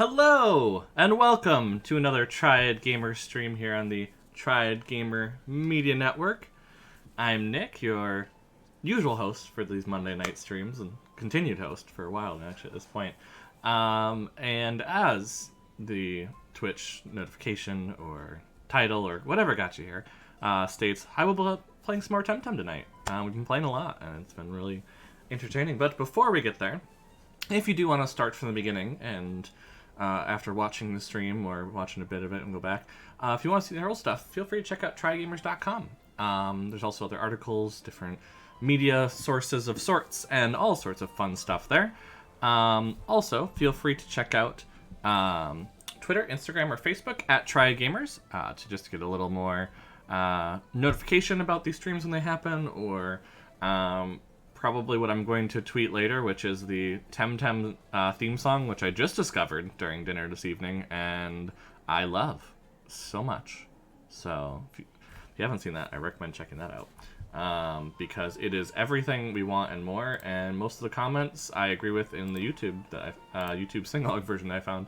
Hello, and welcome to another Triad Gamer stream here on the Triad Gamer Media Network. I'm Nick, your usual host for these Monday night streams, and continued host for a while now, actually, at this point. And as the Twitch notification or title or whatever got you here states, I will be playing some more TemTem tonight. We've been playing a lot, and it's been really entertaining. But before we get there, if you do want to start from the beginning and after watching the stream or watching a bit of it and go back, if you want to see the old stuff, feel free to check out trygamers.com. There's also other articles, different media sources of sorts, and all sorts of fun stuff there. Also, feel free to check out Twitter, Instagram, or Facebook at TryGamers to just get a little more notification about these streams when they happen, or probably what I'm going to tweet later, which is the TemTem theme song, which I just discovered during dinner this evening, and I love so much. So if you haven't seen that, I recommend checking that out, because it is everything we want and more. And most of the comments I agree with in the YouTube sing-along version that I found.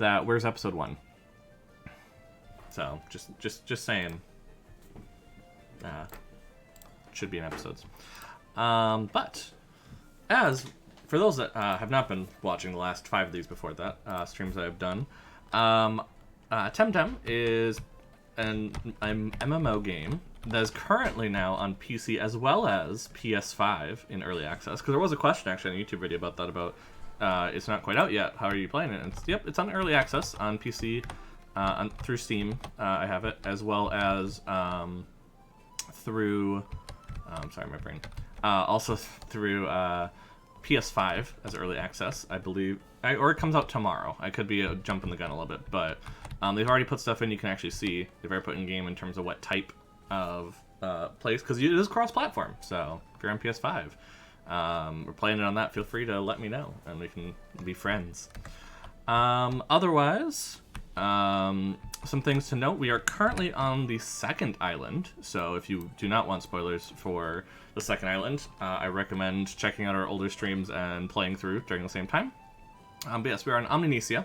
That where's episode 1? So just saying, should be in episodes. But as for those that have not been watching the last 5 of these before that streams that I've done, TemTem is an MMO game that is currently now on PC as well as PS5 in early access. Because there was a question actually on a YouTube video about that, about it's not quite out yet, how are you playing it? And it's on early access on PC through Steam. I have it, as well as through sorry, my brain. Also through PS5 as early access, I believe, or it comes out tomorrow. I could be jumping the gun a little bit, but they've already put stuff in you can actually see. They've already put in game in terms of what type of place, because it is cross-platform. So if you're on PS5, we're playing it on that. Feel free to let me know, and we can be friends. Otherwise, some things to note: we are currently on the second island, so if you do not want spoilers for the second island, I recommend checking out our older streams and playing through during the same time. But yes, we are on Omninesia,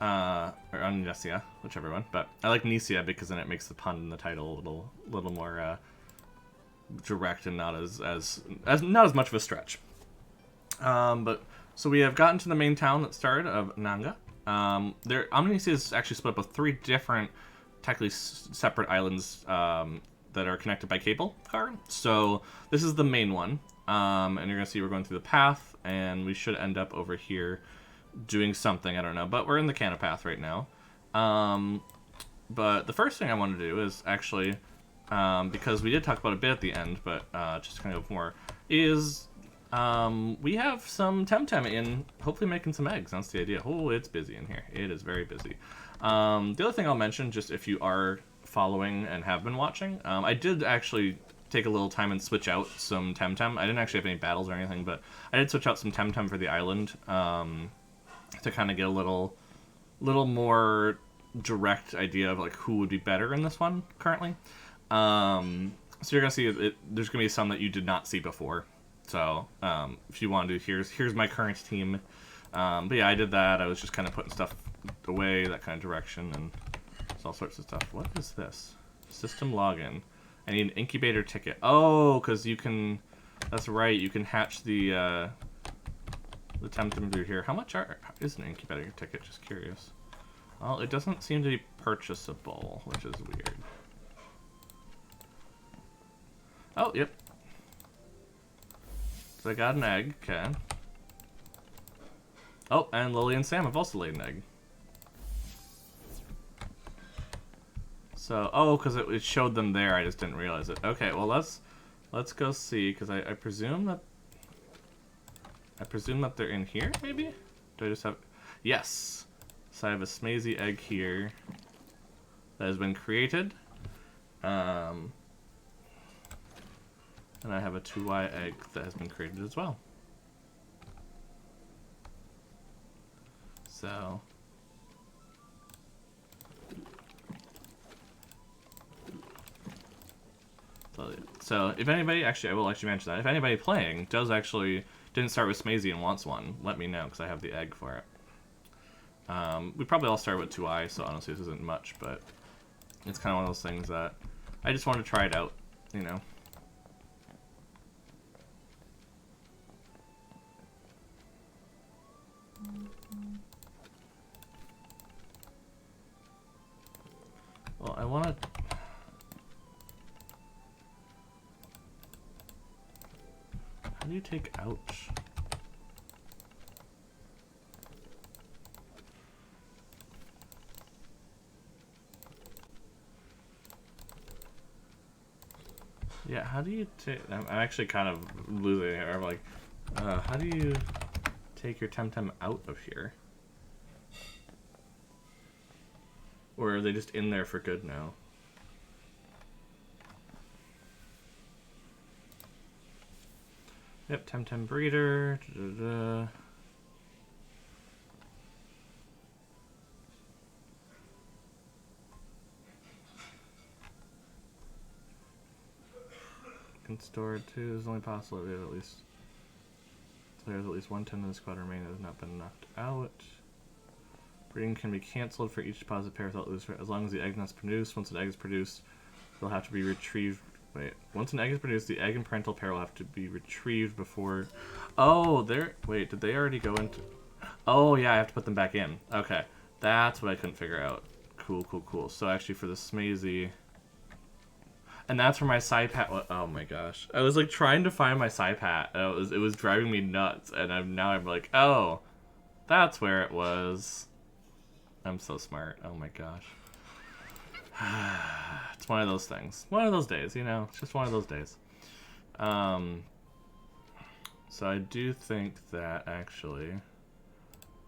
or Omninesia, whichever one. But I like Nesia because then it makes the pun in the title a little more direct and not as not as much of a stretch. But so we have gotten to the main town that started of Nanga. Omninesia is actually split up with 3 different, technically separate islands that are connected by cable car. So this is the main one, and you're gonna see we're going through the path, and we should end up over here doing something, I don't know, but we're in the Canna path right now. But the first thing I want to do is actually, because we did talk about it a bit at the end, but just kind of more, is we have some TemTem in, hopefully making some eggs. That's the idea. Oh, it's busy in here. It is very busy. The other thing I'll mention, just if you are following and have been watching, I did actually take a little time and switch out some TemTem. I didn't actually have any battles or anything, but I did switch out some TemTem for the island to kind of get a little more direct idea of like who would be better in this one currently. So you're gonna see there's gonna be some that you did not see before. So if you want to, here's my current team. But yeah, I did that. I was just kind of putting stuff away, that kind of direction, and all sorts of stuff. What is this? System login. I need an incubator ticket. Oh, because you can. That's right. You can hatch the TemTem through here. How much is an incubator ticket? Just curious. Well, it doesn't seem to be purchasable, which is weird. Oh, yep. So I got an egg. Okay. Oh, and Lily and Sam have also laid an egg. So, oh, because it showed them there, I just didn't realize it. Okay, well let's go see, because I presume that they're in here, maybe? Do I just have... Yes! So I have a smazy egg here that has been created. And I have a 2Y egg that has been created as well. So... So if anybody, actually, I will actually mention that. If anybody playing didn't start with Smazy and wants one, let me know, because I have the egg for it. We probably all start with 2i, so honestly this isn't much, but it's kind of one of those things that I just want to try it out, you know. Well, I want to... How do you take ouch? Yeah, how do you take... I'm actually kind of losing it here. I'm like, how do you take your TemTem out of here? Or are they just in there for good now? Yep, TemTem breeder. Can store it too. It's only possible that we have at least... So there's at least 1 10 in the squad remaining that has not been knocked out. Breeding can be cancelled for each deposit pair without losing, as long as the egg is produced. Once an egg is produced, they'll have to be retrieved. Wait, once an egg is produced, the egg and parental pair will have to be retrieved before... Oh, they're... Wait, did they already go into... Oh, yeah, I have to put them back in. Okay, that's what I couldn't figure out. Cool, cool, cool. So actually for the Smazy... And that's where my Psypat... Oh my gosh. I was like trying to find my Psypat, and it was driving me nuts, and now I'm like, oh, that's where it was. I'm so smart. Oh my gosh. It's one of those things. One of those days, you know? It's just one of those days. So I do think that actually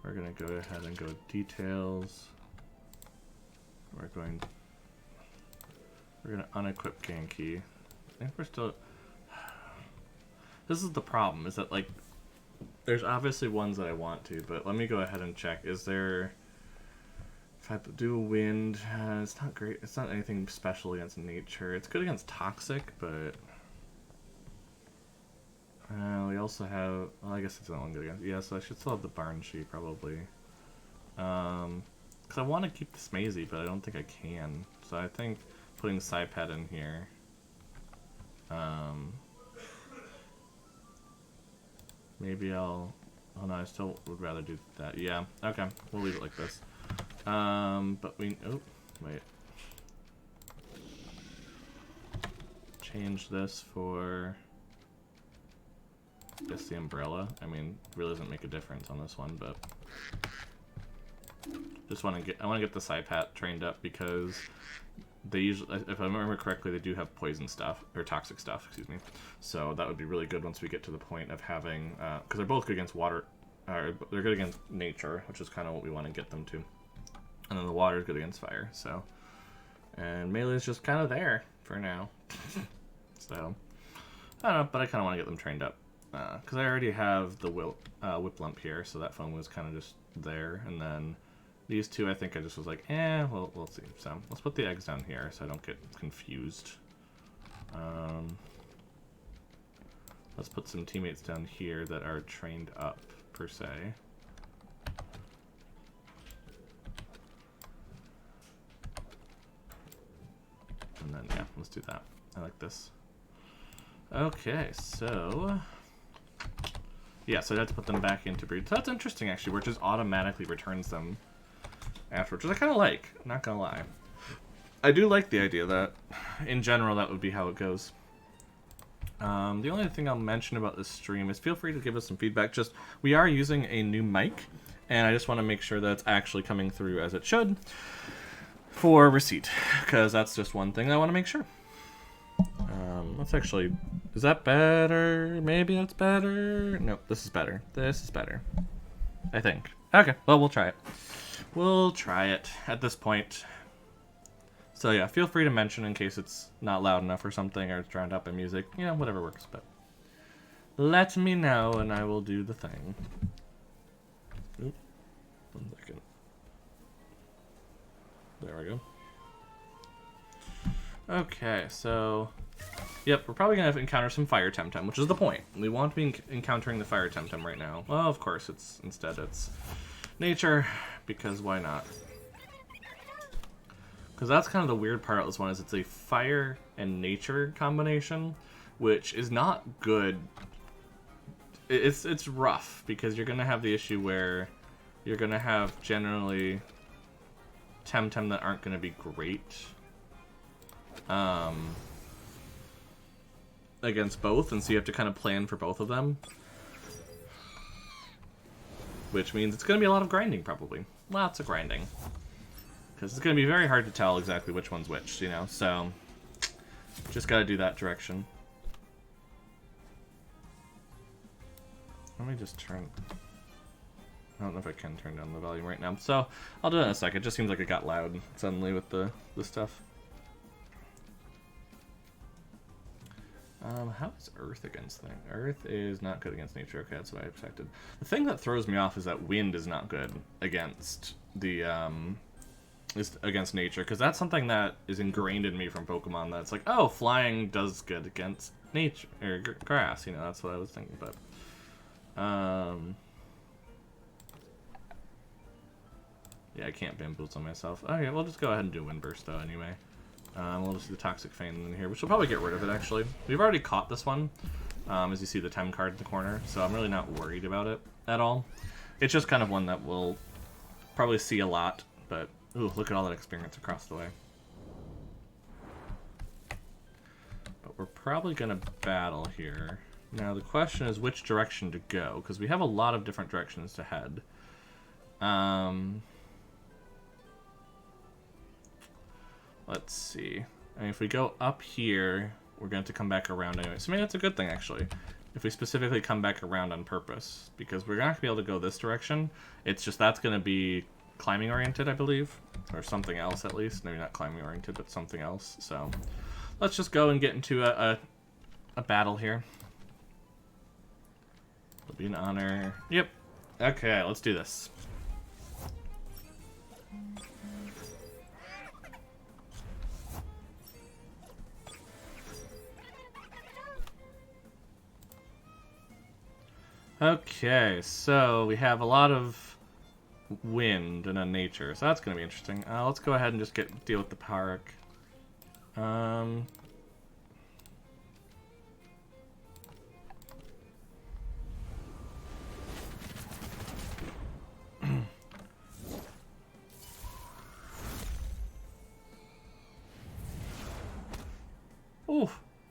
we're going to go ahead and go details. We're going to unequip Genki. I think we're still... This is the problem, is that like there's obviously ones that I want to, but let me go ahead and check. Is there... If I do a wind, it's not great. It's not anything special against nature. It's good against toxic, but we also have. Well, I guess it's not one good against. Yeah, so I should still have the Barn Sheep probably. Because I want to keep the Smazy, but I don't think I can. So I think putting Psypet in here. Maybe I'll. Oh no, I still would rather do that. Yeah. Okay, we'll leave it like this. But we, oh, wait. Change this for, I guess, the umbrella. I mean, really doesn't make a difference on this one, but just want to get, I want to get the Psypat trained up because they usually, if I remember correctly, they do have poison stuff, or toxic stuff, excuse me. So that would be really good once we get to the point of having, because they're both good against water, they're good against nature, which is kind of what we want to get them to. And then the water is good against fire, so. And melee is just kind of there for now. So, I don't know, but I kind of want to get them trained up. Because I already have the whip lump here, so that phone was kind of just there. And then these two, I think I just was like, well, we'll see. So, let's put the eggs down here so I don't get confused. Let's put some teammates down here that are trained up, per se. And then, yeah, let's do that. I like this. Okay, so... Yeah, so I have to put them back into breed. So that's interesting, actually, where it just automatically returns them afterwards, which I kind of like, not gonna lie. I do like the idea that, in general, that would be how it goes. The only thing I'll mention about this stream is feel free to give us some feedback. Just, we are using a new mic, and I just want to make sure that it's actually coming through as it should. For receipt, because that's just one thing I want to make sure. Let's actually, is that better? Maybe that's better. Nope, this is better. This is better, I think. Okay, well, we'll try it. We'll try it at this point. So yeah, feel free to mention in case it's not loud enough or something, or it's drowned out by music. You know, whatever works. But let me know, and I will do the thing. Oop, 1 second. There we go. Okay, so... Yep, we're probably going to encounter some fire TemTem, which is the point. We want to be encountering the fire TemTem right now. Well, of course, instead it's nature, because why not? Because that's kind of the weird part of this one, is it's a fire and nature combination, which is not good. It's rough, because you're going to have the issue where you're going to have generally TemTem that aren't going to be great against both, and so you have to kind of plan for both of them. Which means it's going to be a lot of grinding, probably. Lots of grinding. Because it's going to be very hard to tell exactly which one's which, you know, so just got to do that direction. Let me just turn... I don't know if I can turn down the volume right now, so I'll do it in a sec. It just seems like it got loud suddenly with the stuff. How is Earth against things? Earth is not good against nature. Okay, that's what I expected. The thing that throws me off is that wind is not good against the against nature, because that's something that is ingrained in me from Pokemon. That's like, oh, flying does good against nature or grass. You know, that's what I was thinking. But yeah, I can't bamboozle myself. Okay, we'll just go ahead and do Wind Burst though. Anyway. We'll just do the Toxic Feint in here, which will probably get rid of it, actually. We've already caught this one, as you see the Tem card in the corner, so I'm really not worried about it at all. It's just kind of one that we'll probably see a lot, but, ooh, look at all that experience across the way. But we're probably going to battle here. Now, the question is which direction to go, because we have a lot of different directions to head. Let's see. I mean, if we go up here, we're going to come back around anyway. So maybe that's a good thing, actually. If we specifically come back around on purpose. Because we're not going to be able to go this direction. It's just that's going to be climbing-oriented, I believe. Or something else, at least. Maybe not climbing-oriented, but something else. So let's just go and get into a battle here. It'll be an honor. Yep. Okay, let's do this. Okay, so we have a lot of wind and nature, so that's going to be interesting. Let's go ahead and just deal with the Pyric.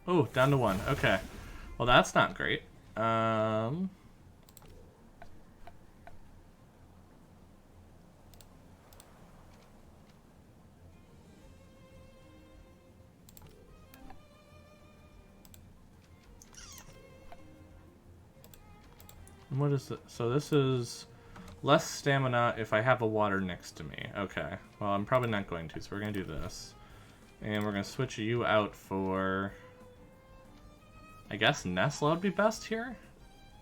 Ooh, down to 1. Okay. Well, that's not great. What is it? So this is less stamina if I have a water next to me. Okay. Well, I'm probably not going to, so we're going to do this. And we're going to switch you out for... I guess Nestle would be best here?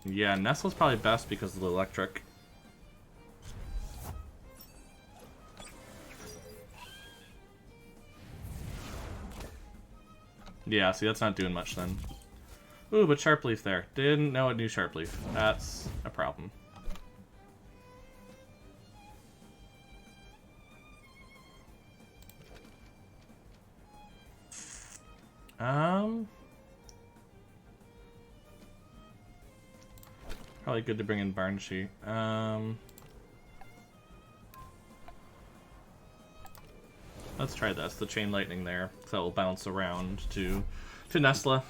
Yeah, Nestle's probably best because of the electric. Yeah, see, that's not doing much then. Ooh, but Sharp Leaf there. Didn't know it knew Sharp Leaf. That's a problem. Probably good to bring in Barnsheet. Let's try this. The Chain Lightning there. So it will bounce around to Nestle.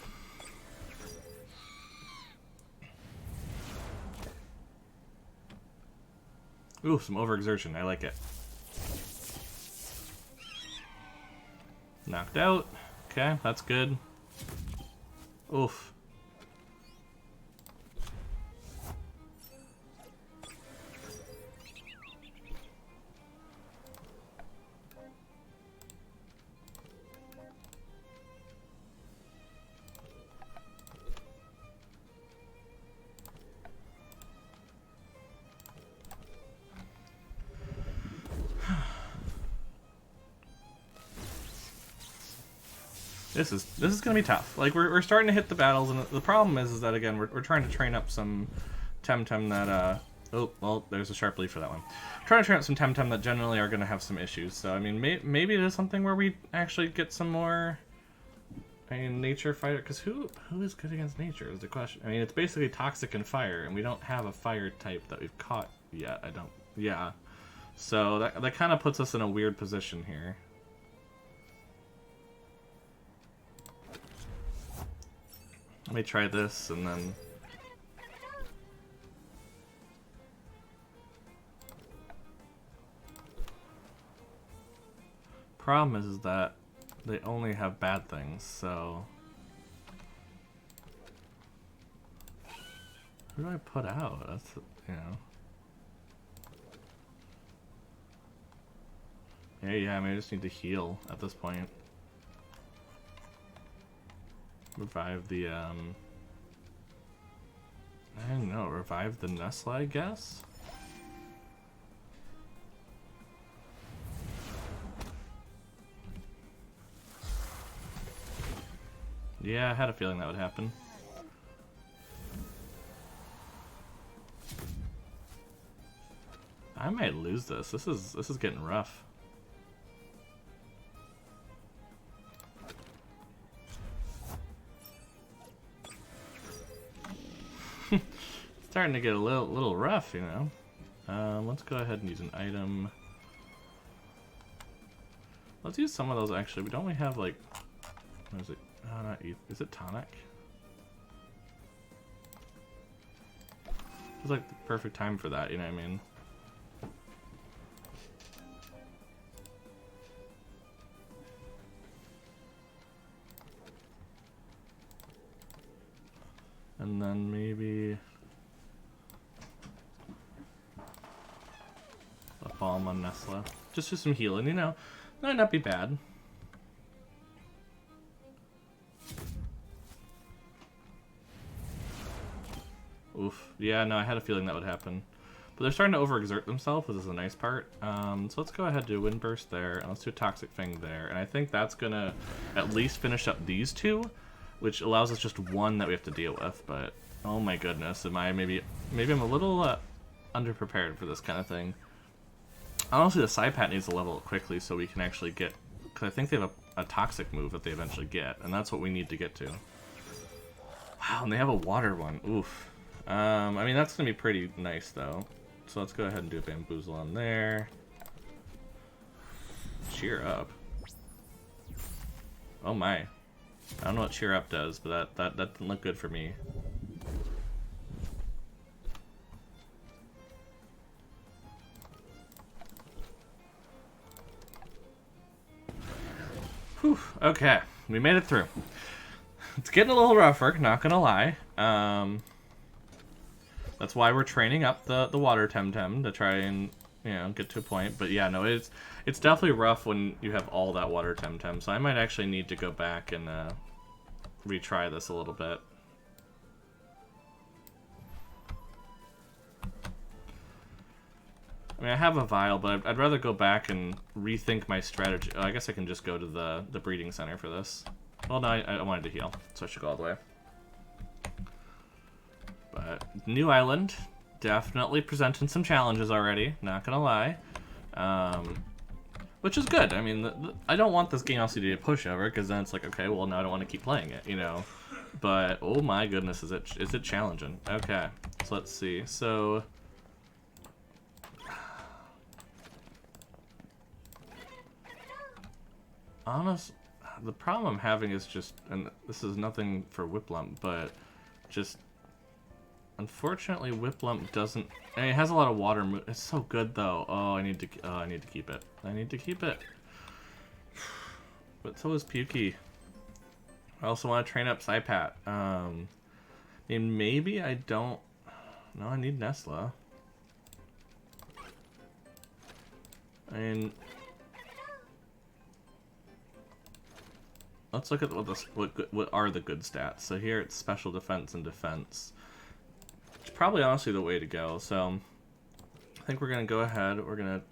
Ooh, some overexertion. I like it. Knocked out. Okay, that's good. Oof. This is gonna be tough. Like we're starting to hit the battles, and the problem is that again we're trying to train up some TemTem that Oh, well, there's a sharp leaf for that one. Trying to train up some TemTem that generally are going to have some issues. So, I mean, maybe it is something where we actually get some more... I mean, nature fighter, because who is good against nature is the question. I mean, it's basically toxic and fire, and we don't have a fire type that we've caught yet. Yeah. So that kind of puts us in a weird position here. Let me try this, and then... Problem is that they only have bad things, so... Who do I put out? That's, you know... Yeah, I mean, I just need to heal at this point. Revive the, I don't know, revive the Nestle, I guess? Yeah, I had a feeling that would happen. I might lose this. This is getting rough. Starting to get a little rough, you know. Let's go ahead and use an item. Let's use some of those actually. Don't we have like, what is it? Oh, not is it tonic? It's like the perfect time for that, you know what I mean? And then maybe a balm on Nestle. Just do some healing, you know. Might not be bad. Oof. Yeah, no, I had a feeling that would happen. But they're starting to overexert themselves, which is a nice part. So let's go ahead and do a Wind Burst there, and let's do a Toxic Fang there. And I think that's going to at least finish up these two, which allows us just one that we have to deal with. But, oh my goodness, maybe I'm a little underprepared for this kind of thing. Honestly, the Psypat needs to level up quickly so we can actually get... Because I think they have a Toxic move that they eventually get, and that's what we need to get to. Wow, and they have a Water one. Oof. I mean, that's going to be pretty nice, though. So let's go ahead and do a Bamboozle on there. Cheer Up. Oh my. I don't know what Cheer Up does, but that didn't look good for me. Whew, okay, we made it through. It's getting a little rougher, not gonna lie. That's why we're training up the water TemTem to try and, you know, get to a point. But yeah, no, it's definitely rough when you have all that water TemTem. So I might actually need to go back and retry this a little bit. I mean, I have a vial, but I'd rather go back and rethink my strategy. Oh, I guess I can just go to the breeding center for this. Well, no, I wanted to heal, so I should go all the way. But new island, definitely presenting some challenges already, not gonna lie. Which is good. I mean, I don't want this game also to be a pushover, because then it's like, okay, well, now I don't want to keep playing it, you know. But, oh my goodness, is it challenging. Okay, so let's see. So... the problem I'm having is just, and this is nothing for Whiplump, but just... Unfortunately, Whiplump doesn't... I mean, it has a lot of water... It's so good, though. Oh, I need to keep it. I need to keep it. But so is Pukey. I also want to train up Psypat. I mean, maybe I don't... No, I need Nestle. I mean... Let's look at what are the good stats. So here it's special defense and defense. It's probably honestly the way to go. So I think we're gonna go ahead. We're gonna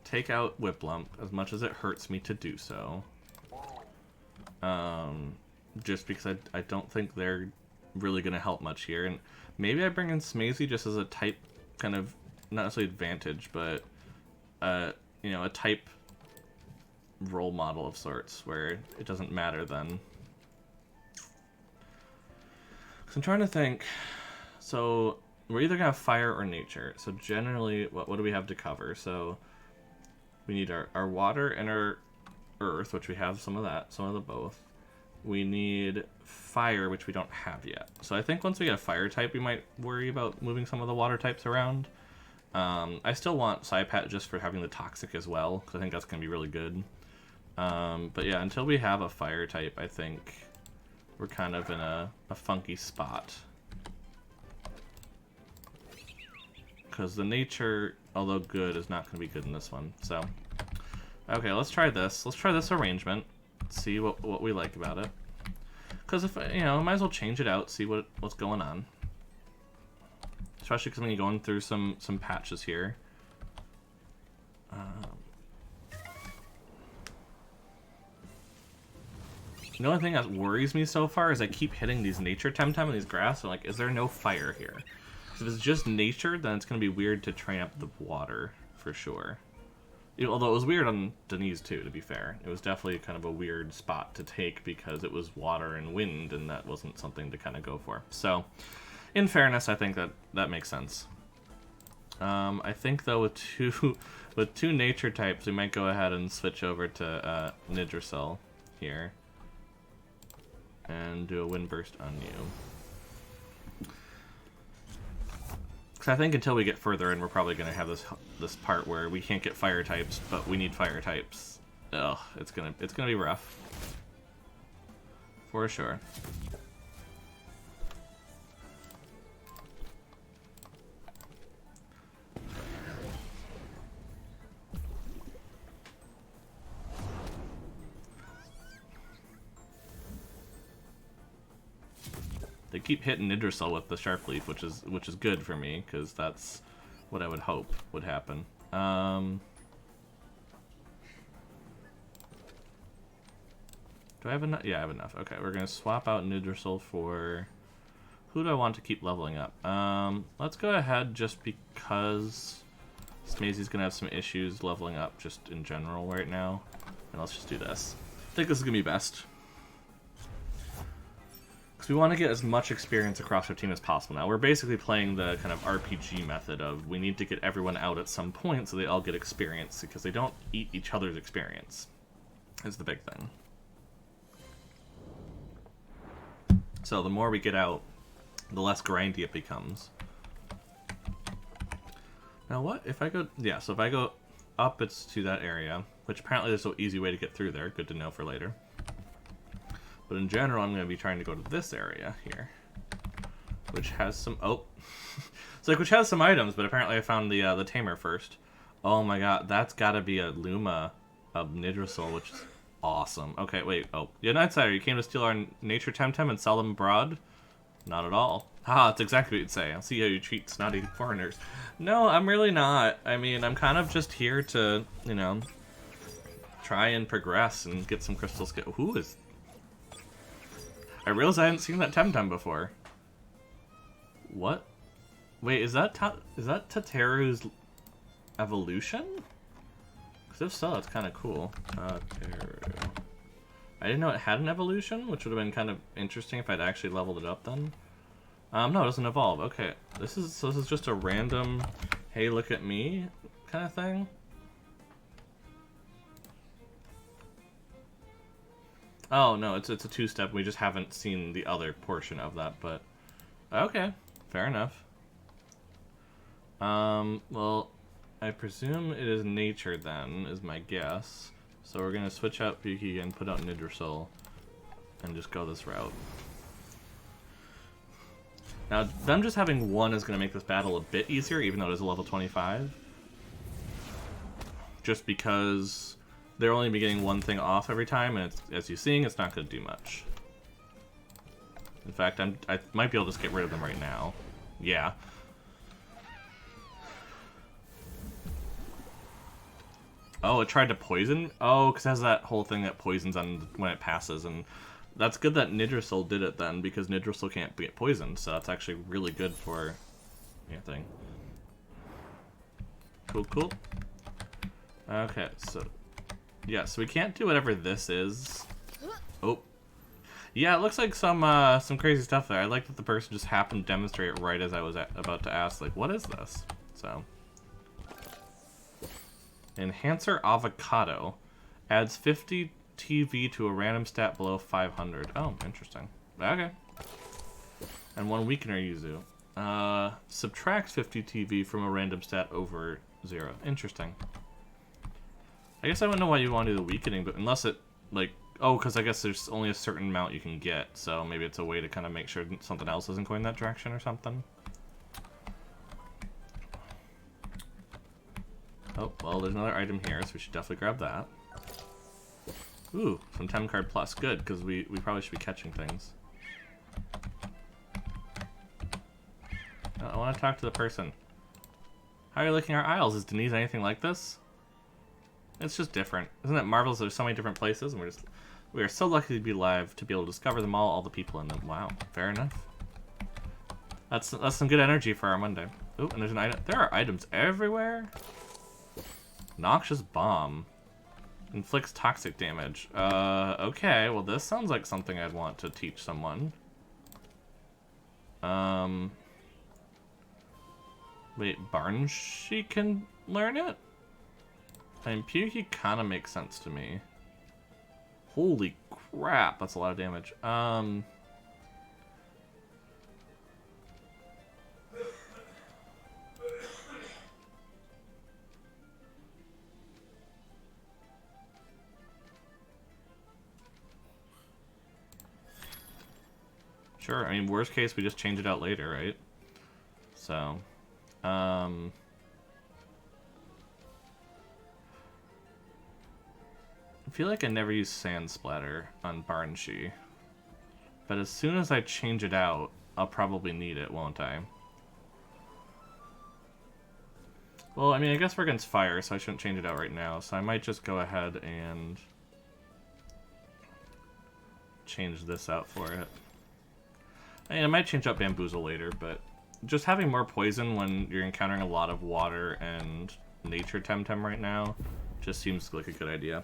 take out Whiplump as much as it hurts me to do so. Just because I don't think they're really going to help much here. And maybe I bring in Smazy just as a type kind of, not necessarily advantage, but, you know, a type role model of sorts where it doesn't matter then. So I'm trying to think. So we're either going to have fire or nature. So generally, what do we have to cover? So we need our water and our earth, which we have some of that, some of the both. We need fire, which we don't have yet. So I think once we get a fire type, we might worry about moving some of the water types around. I still want Psypat just for having the toxic as well, because I think that's going to be really good. But yeah, until we have a fire type, I think we're kind of in a funky spot. Because the nature, although good, is not going to be good in this one. So, okay, let's try this. Let's try this arrangement. See what we like about it. Because if, you know, I might as well change it out, see what's going on. Especially because I'm going to be going through some patches here. The only thing that worries me so far is I keep hitting these nature TemTem and these grass. I'm like, is there no fire here? Because if it's just nature, then it's going to be weird to train up the water, for sure. Although it was weird on Denise too, to be fair. It was definitely kind of a weird spot to take because it was water and wind, and that wasn't something to kind of go for. So, in fairness, I think that makes sense. I think though with two nature types, we might go ahead and switch over to Nidrasil here and do a wind burst on you. Because I think until we get further in, we're probably going to have this part where we can't get fire types, but we need fire types. Ugh, it's gonna be rough. For sure. They keep hitting Nidrasil with the Sharp Leaf, which is good for me, because that's what I would hope would happen. Do I have enough? Yeah, I have enough. Okay, we're going to swap out Nidrasil for... Who do I want to keep leveling up? Let's go ahead just because Smazy's going to have some issues leveling up just in general right now. And let's just do this. I think this is going to be best. We want to get as much experience across our team as possible now. We're basically playing the kind of RPG method of we need to get everyone out at some point so they all get experience, because they don't eat each other's experience, is the big thing. So the more we get out, the less grindy it becomes. Now what? If I go... Yeah, so if I go up, it's to that area, which apparently there's an easy way to get through there. Good to know for later. But in general, I'm going to be trying to go to this area here, which has some... Oh! It's like, which has some items, but apparently I found the tamer first. Oh my god, that's got to be a Luma of Nidrasil, which is awesome. Okay, wait. Oh, yeah, Nightsider, you came to steal our nature TemTem and sell them abroad? Not at all. Haha, that's exactly what you'd say. I'll see how you treat snotty foreigners. No, I'm really not. I mean, I'm kind of just here to, you know, try and progress and get some crystal skill. Who is... I realized I hadn't seen that TemTem before. What? Wait, is that Tateru's evolution? Because if so, that's kind of cool. Tateru. I didn't know it had an evolution, which would have been kind of interesting if I'd actually leveled it up then. No, it doesn't evolve. Okay, this is just a random, hey, look at me kind of thing. Oh, no, it's a two-step. We just haven't seen the other portion of that, but... Okay, fair enough. Well, I presume it is nature then, is my guess. So we're going to switch out Piki and put out Nidrasil and just go this route. Now, them just having one is going to make this battle a bit easier, even though it is a level 25. Just because... they're only be getting one thing off every time, and it's, as you're seeing, it's not going to do much. In fact, I might be able to just get rid of them right now. Yeah. Oh, it tried to poison? Oh, because it has that whole thing that poisons on when it passes, and That's good that Nidrasil did it then, because Nidrasil can't get poisoned, so that's actually really good for anything. Cool, cool. Okay, so... yeah, so we can't do whatever this is. Oh. Yeah, it looks like some crazy stuff there. I like that the person just happened to demonstrate it right as I was about to ask, like, what is this? So... Enhancer Avocado. Adds 50 TV to a random stat below 500. Oh, interesting. Okay. And 1 weakener Yuzu. Subtracts 50 TV from a random stat over 0. Interesting. I guess I don't know why you want to do the weakening, but unless it, like... oh, because I guess there's only a certain amount you can get, so maybe it's a way to kind of make sure something else isn't going that direction or something. Oh, well, there's another item here, so we should definitely grab that. Ooh, some Tem card plus. Good, because we probably should be catching things. I want to talk to the person. How are you liking our aisles? Is Denise anything like this? It's just different. Isn't it marvelous there's so many different places, and we are so lucky to be alive to be able to discover them all the people in them. Wow, fair enough. That's some good energy for our Monday. Ooh, and there's an item. There are items everywhere. Noxious Bomb. Inflicts toxic damage. Okay, well this sounds like something I'd want to teach someone. Wait, Barnshee can learn it? I mean, Puki kind of makes sense to me. Holy crap, that's a lot of damage. Sure, I mean, worst case, we just change it out later, right? So, I feel like I never use Sand Splatter on Barnshee. But as soon as I change it out, I'll probably need it, won't I? Well, I mean, I guess we're against fire, so I shouldn't change it out right now. So I might just go ahead and change this out for it. I mean, I might change up Bamboozle later, but just having more poison when you're encountering a lot of water and nature TemTem right now just seems like a good idea.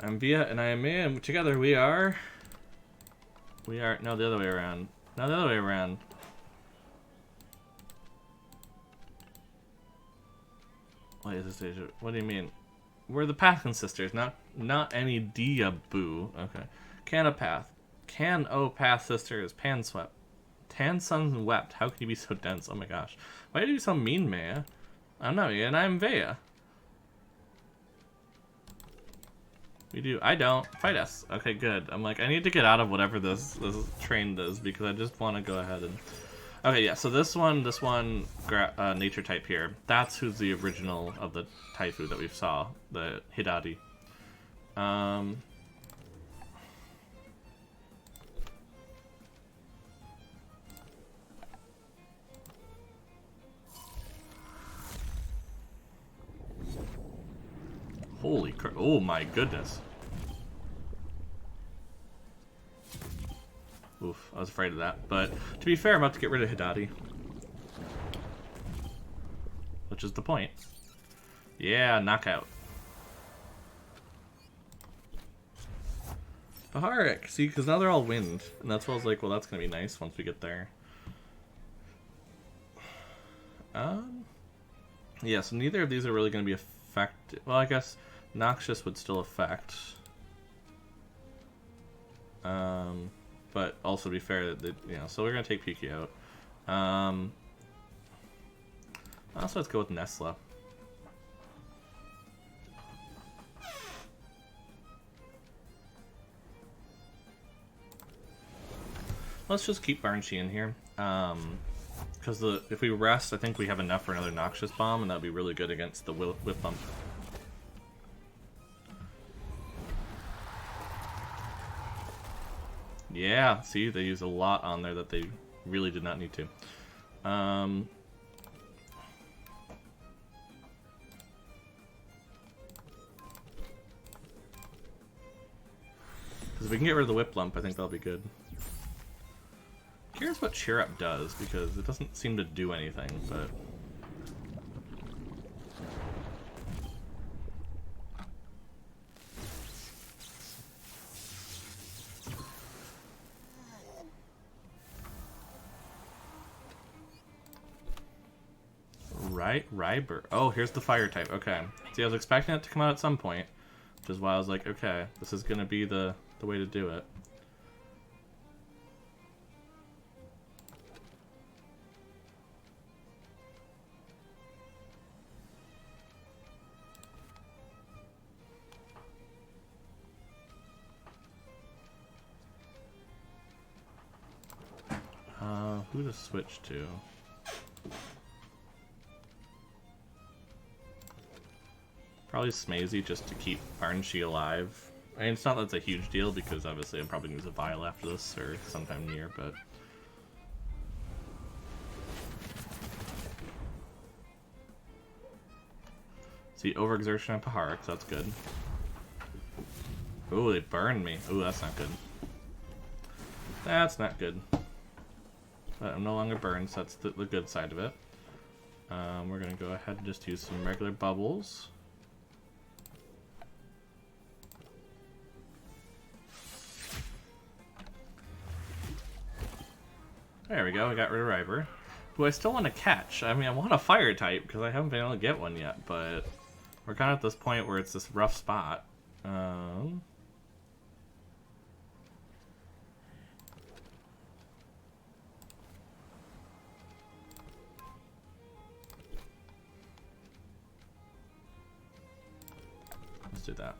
I'm Via and I am Mia, and together we are... no, the other way around. No, the other way around. Wait, is this Asia? What do you mean? We're the Pathin sisters, not any Diaboo. Okay. Canopath. Can-O-Path sisters. Panswept. Tan Suns Wept. How can you be so dense? Oh my gosh. Why do you so mean, Maya? I'm not Maya, and I'm Vea. We do. I don't. Fight us. Okay, good. I'm like, I need to get out of whatever this train does, because I just want to go ahead and... Okay, yeah, so this one, nature type here, that's who's the original of the Taifu that we saw, the Hidari. Holy crap. Oh my goodness. Oof, I was afraid of that. But to be fair, I'm about to get rid of Hidari. Which is the point. Yeah, knockout. Baharik! See, because now they're all wind. And that's why I was like, well, that's going to be nice once we get there. Yeah, so neither of these are really going to be affected. Well, I guess Noxious would still affect. But also to be fair, that so we're gonna take Piki out. Also, let's go with Nesla. Let's just keep Barnshee in here. Because if we rest, I think we have enough for another Noxious Bomb, and that'd be really good against the Whip Bump. Yeah, see, they use a lot on there that they really did not need to. Because if we can get rid of the whip lump, I think that'll be good. Curious what cheer up does, because it doesn't seem to do anything, but... Ryber. Oh, here's the fire type. Okay. See, I was expecting it to come out at some point, which is why I was like, okay, this is gonna be the way to do it. Who to switch to? Probably Smazy just to keep Barnshee alive. I mean, it's not that it's a huge deal because obviously I'm probably going to use a Vial after this or sometime near, but... See, overexertion on Paharic, so that's good. Ooh, they burned me. Ooh, that's not good. That's not good. But I'm no longer burned, so that's the good side of it. We're going to go ahead and just use some regular bubbles. There we go, I got rid of Ryber. Who I still want to catch. I mean, I want a fire type, because I haven't been able to get one yet, but we're kind of at this point where it's this rough spot. Let's do that.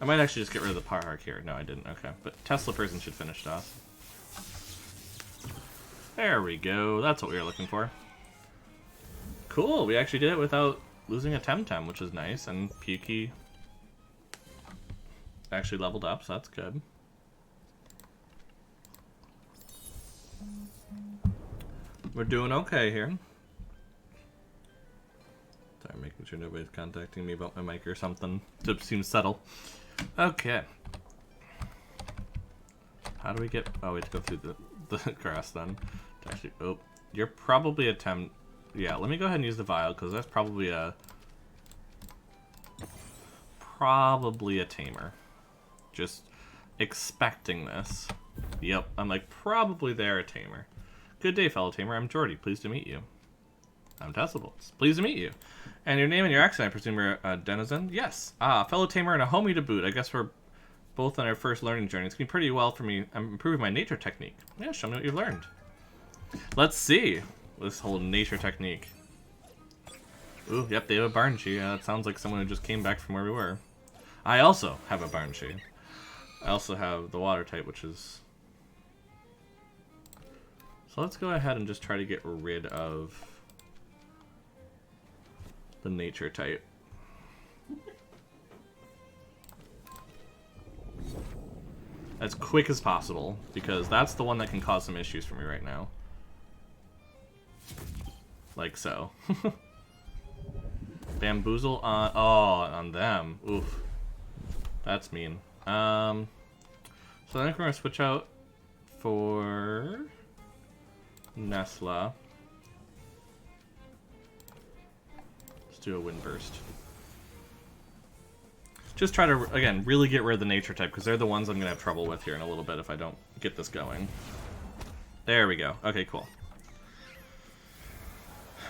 I might actually just get rid of the Paharic here. No, I didn't. Okay, but Tesla person should finish it off. There we go. That's what we were looking for. Cool. We actually did it without losing a TemTem, which is nice. And Pukey actually leveled up, so that's good. We're doing okay here. Sorry, making sure nobody's contacting me about my mic or something. It seems subtle. Okay. How do we get... Oh, we have to go through the grass then. Actually, oh, you're probably a Tem. Yeah, let me go ahead and use the Vial because that's probably a tamer. Just expecting this. Yep, I'm like probably there a tamer. Good day, fellow tamer. I'm Jordy. Pleased to meet you. I'm Tessables. Pleased to meet you. And your name and your accent, I presume you're a denizen? Yes. Ah, fellow tamer and a homie to boot. I guess we're both on our first learning journey. It's going pretty well for me. I'm improving my nature technique. Yeah, show me what you've learned. Let's see this whole nature technique. Ooh, yep, they have a Barnshee. That sounds like someone who just came back from where we were. I also have a Barnshee. I also have the water type, which is... So let's go ahead and just try to get rid of the nature type. As quick as possible, because that's the one that can cause some issues for me right now. Like so. Bamboozle on... Oh, on them. Oof. That's mean. So I think we're going to switch out for... Nesla. Let's do a Wind Burst. Just try to, again, really get rid of the nature type, because they're the ones I'm going to have trouble with here in a little bit if I don't get this going. There we go. Okay, cool.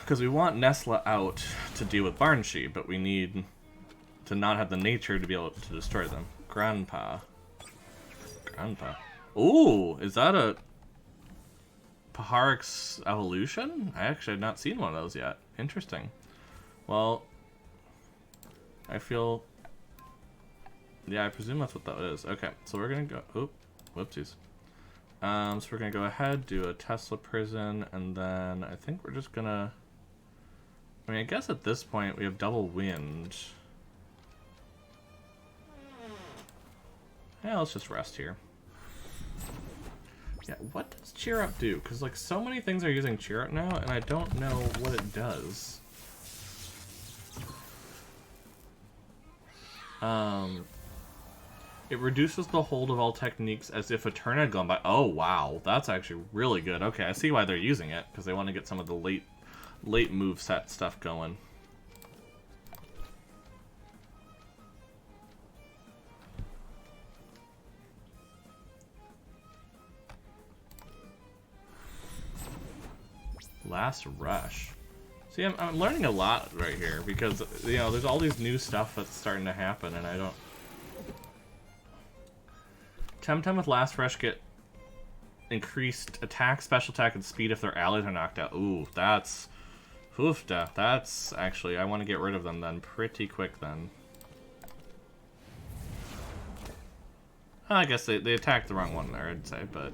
Because we want Nesla out to deal with Barnshee, but we need to not have the nature to be able to destroy them. Grandpa. Grandpa. Ooh, is that a Paharic's evolution? I actually have not seen one of those yet. Interesting. Well, I feel... Yeah, I presume that's what that is. Okay, so we're gonna go... Oop, whoopsies. So we're gonna go ahead, do a Tesla prison, and then I think we're just gonna... I mean, I guess at this point we have double wind. Yeah, let's just rest here. Yeah, what does Cheer Up do? Because, like, so many things are using Cheer Up now, and I don't know what it does. It reduces the hold of all techniques as if a turn had gone by. Oh, wow. That's actually really good. Okay, I see why they're using it, because they want to get some of the late moveset stuff going. Last Rush. See, I'm learning a lot right here, because, you know, there's all these new stuff that's starting to happen, and I don't... TemTem with Last Rush get increased attack, special attack, and speed if their allies are knocked out. Ooh, that's... Hoofda. That's actually... I want to get rid of them then pretty quick then. I guess they attacked the wrong one there, I'd say, but...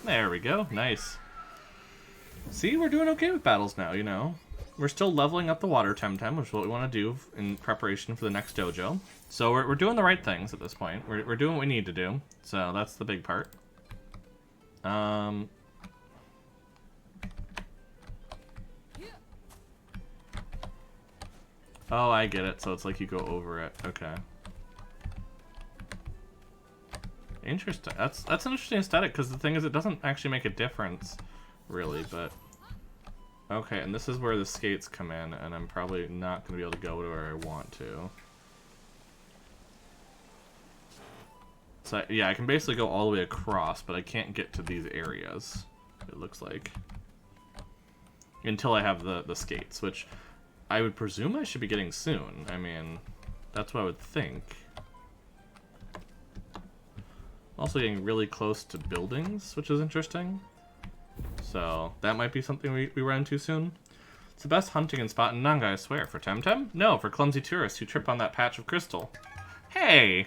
There we go. Nice. See, we're doing okay with battles now, you know. We're still leveling up the water TemTem, which is what we want to do in preparation for the next dojo. So we're doing the right things at this point. We're doing what we need to do. So that's the big part. Oh, I get it. So it's like you go over it. Okay. Interesting. That's an interesting aesthetic, because the thing is, it doesn't actually make a difference, really, but... Okay, and this is where the skates come in, and I'm probably not going to be able to go to where I want to. So, yeah, I can basically go all the way across, but I can't get to these areas, it looks like. Until I have the skates, which I would presume I should be getting soon. I mean, that's what I would think. Also getting really close to buildings, which is interesting. So that might be something we run into soon. It's the best hunting spot in Nanga, I swear. For TemTem? No, for clumsy tourists who trip on that patch of crystal. Hey!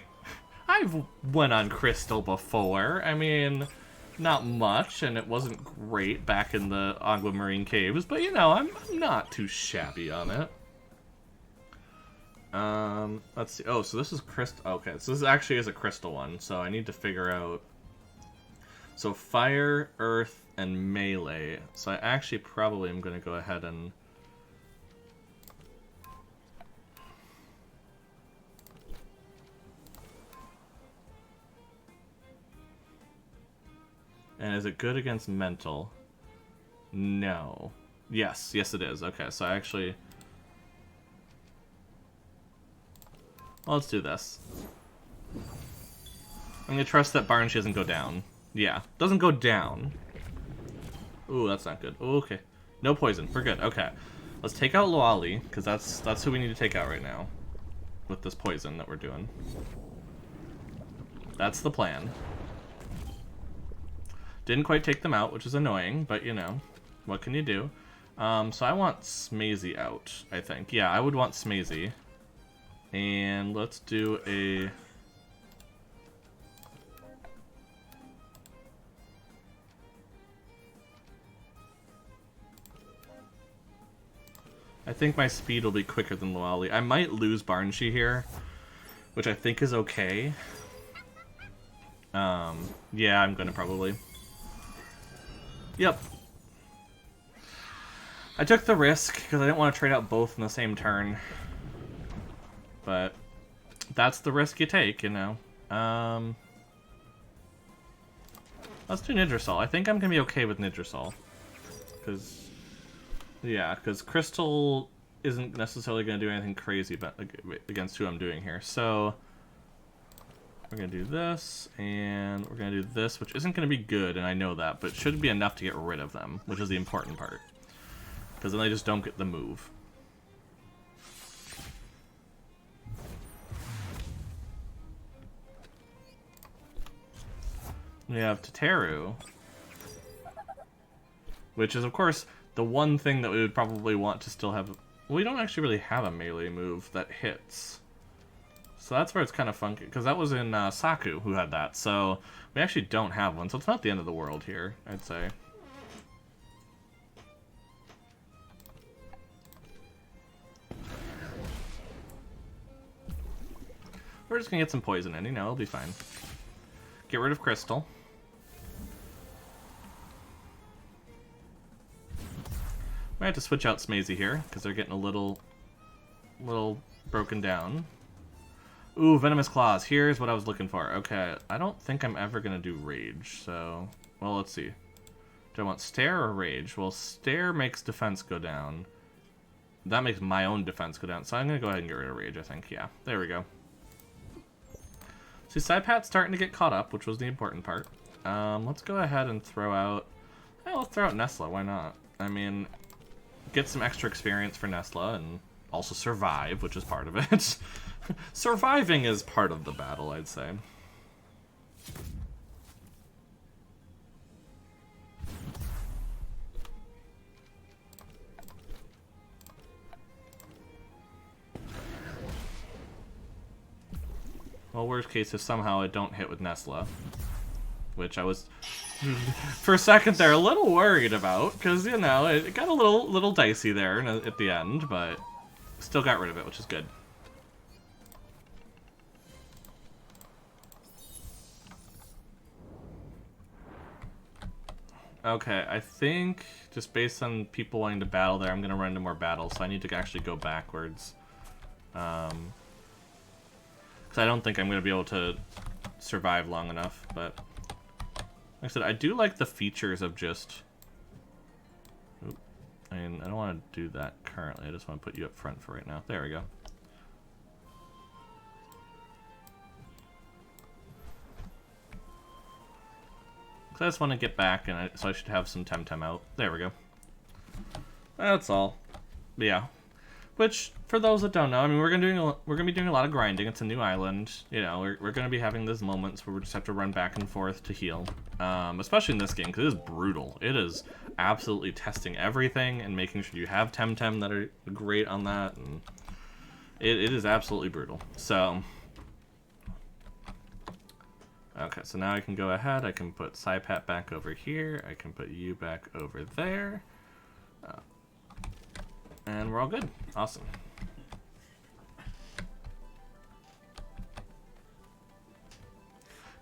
I've went on crystal before. I mean, not much, and it wasn't great back in the Aquamarine Caves, but you know, I'm not too shabby on it. Let's see. Oh, so this is crystal. Okay, so this actually is a crystal one, so I need to figure out... So fire, earth, and melee. So I actually probably am going to go ahead and... And is it good against mental? No. Yes, yes it is. Okay, so I actually... Well, let's do this. I'm gonna trust that Barnes doesn't go down. Yeah, doesn't go down. Ooh, that's not good. Ooh, okay. No poison. We're good. Okay. Let's take out Loali, because that's who we need to take out right now. With this poison that we're doing. That's the plan. Didn't quite take them out, which is annoying, but you know, what can you do? So I want Smazy out, I think. Yeah, I would want Smazy. And let's do a... I think my speed will be quicker than Loali. I might lose Barnshi here, which I think is okay. Yeah, I'm gonna probably. Yep. I took the risk, because I didn't want to trade out both in the same turn. But that's the risk you take, you know. Let's do Nidrasol. I think I'm going to be okay with Nidrasol. Because, yeah, because Crystal isn't necessarily going to do anything crazy but against who I'm doing here. So, we're going to do this, and we're going to do this, which isn't going to be good, and I know that, but it should be enough to get rid of them, which is the important part. Because then they just don't get the move. We have Teteru, which is, of course, the one thing that we would probably want to still have. Well, we don't actually really have a melee move that hits. So that's where it's kind of funky, because that was in Saku who had that, so we actually don't have one, so it's not the end of the world here, I'd say. We're just gonna get some poison in, you know, it'll be fine. Get rid of Crystal. I have to switch out Smazy here, because they're getting a little broken down. Ooh, Venomous Claws. Here's what I was looking for. Okay, I don't think I'm ever going to do Rage, so... Well, let's see. Do I want Stare or Rage? Well, Stare makes defense go down. That makes my own defense go down, so I'm going to go ahead and get rid of Rage, I think. Yeah, there we go. See, Psypat's starting to get caught up, which was the important part. Let's go ahead and throw out... let's throw out Nestla, why not? I mean, get some extra experience for Nestla, and also survive, which is part of it. Surviving is part of the battle, I'd say. Well, worst case, if somehow I don't hit with Nestla, which I was, for a second there, a little worried about, because, you know, it got a little dicey there at the end, but still got rid of it, which is good. Okay, I think, just based on people wanting to battle there, I'm going to run into more battles, so I need to actually go backwards. Because I don't think I'm going to be able to survive long enough, but... Like I said, I do like the features of just... Oop. I mean, I don't want to do that currently, I just want to put you up front for right now. There we go. I just want to get back, and so I should have some TemTem out. There we go. That's all. But yeah. Which, for those that don't know, I mean, we're gonna be doing a lot of grinding. It's a new island. You know, we're gonna be having those moments where we just have to run back and forth to heal. Especially in this game, because it is brutal. It is absolutely testing everything and making sure you have TemTem that are great on that, and it is absolutely brutal. So. Okay, so now I can go ahead, I can put Psypat back over here, I can put you back over there, and we're all good. Awesome. I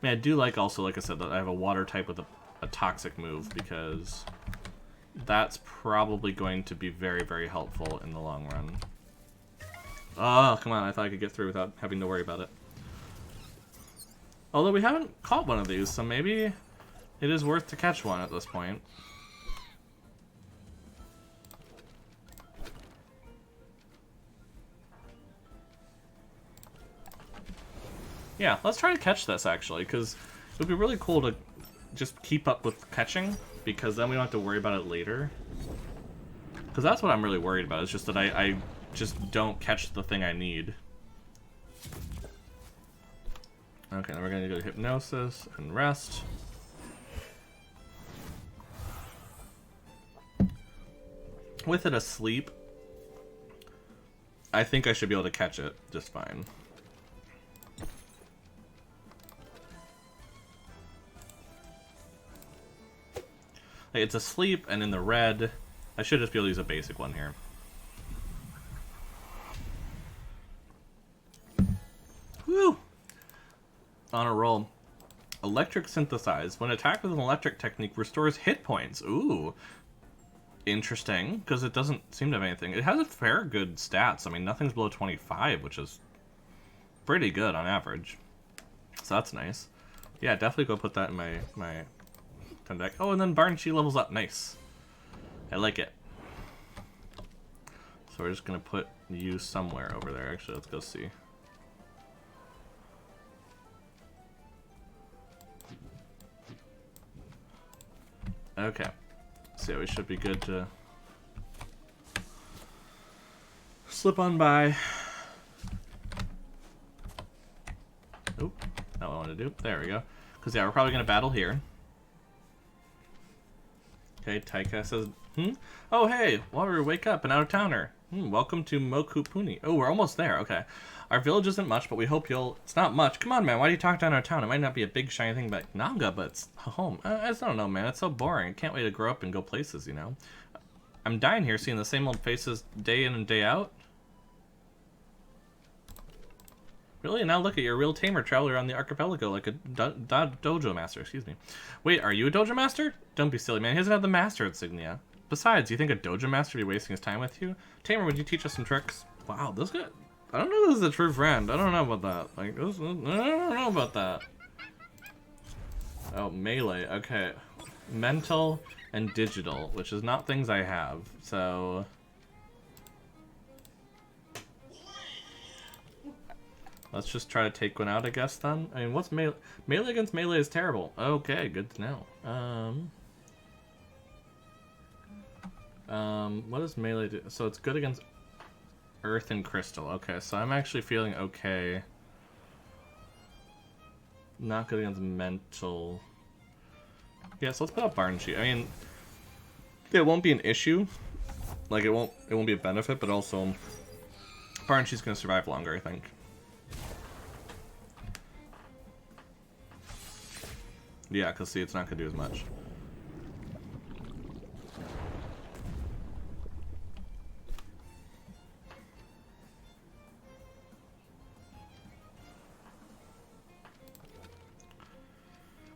mean, I do like also, like I said, that I have a water type with a toxic move, because that's probably going to be very, very helpful in the long run. Oh, come on, I thought I could get through without having to worry about it. Although we haven't caught one of these, so maybe it is worth to catch one at this point. Yeah, let's try to catch this, actually, because it would be really cool to just keep up with catching, because then we don't have to worry about it later. Because that's what I'm really worried about, is just that I just don't catch the thing I need. Okay, now we're going to go Hypnosis and Rest. With it asleep, I think I should be able to catch it just fine. Like, it's asleep and in the red. I should just be able to use a basic one here. Woo! On a roll. Electric Synthesize. When attacked with an electric technique, restores hit points. Ooh. Interesting, because it doesn't seem to have anything. It has a fair good stats. I mean, nothing's below 25, which is pretty good on average. So that's nice. Yeah, definitely go put that in my 10 deck. Oh, and then Barnshee levels up. Nice. I like it. So we're just going to put you somewhere over there. Actually, let's go see. Okay, so we should be good to slip on by. Oop, not what I wanted to do. There we go. Because, yeah, we're probably going to battle here. Okay, Taika says, Oh, hey, Water, wake up, an out-of-towner. Welcome to Mokupuni. Oh, we're almost there, okay. Our village isn't much, but we hope you'll... It's not much. Come on, man, why do you talk down our town? It might not be a big, shiny thing like Nanga, but it's home. I just don't know, man. It's so boring. I can't wait to grow up and go places, you know? I'm dying here seeing the same old faces day in and day out. Really? Now look at you're a real tamer traveler on the archipelago, like a dojo master, excuse me. Wait, are you a dojo master? Don't be silly, man. He doesn't have the master insignia. Besides, you think a dojo master would be wasting his time with you? Tamer, would you teach us some tricks? Wow, this guy... I don't know if this is a true friend. I don't know about that. Like, I don't know about that. Oh, melee. Okay. Mental and digital, which is not things I have, so... Let's just try to take one out, I guess, then. I mean, what's melee? Melee against melee is terrible. Okay, good to know. What does melee do? So it's good against earth and crystal. Okay, so I'm actually feeling okay. Not good against mental. Yeah, so let's put up Barn Sheet. I mean, it won't be an issue. Like, it won't be a benefit, but also Barn Sheet's gonna survive longer, I think. Yeah, because see, it's not gonna do as much.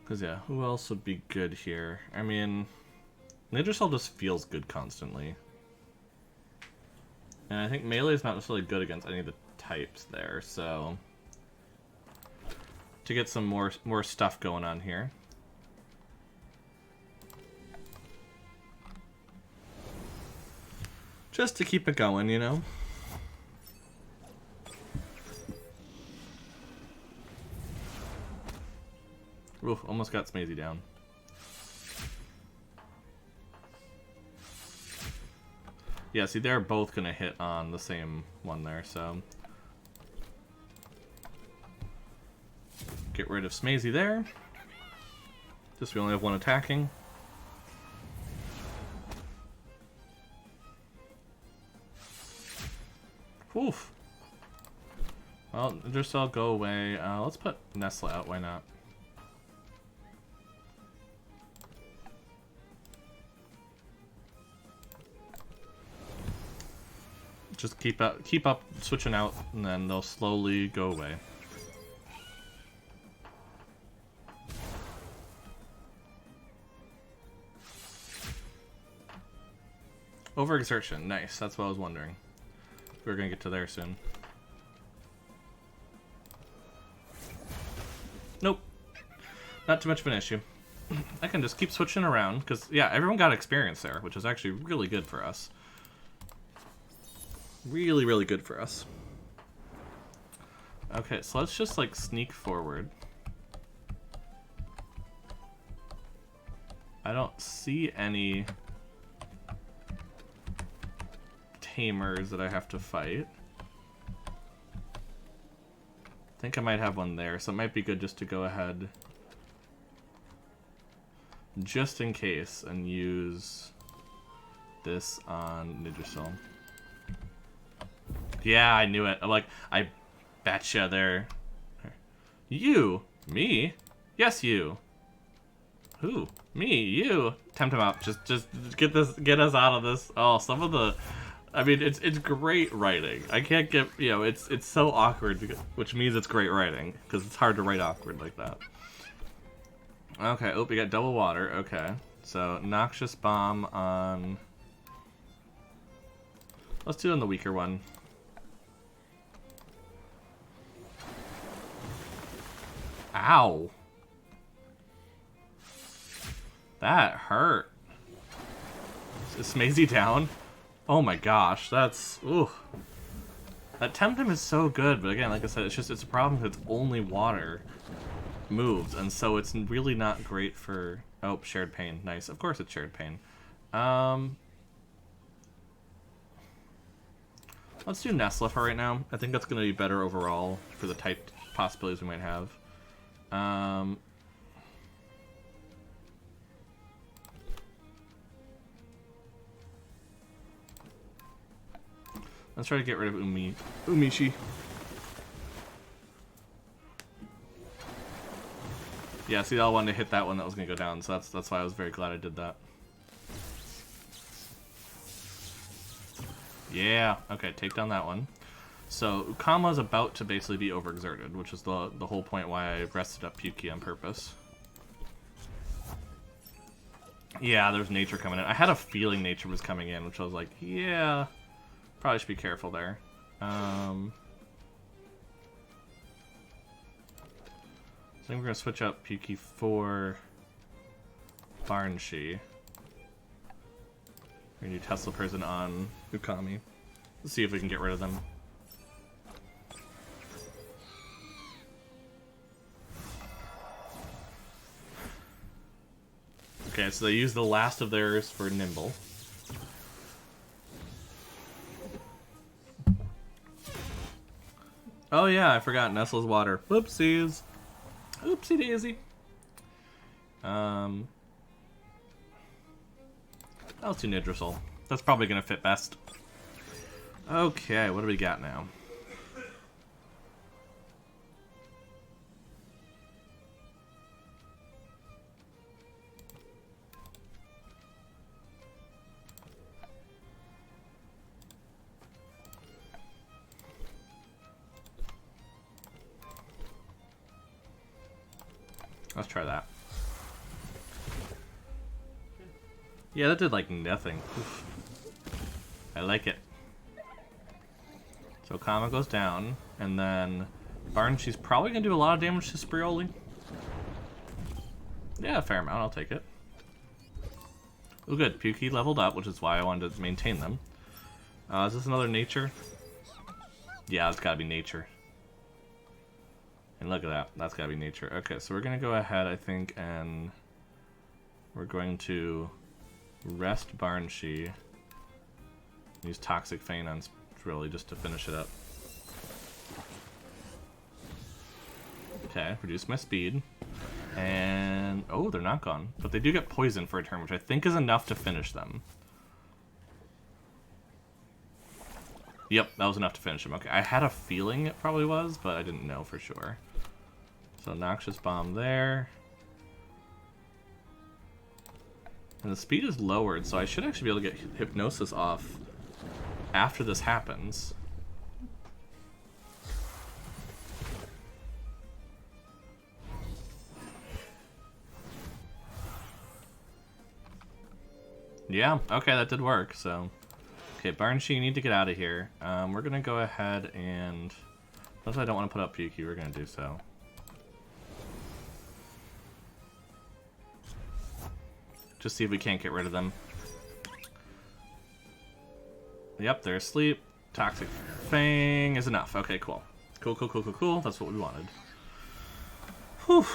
Because, yeah, who else would be good here? I mean, Ninja Soul just feels good constantly. And I think melee is not necessarily good against any of the types there, so... To get some more stuff going on here. Just to keep it going, you know? Oof, almost got Smazy down. Yeah, see, they're both gonna hit on the same one there, so... Get rid of Smazy there. Just we only have one attacking. Oof. Well, just I'll go away. Let's put Nestle out, why not? Just keep up switching out, and then they'll slowly go away. Overexertion, nice. That's what I was wondering. We're gonna get to there soon. Nope. Not too much of an issue. I can just keep switching around, because, yeah, everyone got experience there, which is actually really good for us. Really, really good for us. Okay, so let's just, like, sneak forward. I don't see any tamers that I have to fight. I think I might have one there, so it might be good just to go ahead just in case and use this on Ninja Soul. Yeah, I knew it. I'm like, I betcha there. You? Me? Yes, you. Who? Me? You? TemTem out. Just get us out of this. Oh, some of the... I mean, it's great writing. I can't get, you know, it's so awkward, which means it's great writing, because it's hard to write awkward like that. Okay, oh, we got double water, okay. So, Noxious Bomb on... Let's do it on the weaker one. Ow. That hurt. Is Smazy down? Oh my gosh, that's... Ooh. That TemTem is so good, but again, like I said, it's a problem because it's only water moves, and so it's really not great for... Oh, shared pain. Nice. Of course it's shared pain. Let's do Nestle for right now. I think that's going to be better overall for the type possibilities we might have. Let's try to get rid of Umishi. Yeah, see, I wanted to hit that one that was going to go down, so that's why I was very glad I did that. Yeah, okay, take down that one. So, Ukama's about to basically be overexerted, which is the whole point why I rested up Puki on purpose. Yeah, there's nature coming in. I had a feeling nature was coming in, which I was like, yeah, probably should be careful there. I think we're gonna switch up Puki for Barnshi. We're gonna do Tesla Prison on Ukami. Let's see if we can get rid of them. Okay, so they use the last of theirs for Nimble. Oh yeah, I forgot Nestle's water. Whoopsies. Oopsie daisy. I'll do Nidrasol. That's probably gonna fit best. Okay, what do we got now? Let's try that. Yeah, that did like nothing. Oof. I like it. So Kama goes down, and then Barnshi's probably gonna do a lot of damage to Sprioli. Yeah, a fair amount, I'll take it. Oh good, Puki leveled up, which is why I wanted to maintain them. Is this another nature? Yeah, it's gotta be nature. And look at that, that's gotta be nature. Okay, so we're gonna go ahead, I think, and we're going to rest Barnshi. Use Toxic Feign on Sprioli just to finish it up. Okay, reduce my speed. And oh, they're not gone. But they do get poison for a turn, which I think is enough to finish them. Yep, that was enough to finish them. Okay, I had a feeling it probably was, but I didn't know for sure. So Noxious Bomb there. And the speed is lowered, so I should actually be able to get Hypnosis off after this happens. Yeah, okay, that did work, so... Okay, Barnshi, you need to get out of here. We're gonna go ahead and... Unless I don't want to put up Puki, we're gonna do so. Just see if we can't get rid of them. Yep, they're asleep. Toxic Fang is enough. Okay, cool. Cool. That's what we wanted. Whew.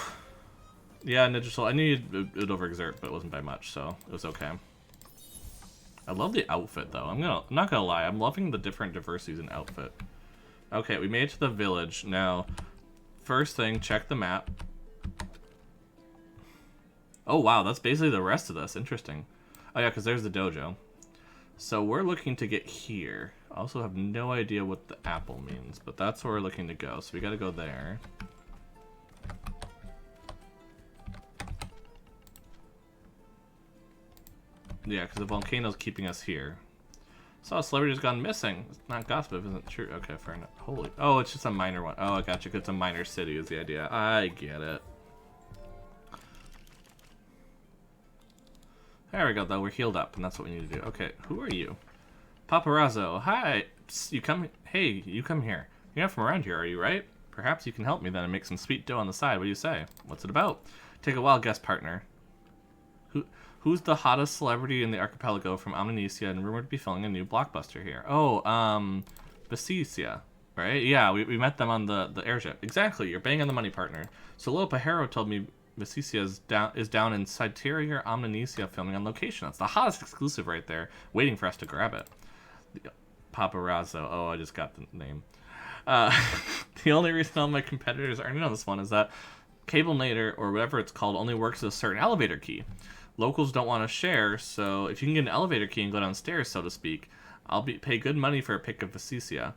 Yeah, Ninja Soul. I knew you'd overexert, but it wasn't by much, so it was okay. I love the outfit, though. I'm not gonna lie. I'm loving the different diversities in outfit. Okay, we made it to the village. Now, first thing, check the map. Oh, wow. That's basically the rest of this. Interesting. Oh, yeah, because there's the dojo. So we're looking to get here. I also have no idea what the apple means, but that's where we're looking to go. So we got to go there. Yeah, because the volcano's keeping us here. Saw a celebrity's gone missing. It's not gossip if it isn't true. Okay, fair enough. Holy. Oh, it's just a minor one. Oh, I gotcha. Because it's a minor city is the idea. I get it. There we go, though. We're healed up, and that's what we need to do. Okay, who are you? Paparazzo. Hi. Psst, you come. Hey, you come here. You're not from around here, are you, right? Perhaps you can help me then and make some sweet dough on the side. What do you say? What's it about? Take a wild guess, partner. Who's the hottest celebrity in the archipelago from Omninesia and rumored to be filming a new blockbuster here? Oh, Basicia, right? Yeah, we met them on the airship. Exactly, you're bang on the money, partner. So Lo Pajero told me Basicia is down in Superior Omninesia filming on location. That's the hottest exclusive right there, waiting for us to grab it. Paparazzo. Oh, I just got the name. The only reason all my competitors aren't in on this one is that CableNator, or whatever it's called, only works with a certain elevator key. Locals don't want to share, so if you can get an elevator key and go downstairs, so to speak, I'll pay good money for a pick of Basicia.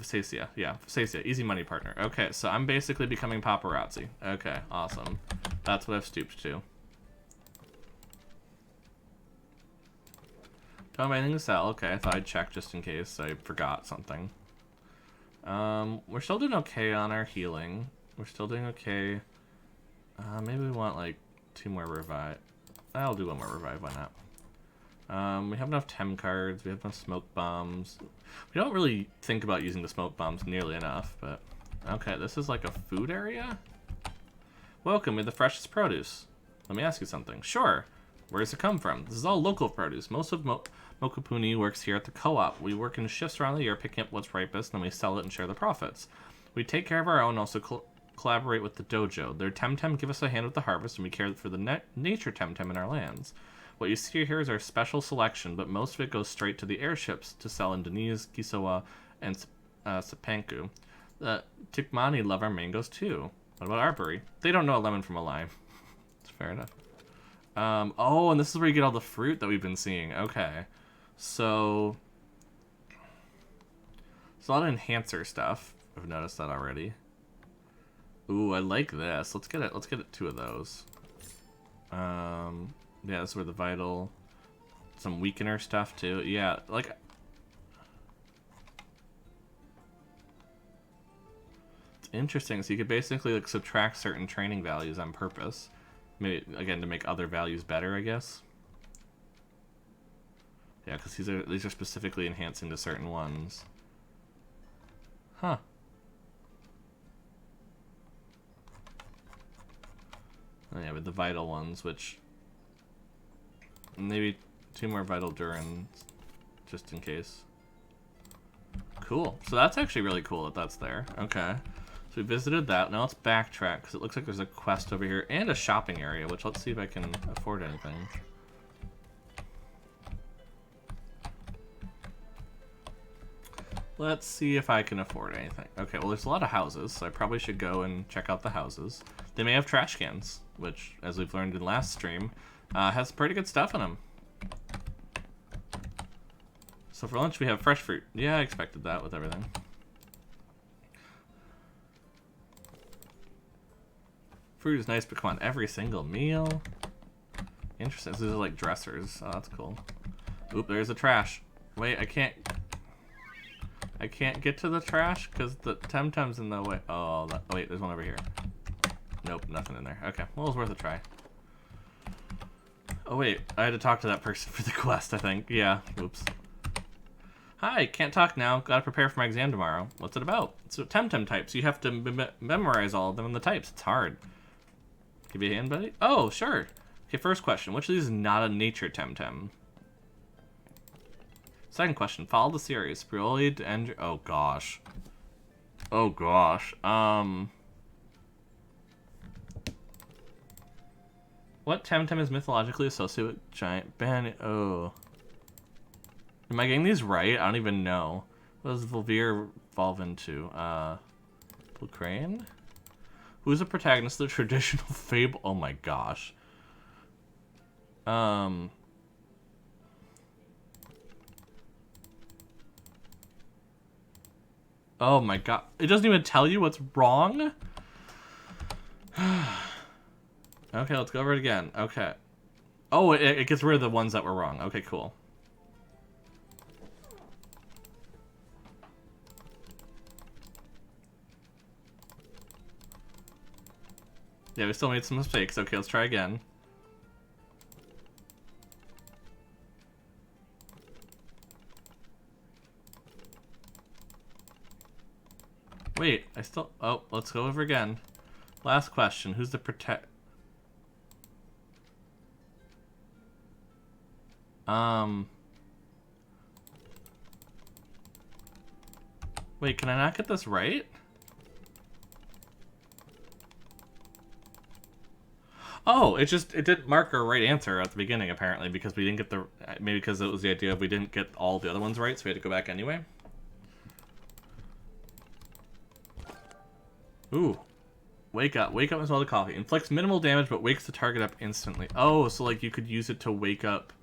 Basicia. Easy money, partner. Okay, so I'm basically becoming paparazzi. Okay, awesome. That's what I've stooped to. Don't have anything to sell. Okay, I thought I'd check just in case I forgot something. We're still doing okay on our healing. We're still doing okay. Maybe we want, like, 2 more revive. I'll do one more revive, why not? We have enough Tem cards, we have enough smoke bombs. We don't really think about using the smoke bombs nearly enough, but... Okay, this is like a food area? Welcome to the freshest produce. Let me ask you something. Sure. Where does it come from? This is all local produce. Most of Mokupuni works here at the co-op. We work in shifts around the year, picking up what's ripest, then we sell it and share the profits. We take care of our own, also collaborate with the Dojo. Their TemTem give us a hand with the harvest, and we care for the nature TemTem in our lands. What you see here is our special selection, but most of it goes straight to the airships to sell in Denise, Kisawa, and Sapanku. The Tikmani love our mangoes too. What about Arbury? They don't know a lemon from a lime. It's fair enough. Oh, and this is where you get all the fruit that we've been seeing. Okay. So... It's a lot of enhancer stuff. I've noticed that already. Ooh, I like this. Let's get it. Let's get 2 of those. Yeah, this is where the vital... Some weakener stuff too. Yeah, like... It's interesting. So you could basically like subtract certain training values on purpose. Maybe, again, to make other values better, I guess. Yeah, because these are specifically enhancing to certain ones. Huh. Oh, yeah, but the vital ones, which... Maybe 2 more vital Durans, just in case. Cool. So that's actually really cool that that's there. Okay. So we visited that. Now let's backtrack, because it looks like there's a quest over here and a shopping area, which let's see if I can afford anything. Let's see if I can afford anything. Okay, well there's a lot of houses, so I probably should go and check out the houses. They may have trash cans, which, as we've learned in last stream, has pretty good stuff in them. So for lunch we have fresh fruit. Yeah, I expected that with everything. Fruit is nice, but come on, every single meal? Interesting. These are like dressers. Oh, that's cool. Oop, there's the trash. Wait, I can't get to the trash because the TemTem's in the way. Oh, wait, there's one over here. Nope, nothing in there. Okay, well, it was worth a try. Oh, wait, I had to talk to that person for the quest, I think. Yeah, oops. Hi, can't talk now. Gotta prepare for my exam tomorrow. What's it about? It's TemTem types. You have to memorize all of them in the types. It's hard. Give you a hand, buddy? Oh, sure. Okay, first question. Which of these is not a nature TemTem? Second question. Follow the series. Prioli to end... Oh, gosh. Oh, gosh. What TemTem is mythologically associated with giant ban... Oh. Am I getting these right? I don't even know. What does Volvir evolve into? Blue Crane? Who's the protagonist of the traditional fable? Oh my gosh. Oh my god. It doesn't even tell you what's wrong? Okay, let's go over it again. Okay. Oh, it gets rid of the ones that were wrong. Okay, cool. Yeah, we still made some mistakes. Okay, let's try again. Wait, I still... Oh, let's go over again. Last question. Who's the Wait, can I not get this right? Oh, it didn't mark our right answer at the beginning, apparently, because we didn't get the... Maybe because it was the idea of we didn't get all the other ones right, so we had to go back anyway. Ooh. Wake up. Wake up and swallow the coffee. Inflicts minimal damage, but wakes the target up instantly. Oh, so, like, you could use it to wake up...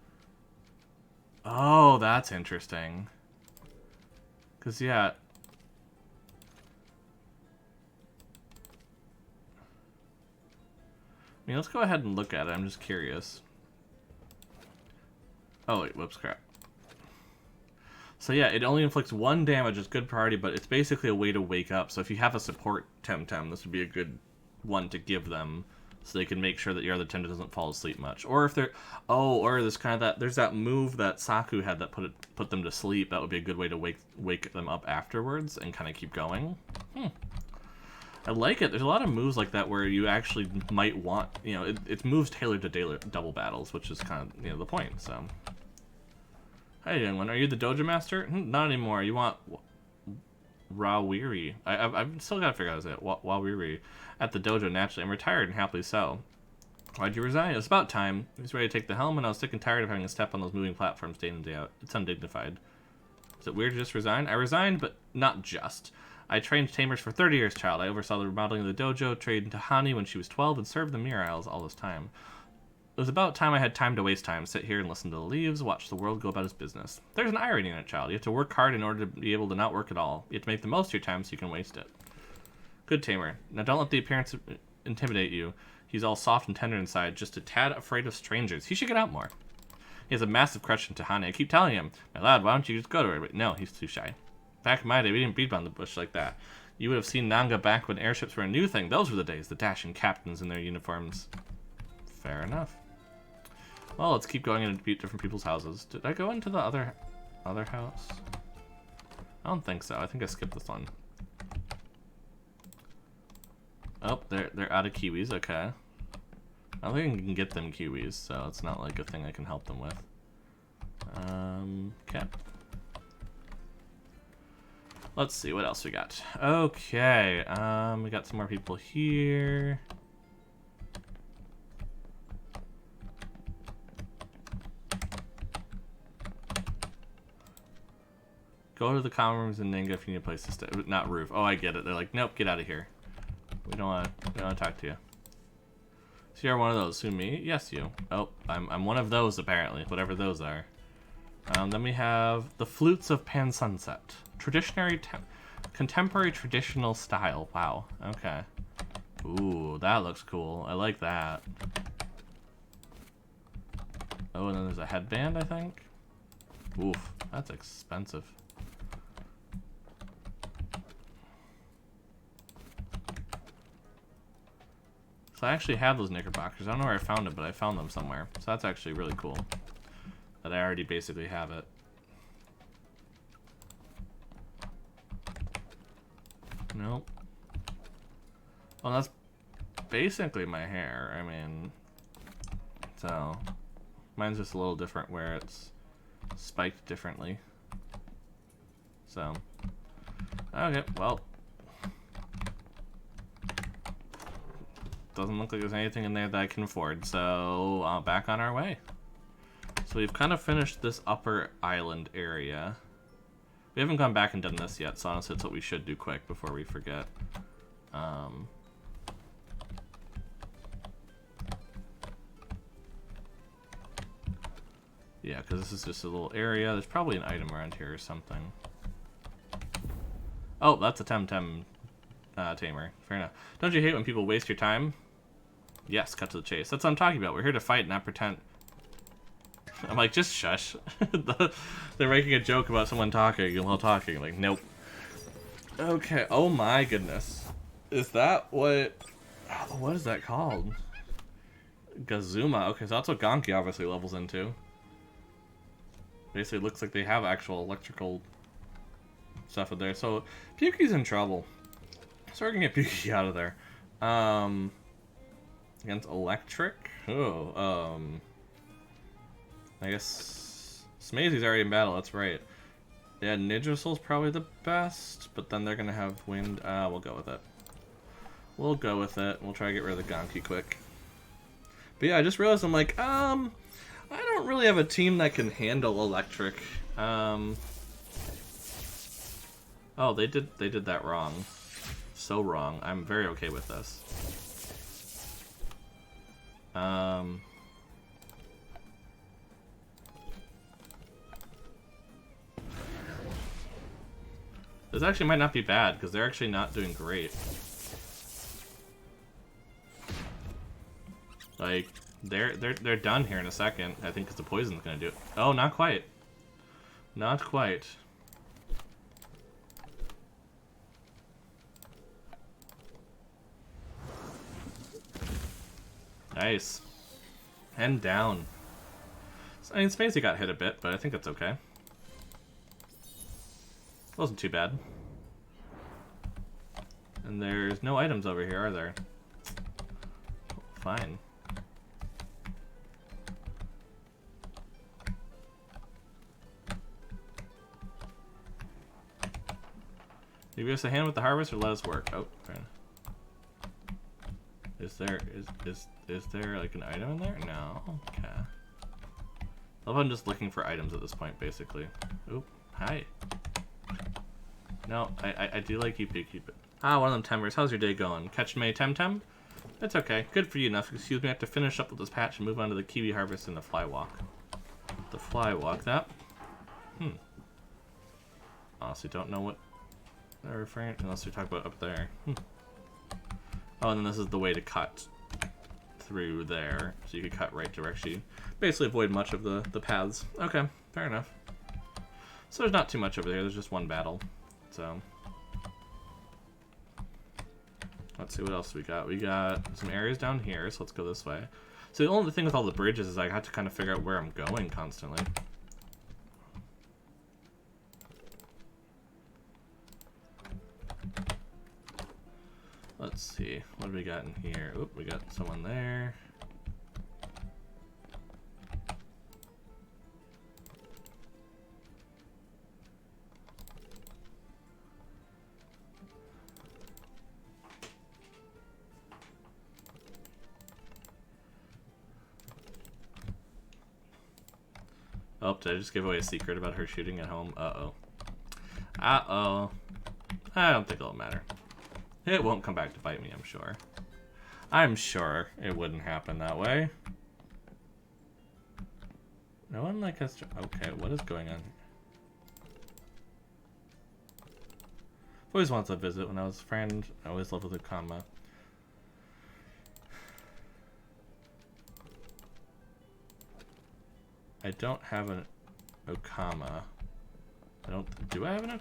Oh, that's interesting. Because, yeah... I mean, let's go ahead and look at it. I'm just curious. Oh, wait. Whoops, crap. So, yeah, it only inflicts 1 damage. It's good priority, but it's basically a way to wake up. So if you have a support TemTem, this would be a good one to give them so they can make sure that your other tender doesn't fall asleep much. Or if they're, or there's kind of that, there's that move that Saku had that put them to sleep. That would be a good way to wake them up afterwards and kind of keep going. I like it. There's a lot of moves like that where you actually might want, it's moves tailored to double battles, which is kind of, the point. So, hey, young one, are you the Dojo master? Not anymore. You want Rawiri. I've still got to figure out how to say it. Rawiri. At the dojo, naturally. I'm retired and happily so. Why'd you resign? It was about time. I was ready to take the helm, and I was sick and tired of having to step on those moving platforms day in and day out. It's undignified. Is it weird to just resign? I resigned, but not just. I trained tamers for 30 years, child. I oversaw the remodeling of the dojo, trained Tahani when she was 12, and served the mirror isles all this time. It was about time I had time to waste time, sit here and listen to the leaves, watch the world go about its business. There's an irony in it, child. You have to work hard in order to be able to not work at all. You have to make the most of your time so you can waste it. Good tamer. Now don't let the appearance intimidate you. He's all soft and tender inside, just a tad afraid of strangers. He should get out more. He has a massive crush on Tahani. I keep telling him, my lad, why don't you just go to her? But no, he's too shy. Back in my day, we didn't beat around the bush like that. You would have seen Nanga back when airships were a new thing. Those were the days, the dashing captains in their uniforms. Fair enough. Well, let's keep going into different people's houses. Did I go into the other house? I don't think so. I think I skipped this one. Oh, they're out of kiwis. Okay. I don't think I can get them kiwis, so it's not like a thing I can help them with. Okay. Let's see what else we got. Okay. We got some more people here. Go to the common rooms in Ninga if you need a place to stay. Not roof. Oh, I get it. They're like, nope, get out of here. We don't want to talk to you. So you're one of those. Who, me? Yes, you. Oh, I'm one of those apparently. Whatever those are. Then we have the flutes of Pan Sunset. Contemporary traditional style. Wow. Okay. Ooh, that looks cool. I like that. Oh, and then there's a headband, I think. Oof, that's expensive. So I actually have those knickerbockers. I don't know where I found them, but I found them somewhere. So that's actually really cool. That I already basically have it. Nope. Well, that's basically my hair. I mean, so mine's just a little different where it's spiked differently. So, okay, well, doesn't look like there's anything in there that I can afford, so back on our way. So we've kind of finished this upper island area. We haven't gone back and done this yet, so honestly it's what we should do quick before we forget. Yeah, because this is just a little area. There's probably an item around here or something. Oh, that's a TemTem tamer. Fair enough. Don't you hate when people waste your time? Yes, cut to the chase. That's what I'm talking about. We're here to fight, not pretend. I'm like, just shush. They're making a joke about someone talking while talking. Like, nope. Okay. Oh my goodness. Is that what is that called? Gazuma. Okay, so that's what Gonki obviously levels into. Basically, it looks like they have actual electrical stuff in there. So, Puki's in trouble. So we're gonna get Puki out of there. Against electric? Oh, I guess Smazy's already in battle, that's right. Yeah, Nidrasil's probably the best, but then they're gonna have wind. We'll go with it. We'll go with it. We'll try to get rid of the Gonki quick. But yeah, I just realized I'm like, I don't really have a team that can handle electric. Oh, they did that wrong. So wrong. I'm very okay with this. This actually might not be bad because they're actually not doing great. Like they're done here in a second. I think because the poison's gonna do it. Oh, not quite. Not quite. Nice. And down. I mean, Spacey got hit a bit, but I think that's okay. Wasn't too bad. And there's no items over here, are there? Fine. You give us a hand with the harvest or let us work? Oh, fair enough. Is there like an item in there? No. Okay. I love I'm just looking for items at this point, basically. Oop, hi. No, I do like keep it. Ah, one of them Temers. How's your day going? Catching me TemTem? It's okay. Good for you enough. Excuse me, I have to finish up with this patch and move on to the kiwi harvest and the fly walk. The fly walk, that? Honestly, don't know what they're referring to, unless we talk about up there. Oh, and then this is the way to cut through there, so you could cut right direction. Basically avoid much of the paths. Okay, fair enough. So there's not too much over there, there's just one battle. So let's see what else we got. We got some areas down here, so let's go this way. So the only thing with all the bridges is I have to kind of figure out where I'm going constantly. Let's see, what do we got in here? Oop, we got someone there. Oh, did I just give away a secret about her shooting at home? Uh-oh. Uh-oh. I don't think it'll matter. It won't come back to bite me, I'm sure. I'm sure it wouldn't happen that way. No one like has to... Okay, what is going on? I've always wanted to visit when I was a friend. I always loved the Okama. I don't have an Okama. I don't... Do I have an...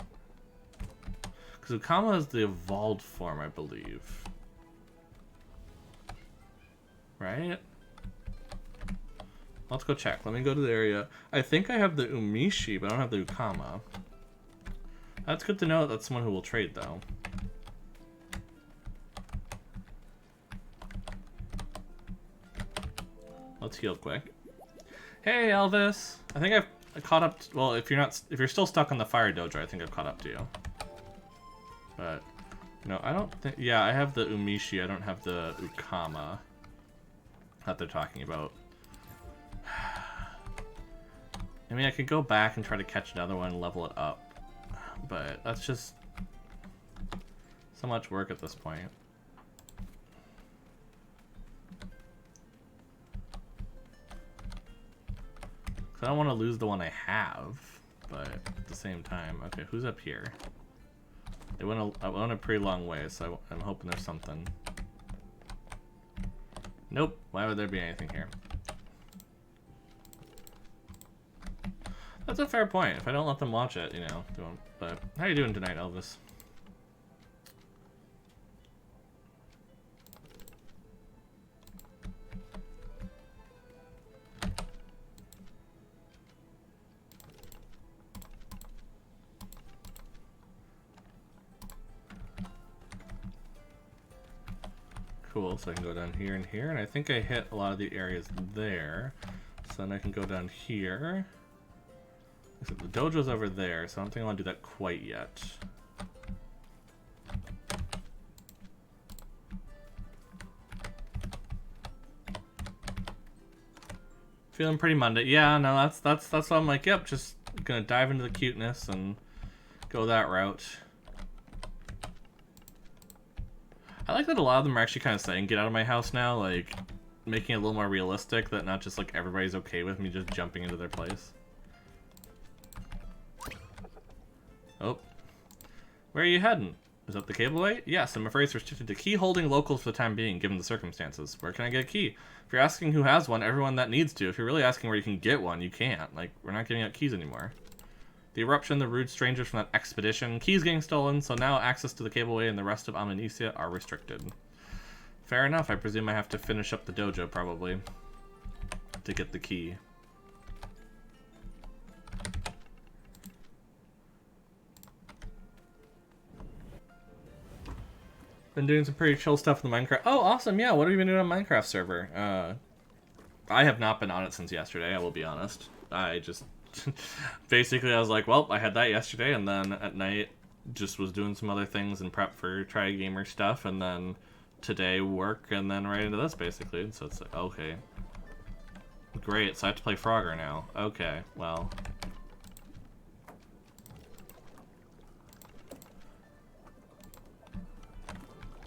Because Okama is the evolved form, I believe. Right? Let's go check. Let me go to the area. I think I have the Umishi, but I don't have the Okama. That's good to know that that's someone who will trade, though. Let's heal quick. Hey, Elvis! I think I caught up... Well, if you're still stuck on the fire dojo, I think I've caught up to you. But, no, I don't think... Yeah, I have the Umishi, I don't have the Okama that they're talking about. I mean, I could go back and try to catch another one and level it up. But that's just so much work at this point. I don't want to lose the one I have, but at the same time... Okay, who's up here? I went a pretty long way, so I'm hoping there's something. Nope. Why would there be anything here? That's a fair point. If I don't let them watch it, you know. But how you doing tonight, Elvis? Cool, so I can go down here and here, and I think I hit a lot of the areas there. So then I can go down here. Except the dojo's over there, so I don't think I want to do that quite yet. Feeling pretty Monday. Yeah, no, that's why I'm like, yep, just gonna dive into the cuteness and go that route. I like that a lot of them are actually kind of saying get out of my house now, like making it a little more realistic, that not just like everybody's okay with me just jumping into their place. Oh. Where are you heading? Is that the cableway? Yes, I'm afraid it's restricted to key holding locals for the time being, given the circumstances. Where can I get a key? If you're asking who has one, everyone that needs to. If you're really asking where you can get one, you can't. Like, we're not giving out keys anymore. The eruption, the rude strangers from that expedition. Keys getting stolen, so now access to the cableway and the rest of Omninesia are restricted. Fair enough. I presume I have to finish up the dojo, probably, to get the key. Been doing some pretty chill stuff in the Minecraft. Oh, awesome! Yeah, what have you been doing on Minecraft server? I have not been on it since yesterday, I will be honest. I just... basically, I was like, well, I had that yesterday, and then at night, just was doing some other things and prep for Try Gamer stuff, and then today work, and then right into this, basically. So it's like, okay. Great, so I have to play Frogger now. Okay, well...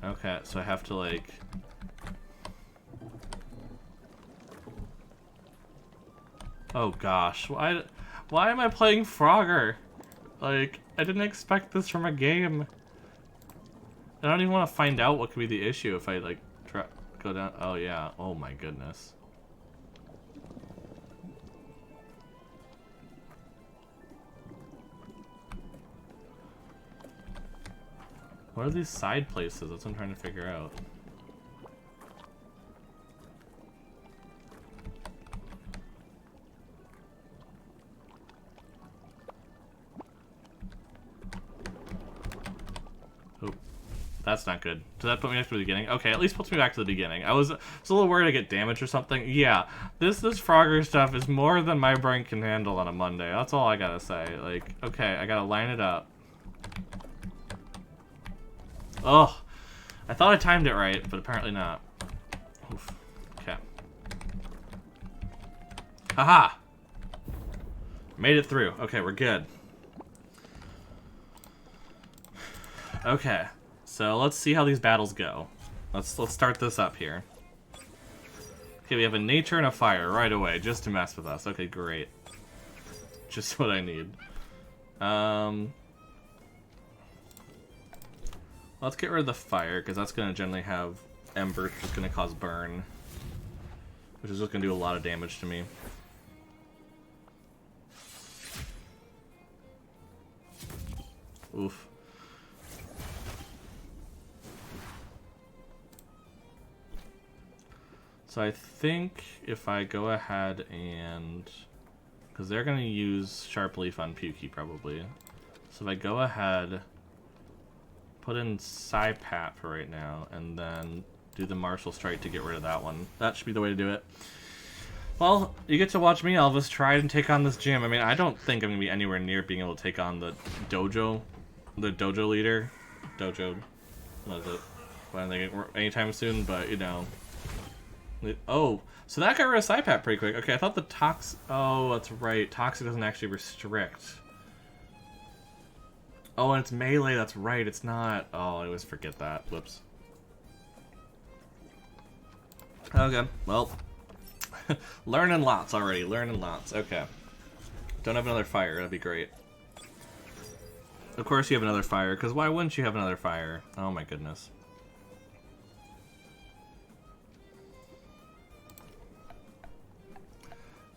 okay, so I have to, like... oh gosh, why am I playing Frogger? Like, I didn't expect this from a game. I don't even want to find out what could be the issue if I, like, go down. Oh yeah, oh my goodness. What are these side places? That's what I'm trying to figure out. Oh, that's not good. Does that put me back to the beginning? Okay, at least puts me back to the beginning. I was a little worried I get damaged or something. Yeah, this Frogger stuff is more than my brain can handle on a Monday. That's all I gotta say. Like, okay, I gotta line it up. Oh, I thought I timed it right, but apparently not. Oof. Okay. Haha! Made it through. Okay, we're good. Okay, so let's see how these battles go. Let's start this up here. Okay, we have a nature and a fire right away, just to mess with us. Okay, great. Just what I need. Let's get rid of the fire, because that's going to generally have embers, which is going to cause burn. Which is just going to do a lot of damage to me. Oof. So I think if I go ahead and... because they're going to use Sharp Leaf on Pukey, probably. So if I go ahead... put in Psypat for right now, and then do the Martial Strike to get rid of that one. That should be the way to do it. Well, you get to watch me, Elvis, try and take on this gym. I mean, I don't think I'm going to be anywhere near being able to take on the Dojo leader. Dojo, what is it? I don't think anytime soon, but, you know. Oh, so that got rid of Psypat pretty quick. Okay, I thought the Tox... oh, that's right. Toxic doesn't actually restrict. Oh, and it's melee, that's right, it's not... oh, I always forget that. Whoops. Okay, well. Learning lots already, learning lots. Okay. Don't have another fire, that'd be great. Of course you have another fire, because why wouldn't you have another fire? Oh my goodness.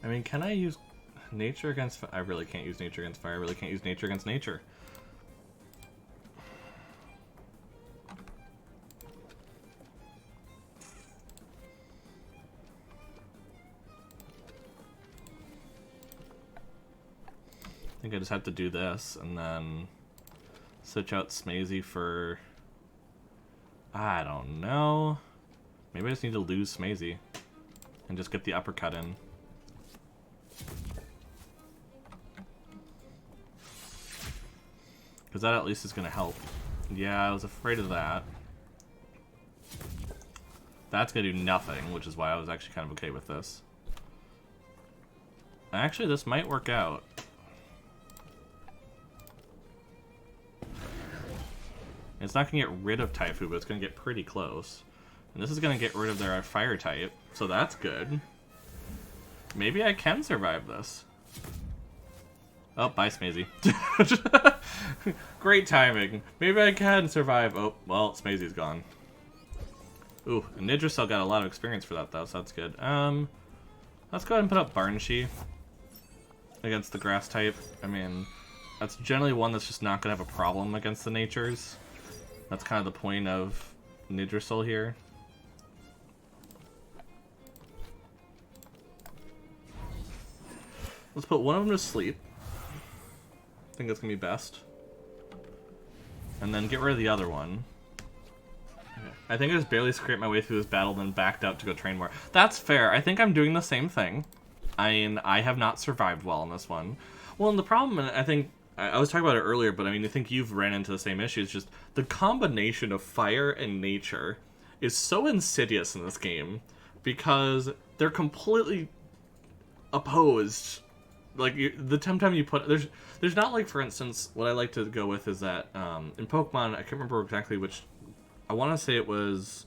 I mean, can I use nature against... I really can't use nature against fire, I really can't use nature against nature. I think I just have to do this, and then switch out Smazy for... I don't know. Maybe I just need to lose Smazy and just get the uppercut in. Because that at least is going to help. Yeah, I was afraid of that. That's going to do nothing, which is why I was actually kind of okay with this. Actually, this might work out. It's not going to get rid of Taifu, but it's going to get pretty close. And this is going to get rid of their fire type, so that's good. Maybe I can survive this. Oh, bye, Smazy. Great timing. Maybe I can survive. Oh, well, Smazy's gone. Ooh, and Nidracell got a lot of experience for that, though, so that's good. Let's go ahead and put up Barnshee against the grass type. I mean, that's generally one that's just not going to have a problem against the natures. That's kind of the point of Nidracell here. Let's put one of them to sleep. I think that's gonna be best. And then get rid of the other one. Okay. I think I just barely scraped my way through this battle, then backed out to go train more. That's fair. I think I'm doing the same thing. I mean, I have not survived well in this one. Well, and the problem, and I think, I was talking about it earlier, but I mean, I think you've ran into the same issue. It's just the combination of fire and nature is so insidious in this game because they're completely opposed. Like, the TemTem you put... There's not, like, for instance, what I like to go with is that in Pokemon, I can't remember exactly which... I want to say it was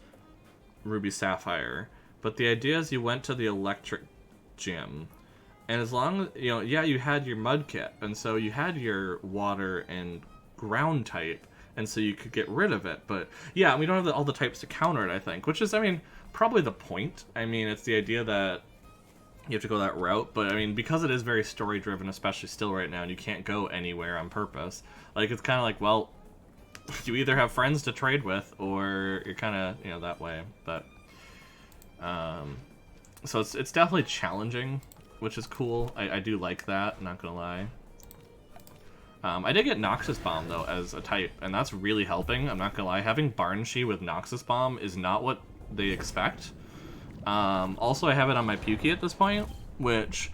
Ruby Sapphire, but the idea is you went to the electric gym, and as long as, you know, yeah, you had your Mudkip, and so you had your water and ground type, and so you could get rid of it, but yeah, we don't have all the types to counter it, I think, which is, I mean, probably the point. I mean, it's the idea that you have to go that route, but I mean, because it is very story driven, especially still right now, and you can't go anywhere on purpose, like, it's kind of like, well, you either have friends to trade with, or you're kind of, you know, that way, but so it's definitely challenging, which is cool. I do like that, not gonna lie. I did get Noxus Bomb, though, as a type, and that's really helping, I'm not gonna lie. Having Barnshee with Noxus Bomb is not what they expect. Also, I have it on my Pukey at this point, which,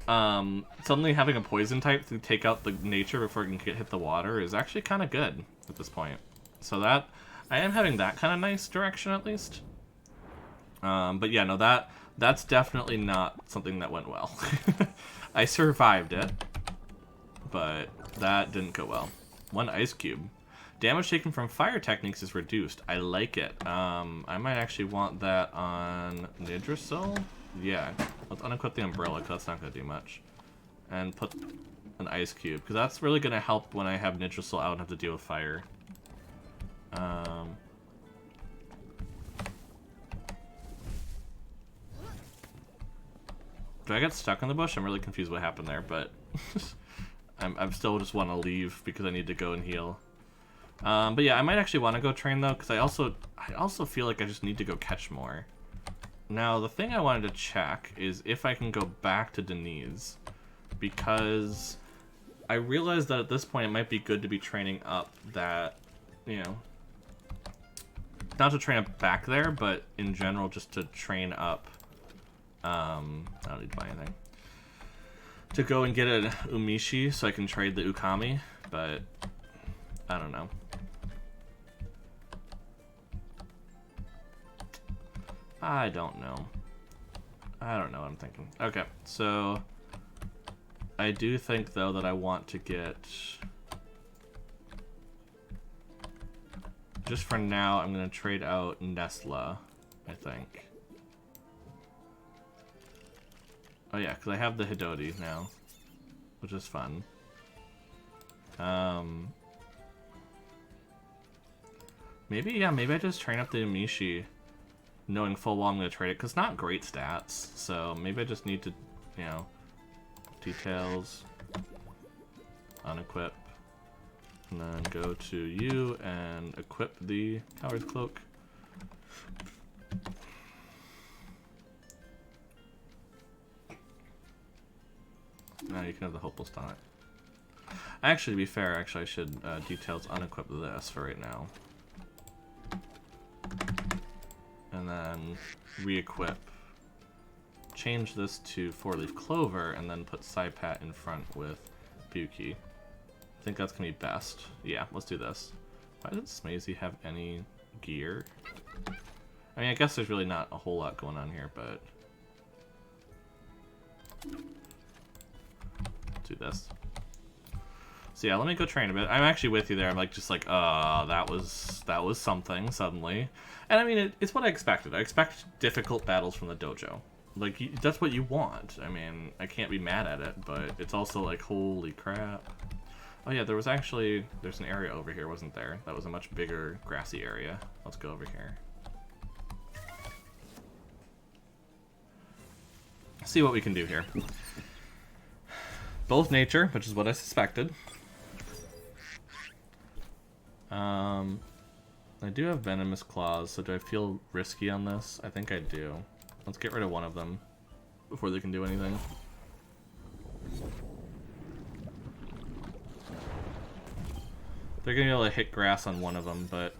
suddenly having a poison type to take out the nature before it can hit the water is actually kind of good at this point. So that, I am having that kind of nice direction, at least. But yeah, no, that's definitely not something that went well. I survived it, but that didn't go well. One Ice Cube. Damage taken from fire techniques is reduced. I like it. I might actually want that on Nidrasil. Yeah, let's unequip the umbrella, because that's not going to do much. And put an Ice Cube, because that's really going to help when I have Nidrasil out and have to deal with fire. Do I get stuck in the bush? I'm really confused what happened there, but I'm still just want to leave because I need to go and heal. But yeah, I might actually want to go train, though, because I also feel like I just need to go catch more. Now, the thing I wanted to check is if I can go back to Denise, because I realized that at this point it might be good to be training up that, you know, not to train up back there, but in general just to train up, I don't need to buy anything, to go and get an Umishi so I can trade the Ukami, but I don't know. I don't know. I don't know what I'm thinking. Okay, so I do think, though, that I want to get... Just for now, I'm going to trade out Nesla, I think. Oh yeah, because I have the Hidoti now, which is fun. Maybe I just train up the Umishi, knowing full well I'm going to trade it, because it's not great stats, so maybe I just need to, you know, details, unequip, and then go to you and equip the Coward's Cloak. Now you can have the Hopeless Tonic. Actually, to be fair, I should details unequip this for right now. And then re-equip. Change this to 4-leaf clover, and then put Saipat in front with Buki. I think that's gonna be best. Yeah, let's do this. Why doesn't Smazy have any gear? I mean, I guess there's really not a whole lot going on here, but... do this. So yeah, let me go train a bit. I'm actually with you there. I'm like, just like, that was something suddenly. And I mean, it's what I expected. I expect difficult battles from the dojo. Like, that's what you want. I mean, I can't be mad at it, but it's also like, holy crap. Oh yeah, there's an area over here, wasn't there? That was a much bigger grassy area. Let's go over here. See what we can do here. Both nature, which is what I suspected. I do have venomous claws, so do I feel risky on this? I think I do. Let's get rid of one of them before they can do anything. They're gonna be able to hit grass on one of them, but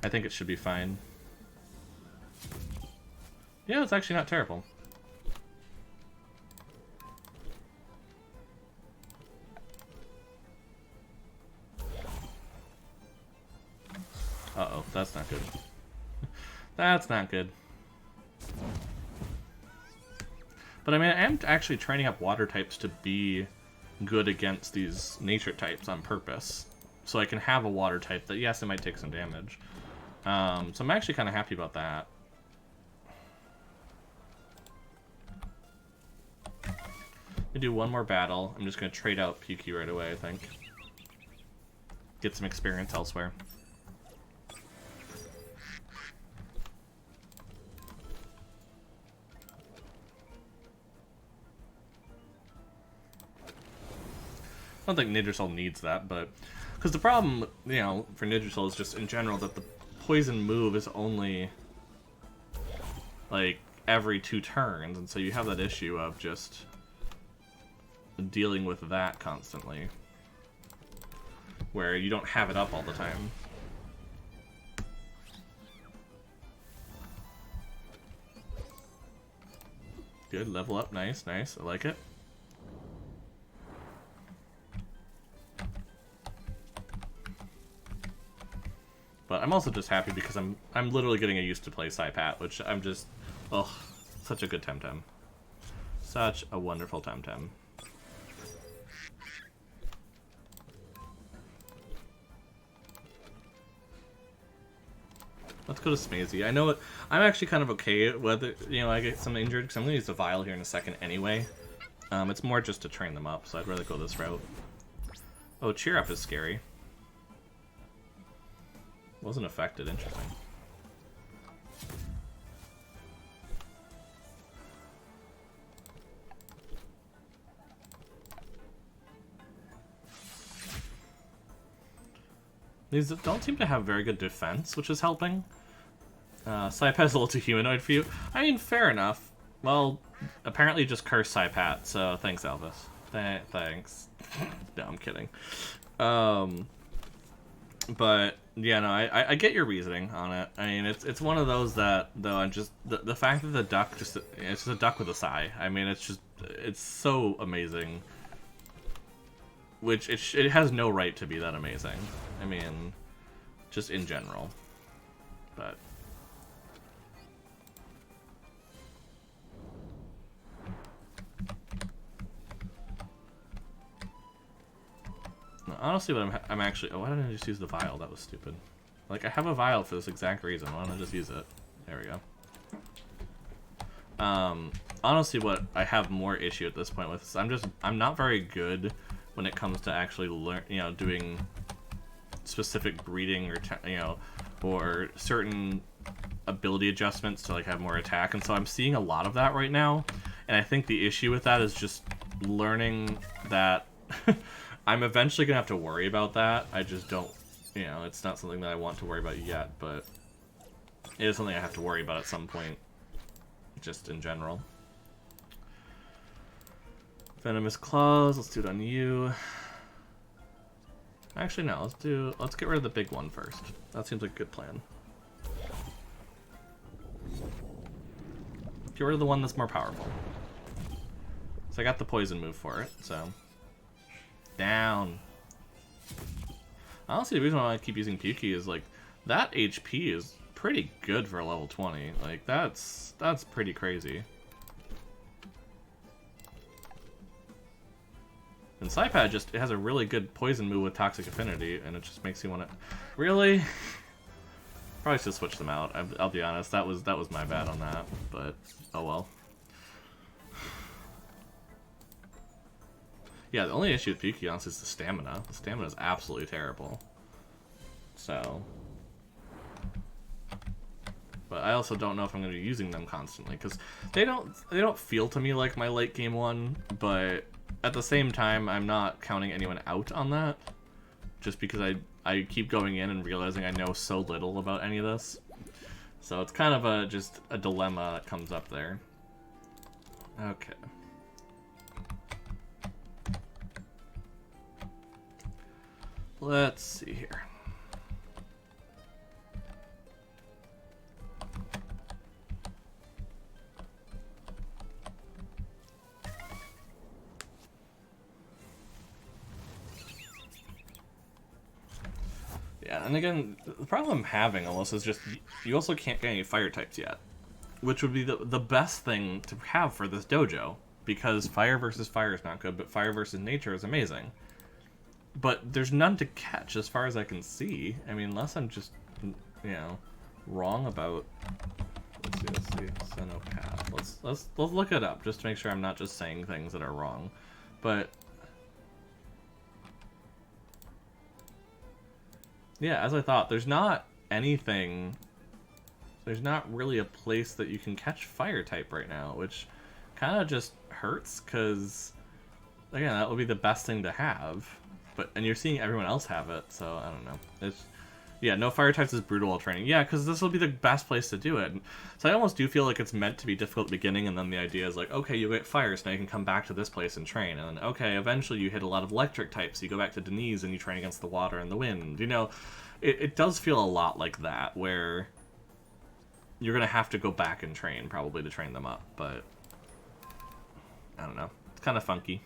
I think it should be fine. Yeah, it's actually not terrible. Uh-oh, that's not good. That's not good. But I mean, I am actually training up water types to be good against these nature types on purpose. So I can have a water type that, yes, it might take some damage. So I'm actually kind of happy about that. We do one more battle. I'm just going to trade out Pukey right away, I think. Get some experience elsewhere. I don't think Nidrisol needs that, but... Because the problem, you know, for Nidrisol is just in general that the poison move is only, like, every 2 turns, and so you have that issue of just dealing with that constantly. Where you don't have it up all the time. Good, level up, nice, nice, I like it. But I'm also just happy because I'm literally getting used to play Saipat, which I'm just, oh, such a good TemTem. Such a wonderful TemTem. Let's go to Smazy. I know I'm actually kind of okay whether, you know, I get some injured, because I'm going to use the Vial here in a second anyway. It's more just to train them up, so I'd rather go this route. Oh, Cheer Up is scary. Wasn't affected, interesting. These don't seem to have very good defense, which is helping. Saipat's a little too humanoid for you. I mean, fair enough. Well, apparently just curse Saipat, so thanks, Elvis. Thanks. No, I'm kidding. But yeah, no, I get your reasoning on it. I mean, it's one of those that, though, I'm just the fact that the duck it's just a duck with a sigh. I mean, it's so amazing. Which it has no right to be that amazing. I mean, just in general. But no, honestly, what I'm actually, oh, why didn't I just use the vial? That was stupid. Like, I have a vial for this exact reason. Why don't I just use it? There we go. Honestly, what I have more issue at this point with is I'm not very good when it comes to actually doing specific breeding or or certain ability adjustments to like have more attack, and so I'm seeing a lot of that right now, and I think the issue with that is just learning that I'm eventually gonna have to worry about that. I just don't, it's not something that I want to worry about yet, but it is something I have to worry about at some point, just in general. Venomous Claws, let's do it on you. Actually, no, let's get rid of the big one first. That seems like a good plan. Get rid of the one that's more powerful. So I got the poison move for it, so. Down. Honestly, the reason why I keep using Pukey is, like, that HP is pretty good for a level 20. Like, that's pretty crazy. And Saipat it has a really good poison move with Toxic Affinity, and it just makes you want to... Really? Probably should switch them out. I'll be honest, that was my bad on that, but oh well. Yeah, the only issue with Pukey, honestly, is the stamina. The stamina is absolutely terrible. So... But I also don't know if I'm going to be using them constantly, because they don't feel to me like my late game one, but at the same time, I'm not counting anyone out on that, just because I keep going in and realizing I know so little about any of this. So it's kind of just a dilemma that comes up there. Okay. let's see here. Yeah, and again, the problem I'm having almost is just you also can't get any fire types yet, which would be the best thing to have for this dojo, because fire versus fire is not good, but fire versus nature is amazing. But there's none to catch as far as I can see. I mean, unless I'm just, you know, wrong about. Let's see. Xenopath. Let's look it up just to make sure I'm not just saying things that are wrong, but. Yeah, as I thought, there's not anything... There's not really a place that you can catch fire type right now, which kind of just hurts, because, again, that would be the best thing to have. And you're seeing everyone else have it, so I don't know. Yeah, no fire types is brutal while training. Yeah, because this will be the best place to do it. So I almost do feel like it's meant to be difficult at the beginning, and then the idea is like, okay, you get fire, so now you can come back to this place and train. And then, okay, eventually you hit a lot of electric types, so you go back to Denise and you train against the water and the wind. You know, it does feel a lot like that, where you're going to have to go back and train, probably, to train them up. But, I don't know. It's kind of funky.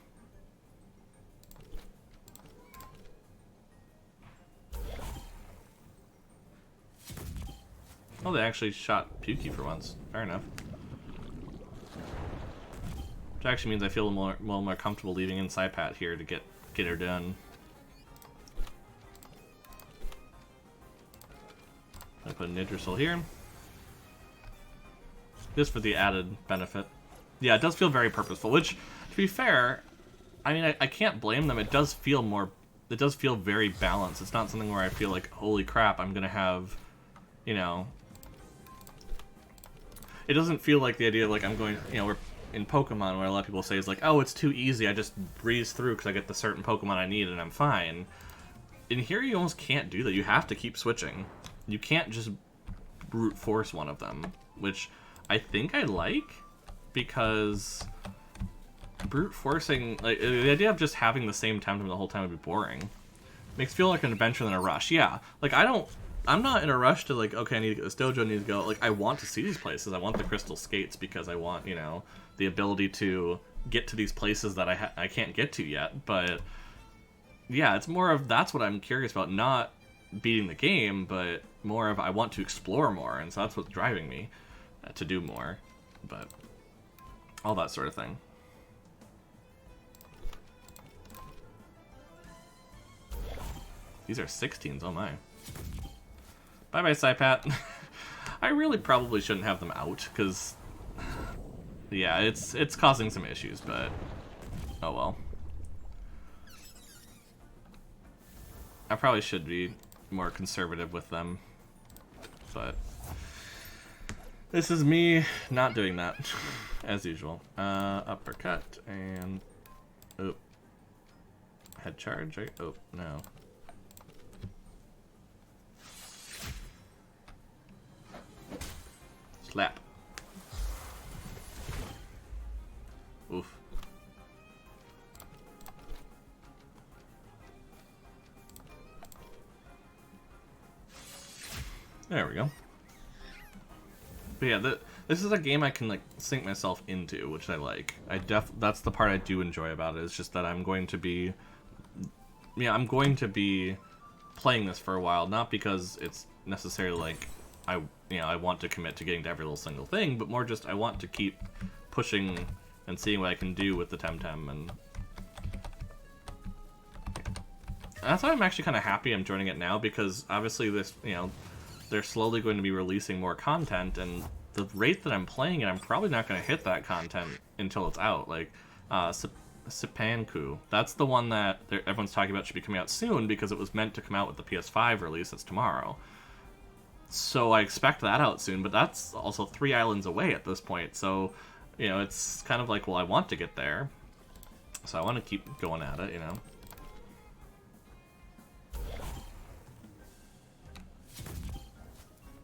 Oh, they actually shot Pukey for once. Fair enough. Which actually means I feel more comfortable leaving in Saipat here to get her done. I put a Nidrisol here. Just for the added benefit. Yeah, it does feel very purposeful, which, to be fair, I mean, I can't blame them. It does feel very balanced. It's not something where I feel like, holy crap, I'm gonna have, you know... It doesn't feel like the idea of, like, I'm going, you know, we're in Pokemon, where a lot of people say is like, oh, it's too easy, I just breeze through because I get the certain Pokemon I need and I'm fine. In here, you almost can't do that. You have to keep switching. You can't just brute force one of them, which I think I like, because brute forcing, like, the idea of just having the same TemTem the whole time would be boring. Makes it feel like an adventure than a rush. Yeah, like, I'm not in a rush to, like, okay, I need to get this dojo, I need to go. Like, I want to see these places. I want the crystal skates because I want, you know, the ability to get to these places that I can't get to yet. But, yeah, it's more of, that's what I'm curious about. Not beating the game, but more of, I want to explore more. And so that's what's driving me to do more. But, all that sort of thing. These are 16s, oh my. Bye-bye, Saipat. I really probably shouldn't have them out, because... Yeah, it's causing some issues, but... Oh well. I probably should be more conservative with them, but... This is me not doing that, as usual. Uppercut, and... Oh. Head charge, right? Oh, no. Slap. Oof. There we go. But yeah, this is a game I can, like, sink myself into, which I like. That's the part I do enjoy about it. It's just that I'm going to be... Yeah, I'm going to be playing this for a while, not because it's necessarily, like, I want to commit to getting to every little single thing, but more just I want to keep pushing and seeing what I can do with the TemTem, and that's why I'm actually kind of happy I'm joining it now, because obviously this, you know, they're slowly going to be releasing more content, and the rate that I'm playing it, I'm probably not going to hit that content until it's out. Like, Sipanku, that's the one that everyone's talking about should be coming out soon, because it was meant to come out with the PS5 release that's tomorrow. So I expect that out soon, but that's also 3 islands away at this point. So, you know, it's kind of like, well, I want to get there. So I want to keep going at it, you know.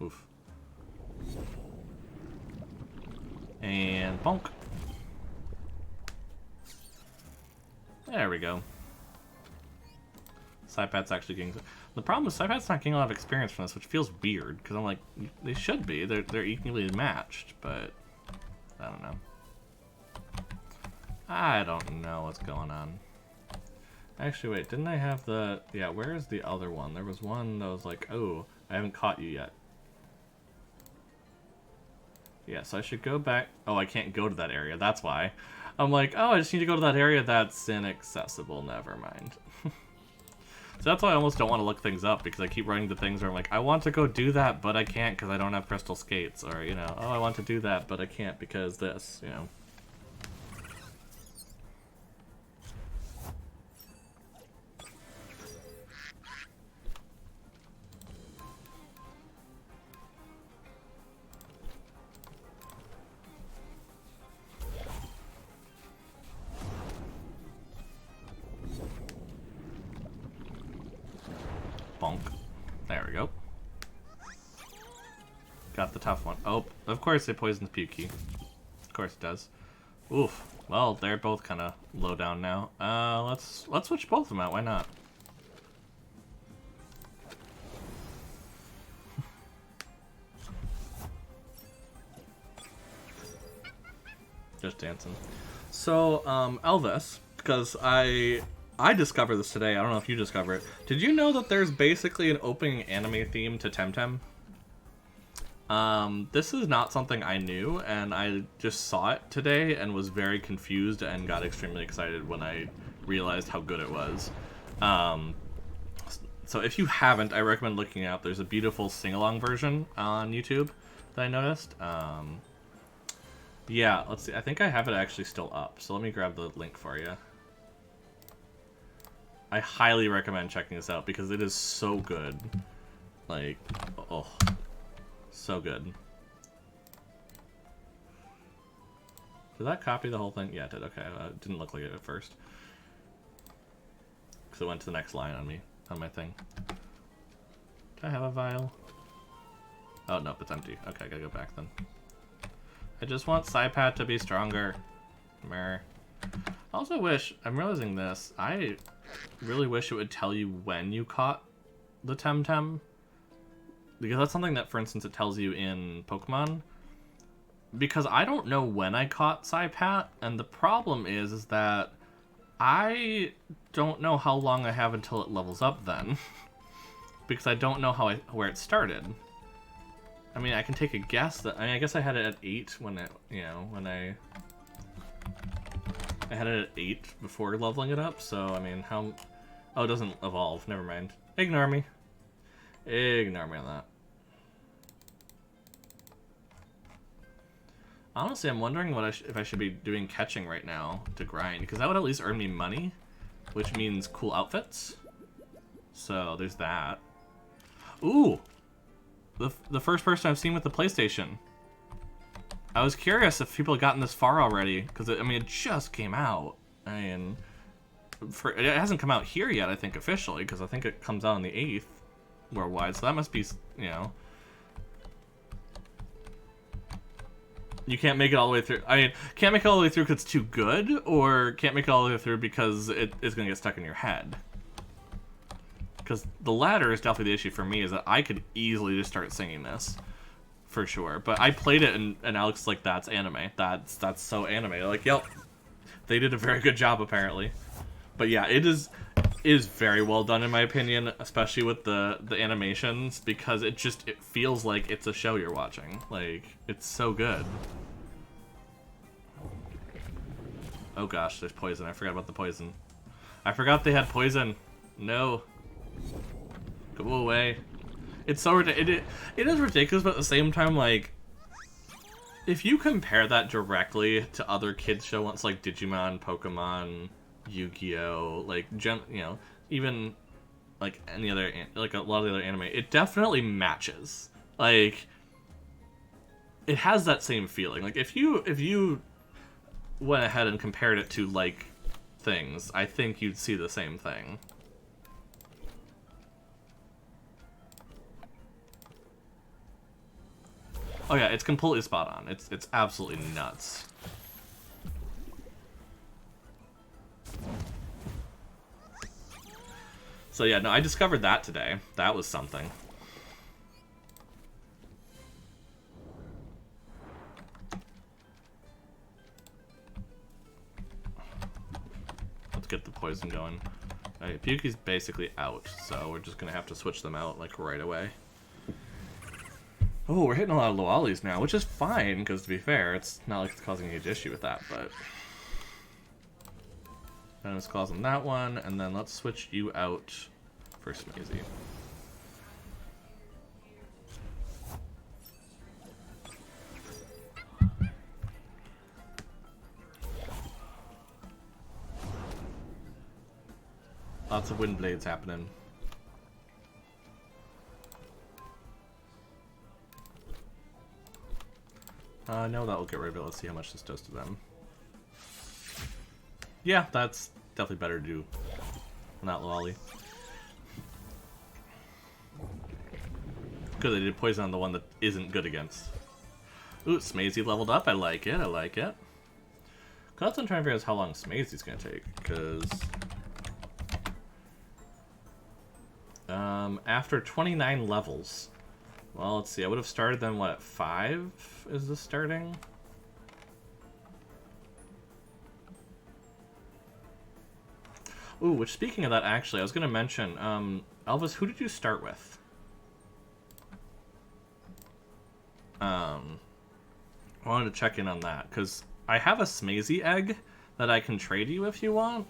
Oof. And bonk. There we go. Saipat's actually getting... The problem is Saipat's not getting a lot of experience from this, which feels weird, because I'm like, they should be. They're equally matched, but I don't know. I don't know what's going on. Actually, wait, didn't I have the... Yeah, where is the other one? There was one that was like, oh, I haven't caught you yet. Yeah, so I should go back... Oh, I can't go to that area, that's why. I'm like, oh, I just need to go to that area that's inaccessible, never mind. So that's why I almost don't want to look things up, because I keep running to things where I'm like, I want to go do that, but I can't because I don't have crystal skates. Or, you know, oh, I want to do that, but I can't because this, you know. Bonk. There we go. Got the tough one. Oh, of course it poisons Pukey. Of course it does. Oof. Well, they're both kind of low down now. Let's switch both of them out. Why not? Just dancing. So, Elvis, because I discovered this today. I don't know if you discovered it. Did you know that there's basically an opening anime theme to TemTem? This is not something I knew, and I just saw it today and was very confused and got extremely excited when I realized how good it was. So if you haven't, I recommend looking it up. There's a beautiful sing-along version on YouTube that I noticed. Yeah, let's see. I think I have it actually still up, so let me grab the link for you. I highly recommend checking this out because it is so good. Like, oh, so good. Did that copy the whole thing? Yeah, it did. Okay, it didn't look like it at first. Because it went to the next line on me, on my thing. Do I have a vial? Oh, nope, it's empty. Okay, I gotta go back then. I just want Saipat to be stronger. Mer. I also wish, I'm realizing this, I really wish it would tell you when you caught the TemTem. Because that's something that, for instance, it tells you in Pokemon. Because I don't know when I caught Saipat, and the problem is that I don't know how long I have until it levels up then. Because I don't know how where it started. I mean, I can take a guess that, I mean, I guess I had it at 8 when it, you know, when I had it at 8 before leveling it up, so, I mean, how, oh, it doesn't evolve, never mind. Ignore me. Ignore me on that. Honestly, I'm wondering what if I should be doing catching right now to grind, because that would at least earn me money, which means cool outfits. So, there's that. Ooh! The first person I've seen with the PlayStation. I was curious if people had gotten this far already, because, I mean, it just came out. I mean, it hasn't come out here yet, I think, officially, because I think it comes out on the 8th worldwide, so that must be, you know. You can't make it all the way through. I mean, can't make it all the way through because it's too good, or can't make it all the way through because it is going to get stuck in your head. Because the latter is definitely the issue for me, is that I could easily just start singing this, for sure. But I played it, and Alex like, that's anime. That's so anime. Like, yep, they did a very good job, apparently. But yeah, it is very well done, in my opinion, especially with the animations, because it feels like it's a show you're watching. Like, it's so good. Oh gosh, there's poison. I forgot about the poison. I forgot they had poison. No. Go away. It's so ridiculous. It is ridiculous, but at the same time, like, if you compare that directly to other kids show ones like Digimon, Pokemon, Yu-Gi-Oh, like, you know, even like any other, like a lot of the other anime, it definitely matches. Like, it has that same feeling. Like, if you went ahead and compared it to like things, I think you'd see the same thing. Oh yeah, it's completely spot on. It's absolutely nuts. So yeah, no, I discovered that today. That was something. Let's get the poison going. Alright, Pukey's basically out, so we're just gonna have to switch them out, like, right away. Oh, we're hitting a lot of Loalis now, which is fine, because to be fair, it's not like it's causing a huge issue with that, but... And it's causing that one, and then let's switch you out for Smazy. Lots of wind blades happening. No, that will get rid of it. Let's see how much this does to them. Yeah, that's definitely better to do. Not Lolly. Good, they did poison on the one that isn't good against. Ooh, Smazy leveled up. I like it. I like it. That's what I'm trying to figure out is how long Smazy's gonna take, because after 29 levels. Well, let's see. I would have started them, what, at 5? Is this starting? Ooh, which, speaking of that, actually, I was going to mention, Elvis, who did you start with? I wanted to check in on that, because I have a Smazy egg that I can trade you if you want,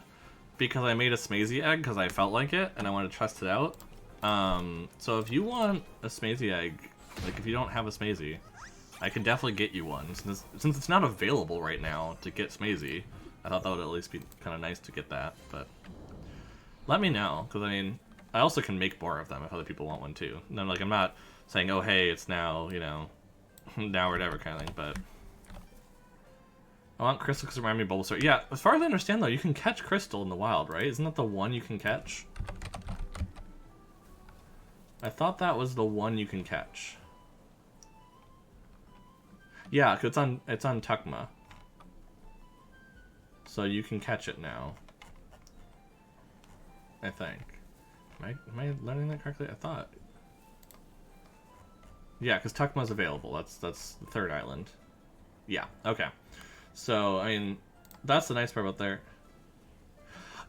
because I made a Smazy egg because I felt like it, and I wanted to test it out. So if you want a Smazy egg, like if you don't have a Smazy, I can definitely get you one. Since it's not available right now to get Smazy, I thought that would at least be kind of nice to get that, but let me know, because I mean, I also can make more of them if other people want one too. And then, like, I'm not saying, oh hey, it's now, you know, now or whatever kind of thing, but I want Crystal because it reminds me of Bulbasaur. Yeah, as far as I understand though, you can catch Crystal in the wild, right? Isn't that the one you can catch? I thought that was the one you can catch. Yeah, 'cause it's on Tukma. So you can catch it now. I think. Am I learning that correctly? I thought. Yeah, because Tukma's available. That's the third island. Yeah, okay. So, I mean, that's the nice part about there.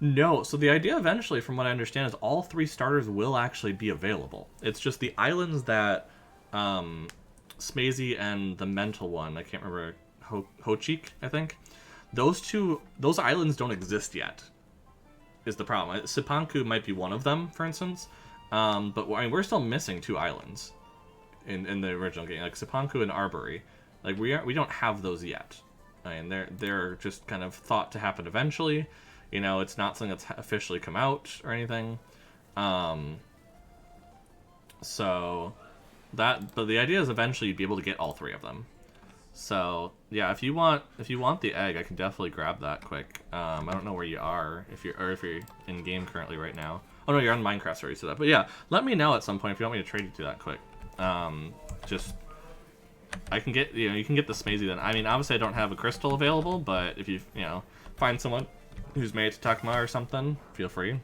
No, so the idea eventually, from what I understand, is all 3 starters will actually be available. It's just the islands that Smazy and the mental one, I can't remember, Hochik, I think. Those islands don't exist yet, is the problem. Sipanku might be one of them, for instance, but I mean, we're still missing 2 islands in the original game, like Sipanku and Arbory. Like, we don't have those yet. I mean, they're just kind of thought to happen eventually. You know, it's not something that's officially come out or anything. So but the idea is eventually you'd be able to get all 3 of them. So yeah, if you want the egg, I can definitely grab that quick. I don't know where you are, if you're in game currently right now. Oh no, you're on Minecraft, sorry, so that. But yeah, let me know at some point if you want me to trade you to that quick. Just I can get, you can get the Smazy then. I mean, obviously I don't have a crystal available, but if you find someone who's made to Takma or something, feel free.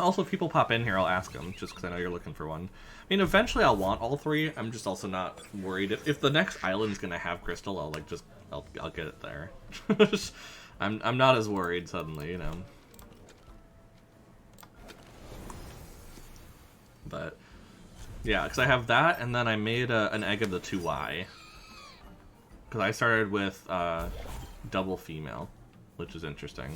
Also, if people pop in here, I'll ask them, just because I know you're looking for one. I mean, eventually I'll want all 3. I'm just also not worried. If the next island's gonna have crystal, I'll get it there. I'm not as worried suddenly, you know. But yeah, because I have that, and then I made an egg of the 2Y. Because I started with double female, which is interesting.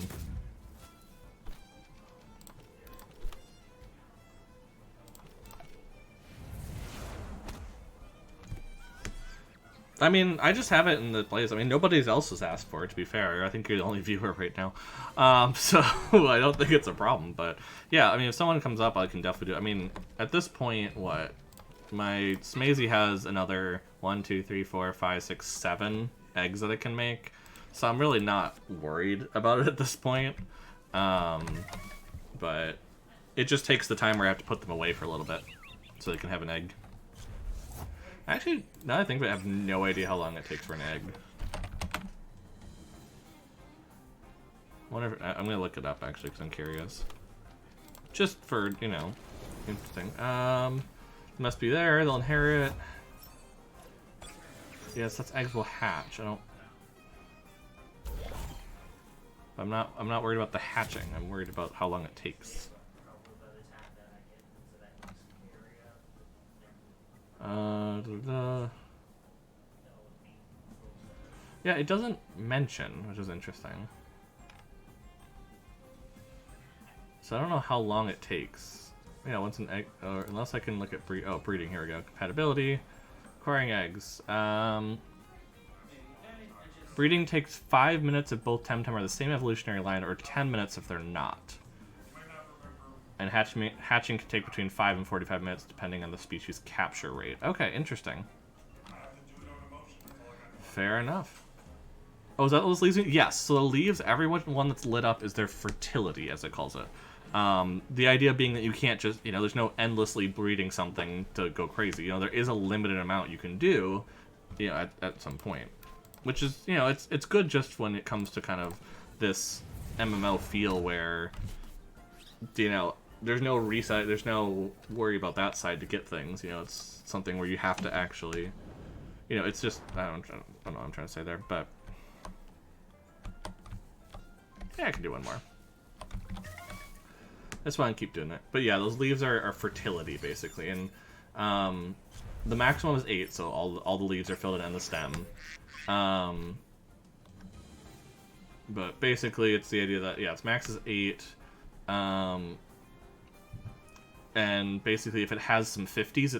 I mean, I just have it in the place. I mean, nobody else has asked for it, to be fair. I think you're the only viewer right now. So I don't think it's a problem. But yeah, I mean, if someone comes up, I can definitely do it. I mean, at this point, what? My Smazy has another 1, 2, 3, 4, 5, 6, 7 eggs that it can make. So I'm really not worried about it at this point. But it just takes the time where I have to put them away for a little bit so they can have an egg. Actually, now I think I have no idea how long it takes for an egg. I'm gonna look it up actually because I'm curious. Just for, you know, interesting. Must be there. They'll inherit. Yes, that's eggs will hatch. I don't. I'm not worried about the hatching. I'm worried about how long it takes. Yeah, it doesn't mention, which is interesting. So I don't know how long it takes. Yeah, once an egg, or unless I can look at breeding. Here we go. Compatibility, acquiring eggs. Breeding takes 5 minutes if both TemTem are the same evolutionary line, or 10 minutes if they're not. And hatching can take between 5 and 45 minutes depending on the species capture rate. Okay, interesting. Fair enough. Oh, is that what those leaves? Yes, so the leaves, every one that's lit up is their fertility, as it calls it. The idea being that you can't just, you know, there's no endlessly breeding something to go crazy. You know, there is a limited amount you can do, you know, at some point. Which is, you know, it's good just when it comes to kind of this MMO feel where, you know, there's no reset, there's no worry about that side to get things. You know, it's something where you have to actually, you know, it's just, I don't know what I'm trying to say there, but yeah, I can do one more. That's why I keep doing it. But yeah, those leaves are fertility, basically. And the maximum is 8, so all the leaves are filled in the stem. But basically, it's the idea that, yeah, its max is 8. And basically, if it has some 50s,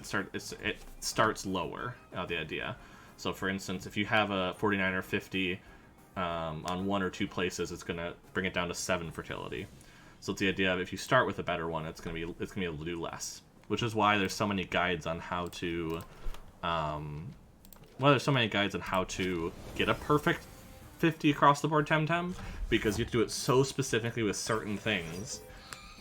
it starts lower, the idea. So, for instance, if you have a 49 or 50 on 1 or 2 places, it's going to bring it down to 7 fertility. So it's the idea of if you start with a better one, it's gonna be able to do less, which is why there's so many guides on how to, get a perfect 50 across the board TemTem, because you have to do it so specifically with certain things,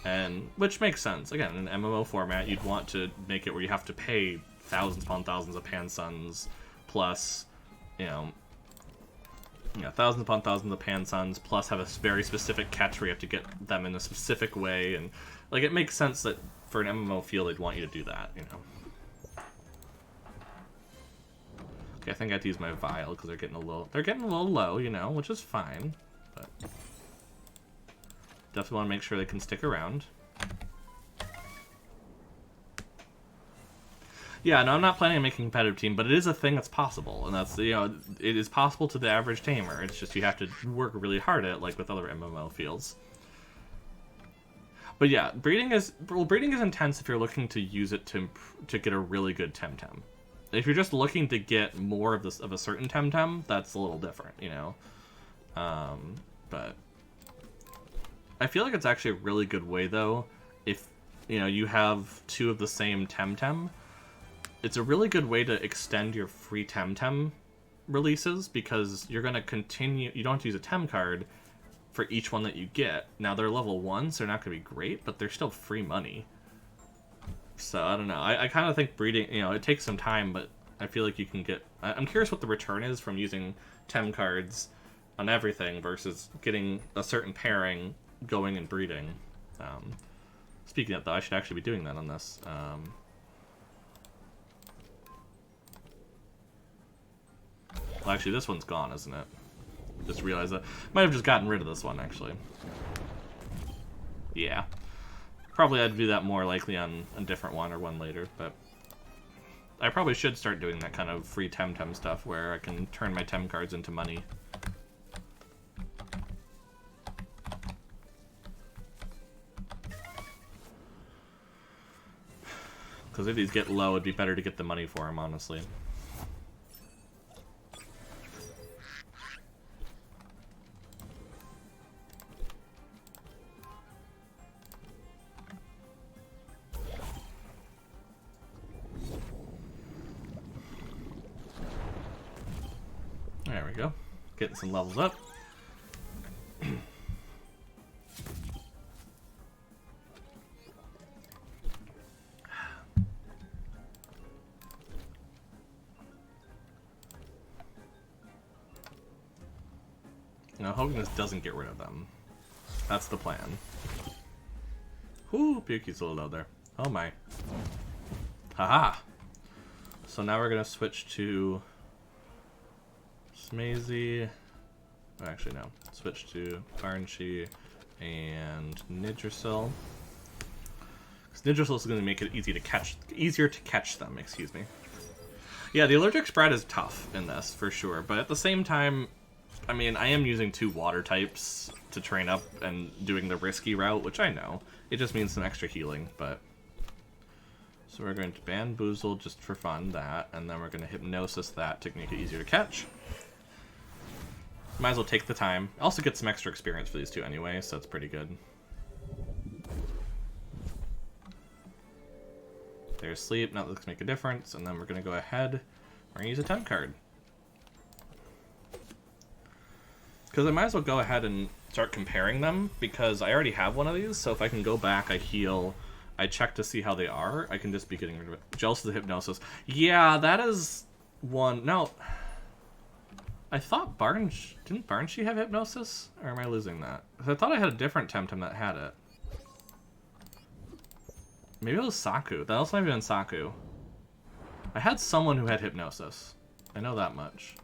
and which makes sense. Again, in an MMO format, you'd want to make it where you have to pay thousands upon thousands of Pansuns, plus, you know, thousands upon thousands of Pansuns, plus have a very specific catch where you have to get them in a specific way, and like it makes sense that for an MMO feel they'd want you to do that, you know. Okay, I think I have to use my vial because they're getting a little low, you know, which is fine, but definitely want to make sure they can stick around. Yeah, no, I'm not planning on making a competitive team, but it is a thing that's possible, and that's, you know, it is possible to the average tamer. It's just you have to work really hard at it, like with other MMO fields. But yeah, breeding is intense if you're looking to use it to get a really good TemTem. If you're just looking to get more of a certain TemTem, that's a little different, you know. But I feel like it's actually a really good way, though, if, you know, you have 2 of the same TemTem. It's a really good way to extend your free TemTem releases, because you're going to continue, you don't have to use a Tem card for each one that you get. Now, they're level 1, so they're not going to be great, but they're still free money. So, I don't know. I kind of think breeding, you know, it takes some time, but I feel like you can get... I'm curious what the return is from using Tem cards on everything versus getting a certain pairing going and breeding. Speaking of that, though, I should actually be doing that on this. Well, actually, this one's gone, isn't it? Just realized that. Might have just gotten rid of this one, actually. Yeah. Probably I'd do that more likely on a different one or one later, but I probably should start doing that kind of free TemTem stuff where I can turn my Tem cards into money. Because if these get low, it'd be better to get the money for them, honestly. There we go. Getting some levels up. Now, hoping this doesn't get rid of them. That's the plan. Ooh, Puki's a little low there. Oh my. Haha. So now we're gonna switch to Smazy. Oh, actually, no. Switch to Barnshee and Nidrasil. Because Nidrasil is going to make it easier to catch them. Excuse me. Yeah, the allergic spread is tough in this for sure, but at the same time, I mean, I am using 2 water types to train up and doing the risky route, which I know. It just means some extra healing, but. So we're going to Bamboozle just for fun, that, and then we're going to Hypnosis that to make it easier to catch. Might as well take the time. Also get some extra experience for these 2 anyway, so that's pretty good. There's Sleep, not that this can make a difference, and then we're going to go ahead. We're going to use a Tem card. Because I might as well go ahead and start comparing them, because I already have one of these, so if I can go back, I heal, I check to see how they are, I can just be getting rid of it. Jealous of the Hypnosis. Yeah, that is one. No. I thought didn't Barnshee have Hypnosis? Or am I losing that? I thought I had a different TemTem that had it. Maybe it was Saku. That also might have been Saku. I had someone who had Hypnosis. I know that much.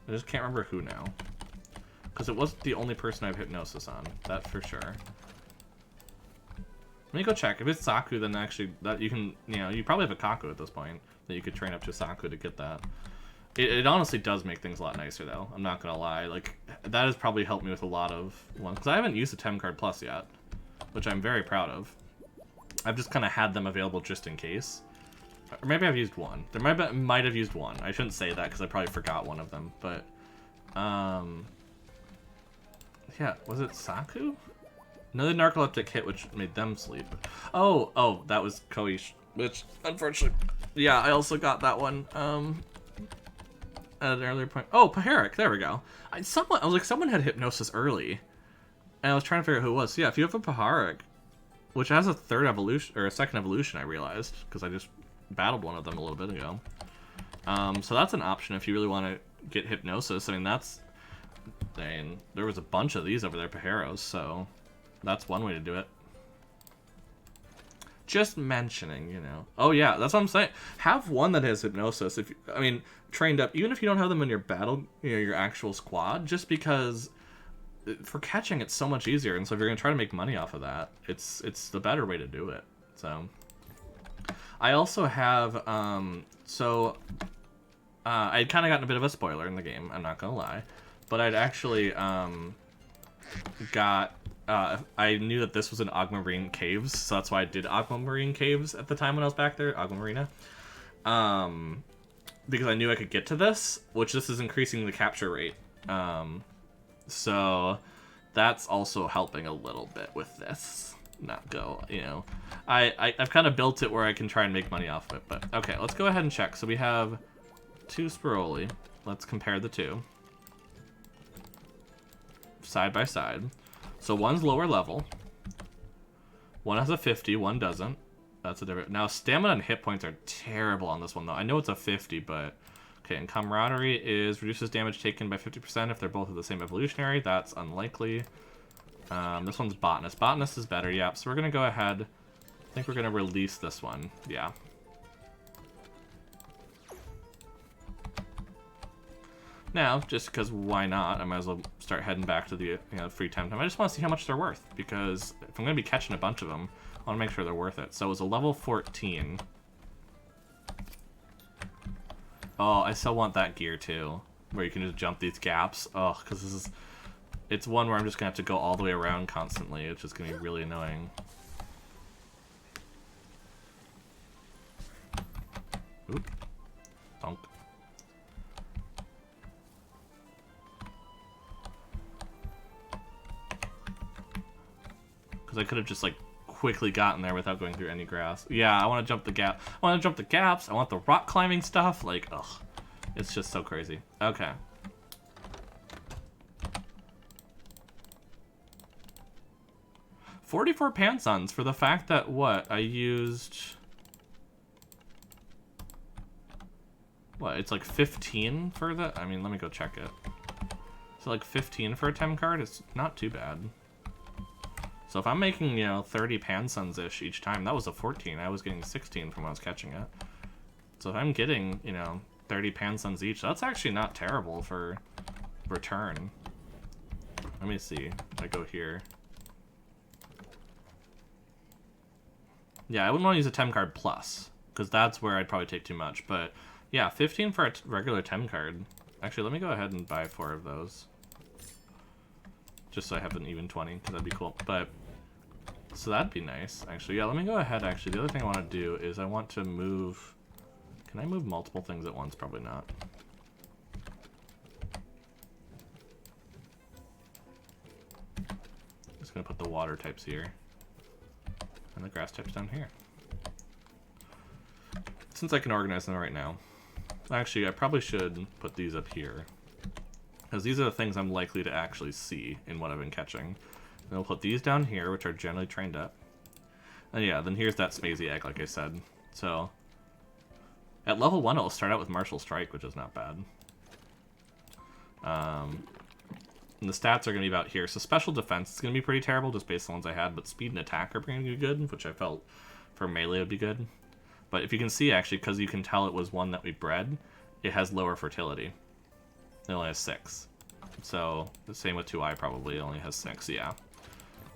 I just can't remember who now. Because it wasn't the only person I have Hypnosis on. That for sure. Let me go check. If it's Saku, then actually, that you can, you know, you probably have a Kaku at this point. That you could train up to Saku to get that. It honestly does make things a lot nicer, though. I'm not gonna lie. Like, that has probably helped me with a lot of ones. Because I haven't used the Tem Card Plus yet. Which I'm very proud of. I've just kind of had them available just in case. Or maybe I've used one. Might have used one. I shouldn't say that because I probably forgot one of them. But, yeah, was it Saku? Another narcoleptic hit which made them sleep. Oh, that was Koish. Which, unfortunately, yeah, I also got that one. At an earlier point. Oh, Paharic, there we go. I was like, someone had Hypnosis early. And I was trying to figure out who it was. So yeah, if you have a Paharic, which has a 3rd evolution, or a 2nd evolution, I realized, because I just battled one of them a little bit ago. So that's an option if you really want to get Hypnosis. I mean, there was a bunch of these over there, Paharos, so that's one way to do it. Just mentioning, you know. Oh yeah, that's what I'm saying. Have one that has Hypnosis. Trained up, even if you don't have them in your battle, you know, your actual squad, just because for catching it's so much easier, and so if you're gonna try to make money off of that, it's the better way to do it. So I also have I'd kind of gotten a bit of a spoiler in the game, I'm not gonna lie, but I'd actually I knew that this was in Aquamarine Caves, so that's why I did Aquamarine Caves at the time when I was back there, Aquamarina. Because I knew I could get to this, which this is increasing the capture rate. So that's also helping a little bit with this. Not go, you know. I've kind of built it where I can try and make money off of it, but okay, let's go ahead and check. So we have 2 Spiroli. Let's compare the 2. Side by side. So one's lower level. One has a 50, one doesn't. That's a different. Now, stamina and hit points are terrible on this one, though. I know it's a 50, but... Okay, and camaraderie is reduces damage taken by 50% if they're both of the same evolutionary. That's unlikely. This one's botanist. Botanist is better, yeah. So we're going to go ahead. I think we're going to release this one. Yeah. Now, just because why not, I might as well start heading back to the free TemTem. I just want to see how much they're worth, because if I'm going to be catching a bunch of them, I want to make sure they're worth it. So it was a level 14. Oh, I still want that gear too, where you can just jump these gaps. Oh, because it's one where I'm just going to have to go all the way around constantly. It's just going to be really annoying. Oop. Donk. Because I could have just, like, quickly gotten there without going through any grass. Yeah, I want to jump the gap. I want to jump the gaps. I want the rock climbing stuff. Like, ugh. It's just so crazy. Okay. $44 Pansons for the fact that, what, I used... What, it's like 15 for the... I mean, let me go check it. So like 15 for a Tem card? It's not too bad. So if I'm making, you know, 30 Pansuns-ish each time, that was a 14. I was getting 16 from when I was catching it. So if I'm getting, you know, 30 Pansuns each, that's actually not terrible for return. Let me see. I go here. Yeah, I wouldn't want to use a Tem card plus, because that's where I'd probably take too much. But yeah, 15 for a regular Tem card. Actually, let me go ahead and buy 4 of those. Just so I have an even 20, because that'd be cool. But, so that'd be nice, actually. Yeah, let me go ahead, actually. The other thing I want to do is I want to move... Can I move multiple things at once? Probably not. Just gonna put the water types here. And the grass types down here. Since I can organize them right now. Actually, I probably should put these up here. Because these are the things I'm likely to actually see in what I've been catching. Then we'll put these down here, which are generally trained up. And yeah, then here's that Smazy egg, like I said. So, at level 1, it'll start out with Martial Strike, which is not bad. And the stats are going to be about here. So special defense is going to be pretty terrible, just based on the ones I had. But speed and attack are going to be good, which I felt for melee would be good. But if you can see, actually, because you can tell it was one that we bred, it has lower fertility. It only has 6. So, the same with 2i probably, it only has 6, yeah.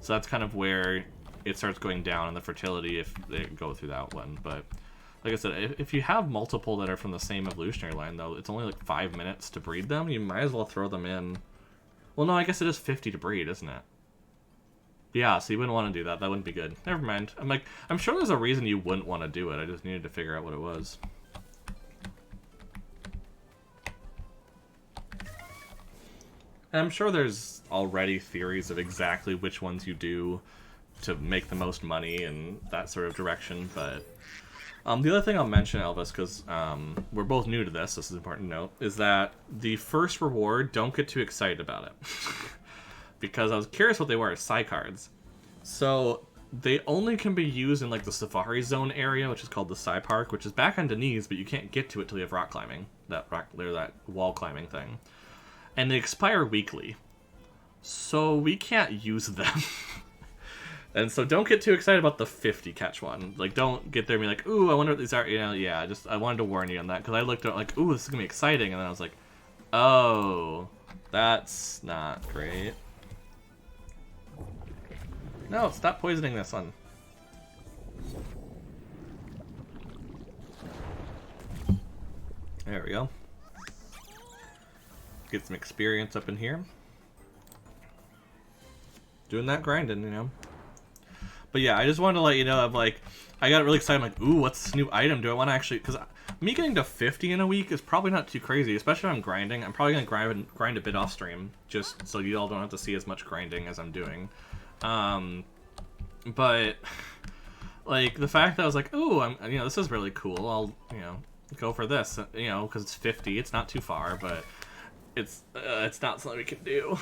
So that's kind of where it starts going down in the fertility if they go through that one. But, like I said, if you have multiple that are from the same evolutionary line, though, it's only like 5 minutes to breed them. You might as well throw them in. Well, no, I guess it is 50 to breed, isn't it? Yeah, so you wouldn't want to do that. That wouldn't be good. Never mind. I'm sure there's a reason you wouldn't want to do it. I just needed to figure out what it was. And I'm sure there's already theories of exactly which ones you do to make the most money and that sort of direction, but the other thing I'll mention, Elvis, because we're both new to this, this is an important note, is that the first reward, don't get too excited about it. Because I was curious what they were, Psy cards. So they only can be used in like the Safari Zone area, which is called the Psy Park, which is back on Denise, but you can't get to it till you have rock climbing, that wall climbing thing. And they expire weekly. So we can't use them. And so don't get too excited about the 50 catch one. Like, don't get there and be like, ooh, I wonder what these are. You know, yeah, I wanted to warn you on that. Because I looked at it like, ooh, this is going to be exciting. And then I was like, oh, that's not great. No, stop poisoning this one. There we go. Get some experience up in here. Doing that grinding, you know. But yeah, I just wanted to let you know, I'm like, I got really excited. I'm like, ooh, what's this new item? Do I want to actually, because me getting to 50 in a week is probably not too crazy, especially if I'm grinding. I'm probably going to grind a bit off stream, just so you all don't have to see as much grinding as I'm doing. But, like, the fact that I was like, ooh, you know, this is really cool. I'll, you know, go for this, you know, because it's 50. It's not too far, but it's not something we can do.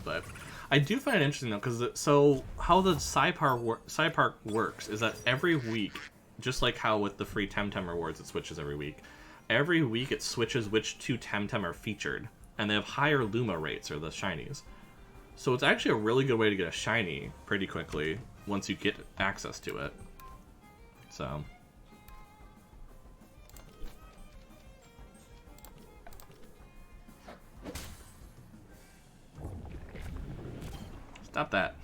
But I do find it interesting, though, because so how the Psy Park works is that every week, just like how with the free TemTem rewards, it switches every week it switches which 2 TemTem are featured, and they have higher Luma rates, or the shinies. So it's actually a really good way to get a shiny pretty quickly once you get access to it. So stop that.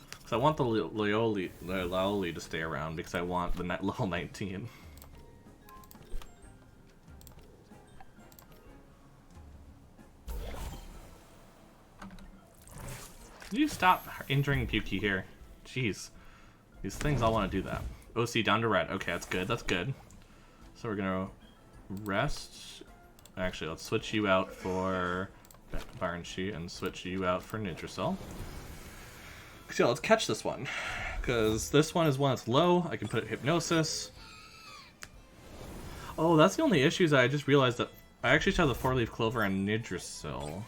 Because I want the Laoli to stay around because I want the net level 19. Can you stop injuring Pukey here? Jeez. These things all want to do that. OC down to red. Okay, that's good. That's good. So we're going to rest. Actually, let's switch you out for Barn Sheet and switch you out for Nitrocell. So let's catch this one. Because this one is one that's low. I can put it Hypnosis. Oh, that's the only issue is that I just realized that I actually have the 4-leaf clover and Nidrasil.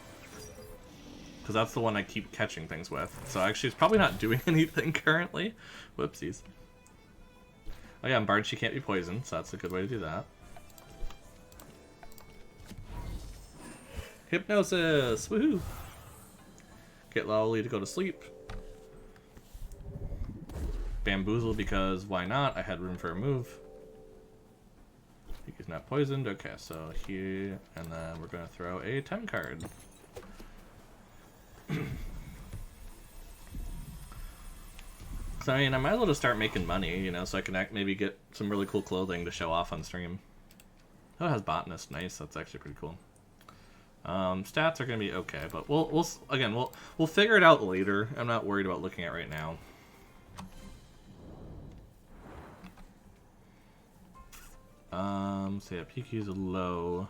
Because that's the one I keep catching things with. So actually it's probably not doing anything currently. Whoopsies. Oh yeah, and Bardshe can't be poisoned, so that's a good way to do that. Hypnosis! Woohoo! Get Lolly to go to sleep. Bamboozle because why not? I had room for a move. He's not poisoned. Okay, so here, and then we're going to throw a Tem card. So, I mean, I might as well just start making money, you know, so I can maybe get some really cool clothing to show off on stream. Oh, it has Botanist. Nice. That's actually pretty cool. Stats are going to be okay, but we'll figure it out later. I'm not worried about looking at right now. So yeah, PQ is low.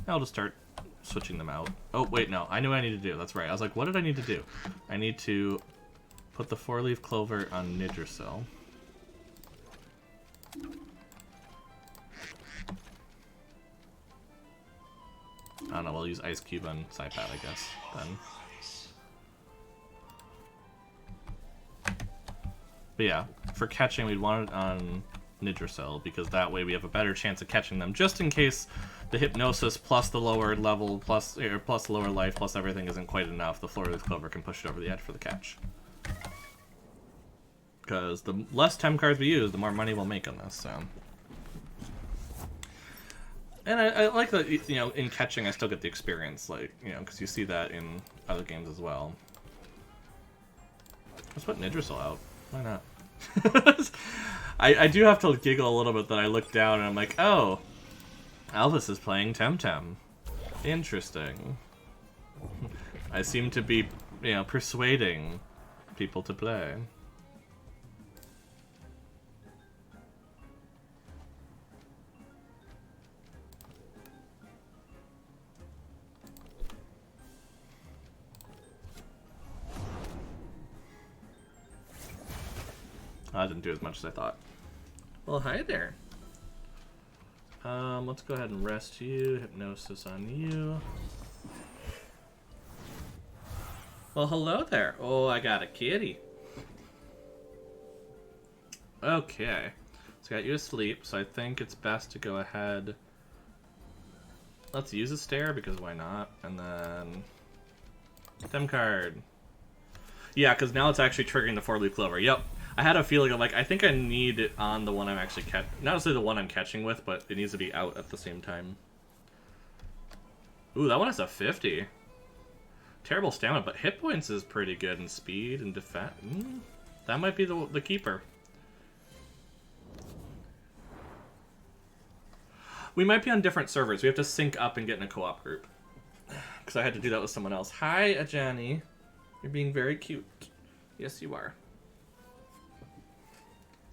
I'll just start switching them out. Oh, wait, no. I knew what I need to do. That's right. I was like, what did I need to do? I need to put the 4-leaf clover on Nidricil. I don't know. We'll use Ice Cube on Psypat, I guess, then. But yeah, for catching, we'd want it on Nidricil, because that way we have a better chance of catching them, just in case the Hypnosis plus the lower level plus lower life plus everything isn't quite enough. The 4-leaf clover can push it over the edge for the catch. Because the less Tem cards we use, the more money we'll make on this, so... And I like that, you know, in catching I still get the experience, like, you know, because you see that in other games as well. Let's put Nidricil out. Why not? I do have to giggle a little bit that I look down and I'm like, oh, Elvis is playing TemTem. Interesting. I seem to be, you know, persuading people to play. I didn't do as much as I thought. Well, hi there. Let's go ahead and rest you. Hypnosis on you. Well, hello there. Oh, I got a kitty. Okay. So I got you asleep, so I think it's best to go ahead. Let's use a stare, because why not? And then... Tem card. Yeah, because now it's actually triggering the 4-leaf clover. Yep. I had a feeling of like, I think I need it on the one I'm actually not necessarily the one I'm catching with, but it needs to be out at the same time. Ooh, that one has a 50. Terrible stamina, but hit points is pretty good, and speed and defense. That might be the keeper. We might be on different servers. We have to sync up and get in a co-op group. Because I had to do that with someone else. Hi, Ajani. You're being very cute. Yes, you are.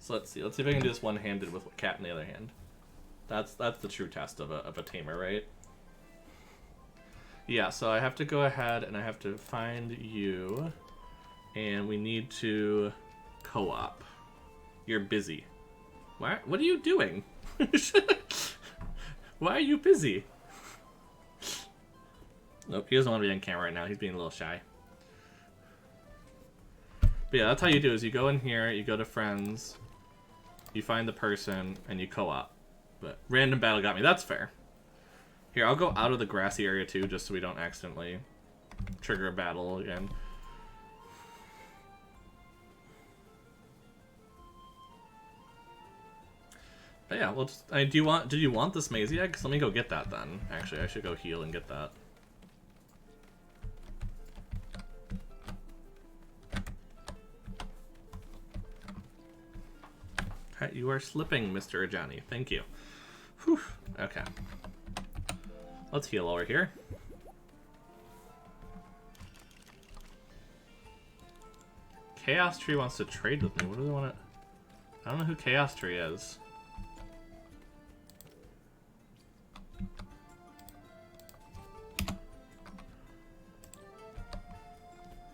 So let's see if I can do this one-handed with Cat in the other hand. That's the true test of a tamer, right? Yeah, so I have to go ahead and I have to find you, and we need to co-op. You're busy. What are you doing? Why are you busy? Nope, he doesn't want to be on camera right now. He's being a little shy. But yeah, that's how you do it, is you go in here, you go to friends, you find the person, and you co-op. But random battle got me. That's fair. Here, I'll go out of the grassy area too, just so we don't accidentally trigger a battle again. But yeah, we'll just... did you want this maze egg? 'Cause let me go get that then. Actually, I should go heal and get that. You are slipping, Mr. Ajani. Thank you. Whew. Okay. Let's heal over here. Chaos Tree wants to trade with me. What do they want to... I don't know who Chaos Tree is.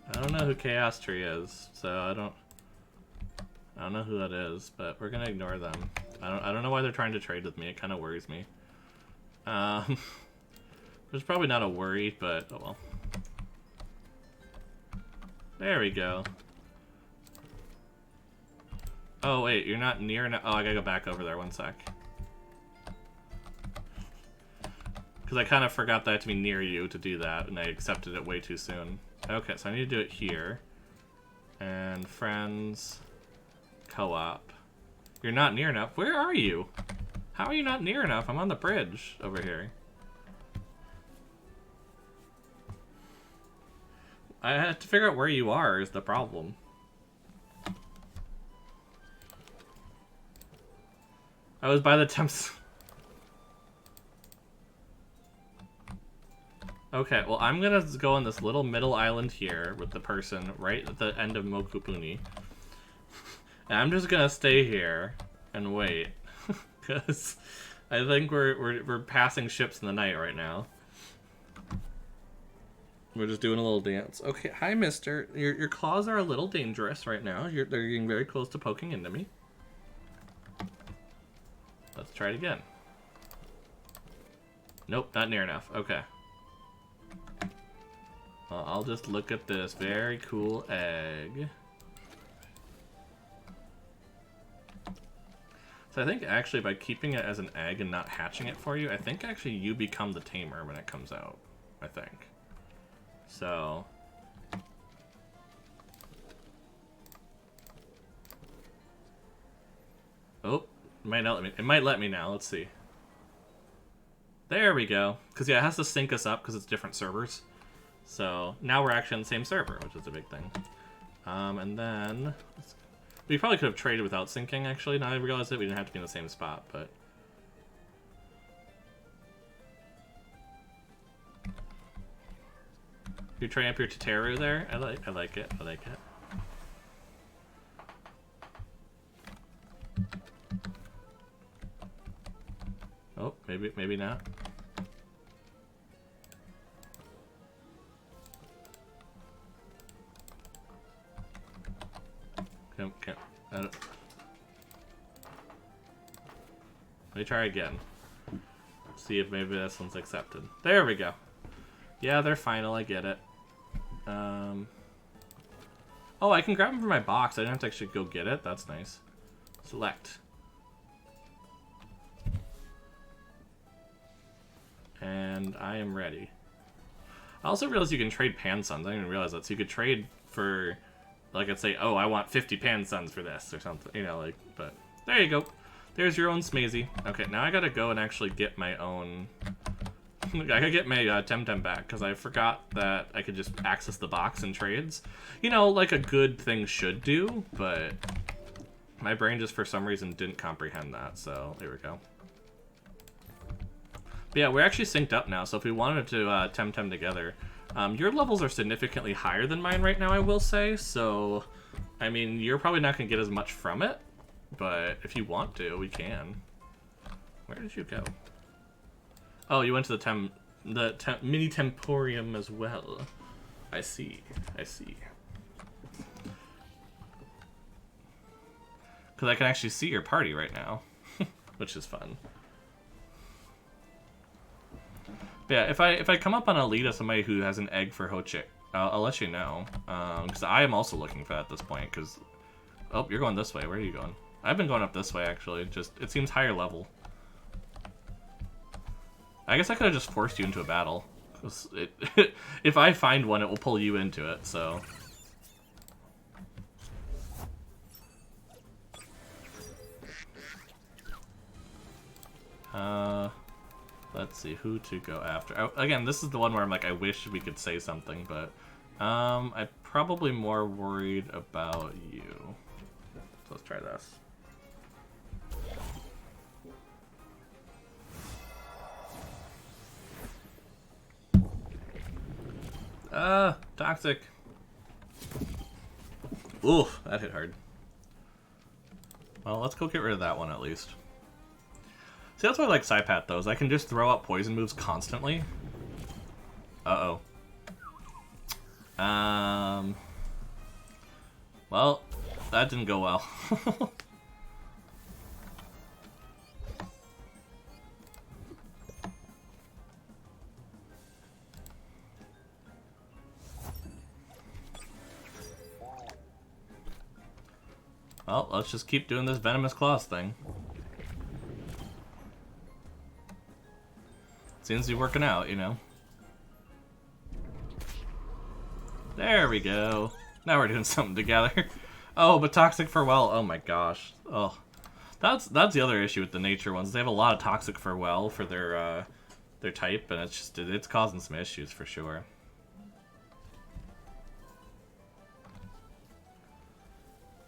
I don't know who Chaos Tree is, so I don't know who that is, but we're gonna ignore them. I don't know why they're trying to trade with me. It kind of worries me. There's probably not a worry, but oh well. There we go. Oh wait, you're not near enough. Oh, I gotta go back over there. One sec. Because I kind of forgot that I had to be near you to do that, and I accepted it way too soon. Okay, so I need to do it here. And friends, co-op. You're not near enough. Where are you? How are you not near enough? I'm on the bridge over here. I had to figure out where you are is the problem. I was by the temps. Okay, well, I'm gonna go on this little middle island here with the person right at the end of Mokupuni. And I'm just gonna stay here and wait. Because I think we're passing ships in the night right now. We're just doing a little dance. Okay, hi, mister. Your claws are a little dangerous right now. They're getting very close to poking into me. Let's try it again. Nope, not near enough. Okay. Well, I'll just look at this very cool egg. So I think actually by keeping it as an egg and not hatching it for you, I think actually you become the tamer when it comes out. I think. So. Oh, it might not let me. It might let me now. Let's see. There we go. Because yeah, it has to sync us up because it's different servers. So now we're actually on the same server, which is a big thing. And then we probably could have traded without syncing. Actually, now I realize that we didn't have to be in the same spot, but. You're trading up your Tataru there. I like it. I like it. Oh, maybe not. Let me try again. See if maybe this one's accepted. There we go. Yeah, they're final. I get it. Oh, I can grab them from my box. I didn't have to actually go get it. That's nice. Select. And I am ready. I also realized you can trade pan suns. I didn't even realize that. So you could trade for, like, I'd say, oh, I want 50 pan suns for this or something. You know, like, but there you go. There's your own smazy. Okay, now I gotta go and actually get my own. I gotta get my TemTem back because I forgot that I could just access the box and trades. You know, like a good thing should do, but my brain just for some reason didn't comprehend that. So there we go. But yeah, we're actually synced up now. So if we wanted to TemTem together, your levels are significantly higher than mine right now, I will say. So, I mean, you're probably not gonna get as much from it, but if you want to, we can. Where did you go? Oh, you went to the mini temporium as well. I see. I see. Because I can actually see your party right now, which is fun. But yeah, if I come up on a lead of somebody who has an egg for Hochik, I'll let you know. Because I am also looking for that at this point. Because oh, you're going this way. Where are you going? I've been going up this way actually. Just it seems higher level. I guess I could have just forced you into a battle. If I find one, it will pull you into it, so. Let's see who to go after. Oh, again, this is the one where I'm like, I wish we could say something, but I'm probably more worried about you. So let's try this. Toxic. Ooh, that hit hard. Well, let's go get rid of that one at least. See, that's why I like Psypat, though, is I can just throw out poison moves constantly. Uh-oh. Well, that didn't go well. Well, let's just keep doing this Venomous Claws thing. Seems to be working out, you know. There we go. Now we're doing something together. Oh, but Toxic Farewell. Oh my gosh. Oh, that's the other issue with the nature ones. They have a lot of Toxic Farewell for their type, and it's causing some issues for sure.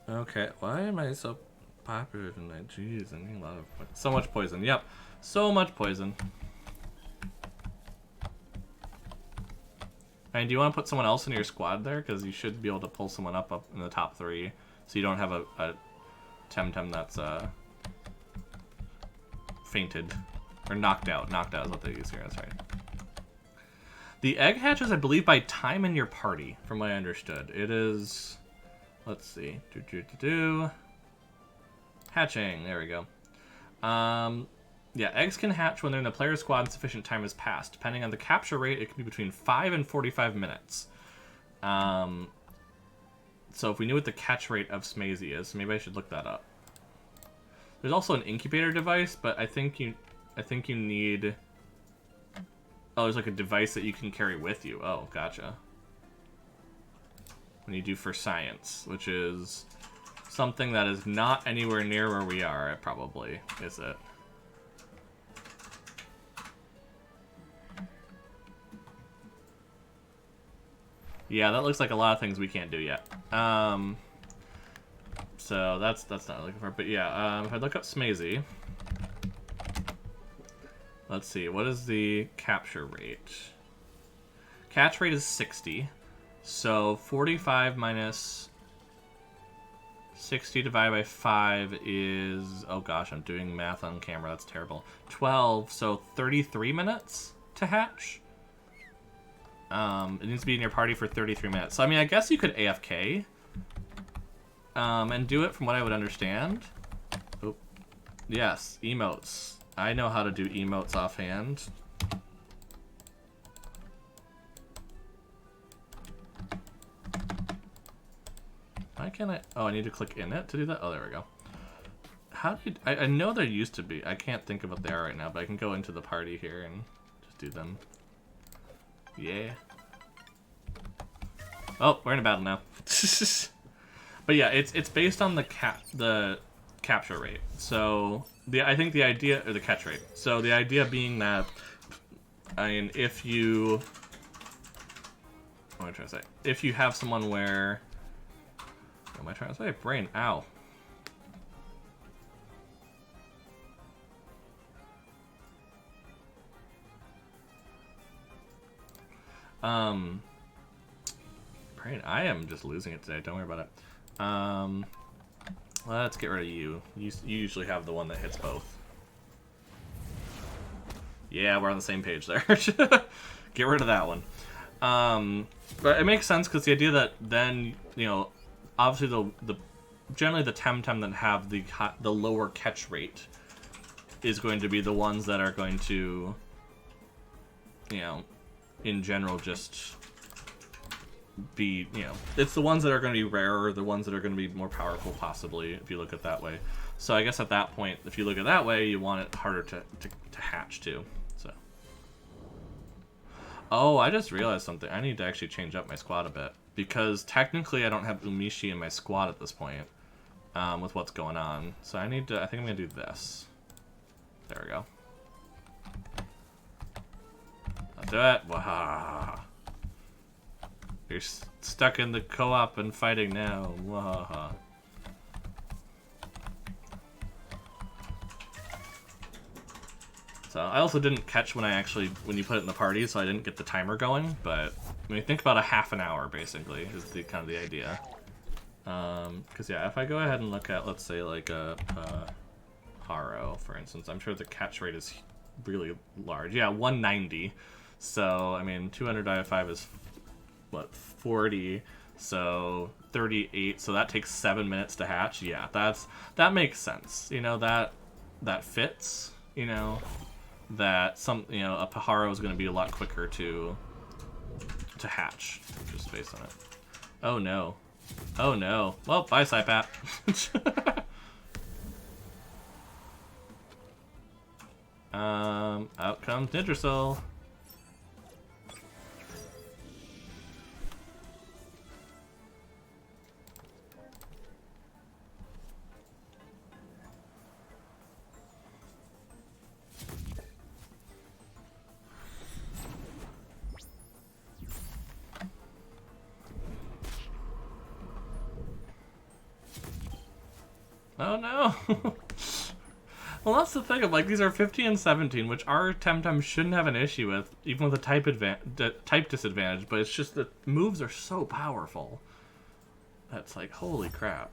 Okay, why am I so popular tonight? Jeez, I need a lot of so much poison. Yep, so much poison. And do you want to put someone else in your squad there? Because you should be able to pull someone up in the top 3, so you don't have a TemTem that's fainted or knocked out. Knocked out is what they use here. That's right. The egg hatches, I believe, by time in your party, from what I understood. It is. Let's see. Hatching. There we go. Yeah, eggs can hatch when they're in the player's squad and sufficient time has passed. Depending on the capture rate, it can be between 5 and 45 minutes. So if we knew what the catch rate of Smazy is, maybe I should look that up. There's also an incubator device, but I think you need. Oh, there's like a device that you can carry with you. Oh, gotcha. When you do for science, which is something that is not anywhere near where we are, probably, is it? Yeah, that looks like a lot of things we can't do yet. So that's not what I'm looking for. But yeah, if I look up Smazy, let's see, what is the capture rate? Catch rate is 60. So 45 minus 60 divided by 5 is, oh gosh, I'm doing math on camera, that's terrible. 12, so 33 minutes to hatch. It needs to be in your party for 33 minutes. So I mean, I guess you could AFK and do it from what I would understand. Oh, yes, emotes. I know how to do emotes offhand. Why can't I? Oh, I need to click in it to do that? Oh, there we go. How do you... I know there used to be. I can't think of what they are right now, but I can go into the party here and just do them. Yeah. Oh, we're in a battle now. But yeah, it's based on the capture rate. So I think the idea, or the catch rate. So the idea being that, I mean, if you, what am I trying to say? If you have someone where, what am I trying to say? Brain, ow. Brain, I am just losing it today. Don't worry about it. Let's get rid of you. You usually have the one that hits both. Yeah, we're on the same page there. Get rid of that one. But it makes sense because the idea that then, you know, obviously generally the TemTem that have the lower catch rate is going to be the ones that are going to, you know, in general just be, you know, it's the ones that are going to be rarer, the ones that are going to be more powerful possibly, if you look at it that way. So I guess at that point, if you look at it that way, you want it harder to hatch too. So, oh, I just realized something. I need to actually change up my squad a bit, because technically I don't have Umishi in my squad at this point, with what's going on. So I need to, I think I'm going to do this. There we go. Let's do it. Wahaha. You're stuck in the co-op and fighting now. Wahaha. So I also didn't catch when you put it in the party, so I didn't get the timer going. But when you think about a half an hour, basically, is the kind of the idea. Because yeah, if I go ahead and look at, let's say, like a Haro, for instance, I'm sure the catch rate is really large. Yeah, 190. So I mean, 200 divided by 5 is what, 40, so 38, so that takes 7 minutes to hatch. Yeah, that makes sense. You know, that fits, you know, that you know, a Paharo is going to be a lot quicker to hatch, just based on it. Oh no. Oh no. Well, bye, Saipat. Out comes Nidrasil. Oh no! Well, that's the thing. Like, these are 15 and 17, which our TemTem shouldn't have an issue with, even with a type disadvantage. But it's just that moves are so powerful. That's like, holy crap.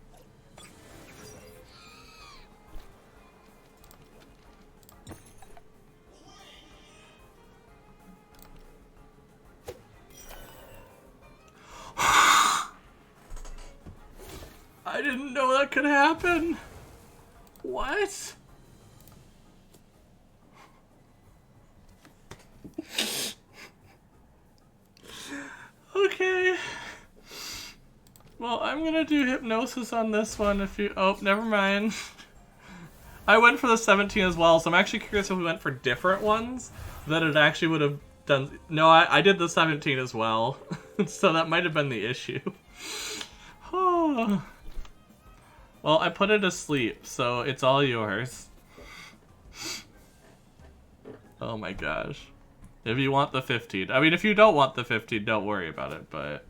I didn't know that could happen. What? Okay. Well, I'm gonna do hypnosis on this one if you... Oh, never mind. I went for the 17 as well, so I'm actually curious if we went for different ones, that it actually would have done... No, I did the 17 as well, so that might have been the issue. Oh. Well, I put it to sleep, so it's all yours. Oh my gosh. If you want the 15. I mean, if you don't want the 15, don't worry about it, but...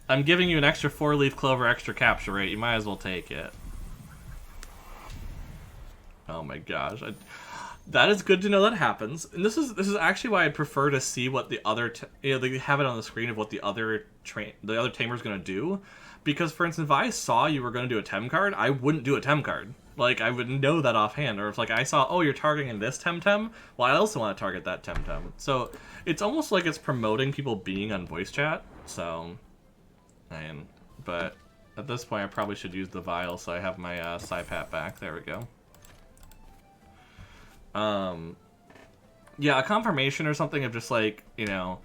I'm giving you an extra 4-leaf clover extra capture rate. You might as well take it. Oh my gosh. That is good to know that happens. And this is actually why I'd prefer to see what the other... they have it on the screen of what the other tamer's going to do. Because, for instance, if I saw you were going to do a Tem card, I wouldn't do a Tem card. Like, I would know that offhand. Or if, like, I saw, oh, you're targeting this TemTem, well, I also want to target that TemTem. So, it's almost like it's promoting people being on voice chat. So, but at this point, I probably should use the vial so I have my Psypat back. There we go. Yeah, a confirmation or something of just, like, you know...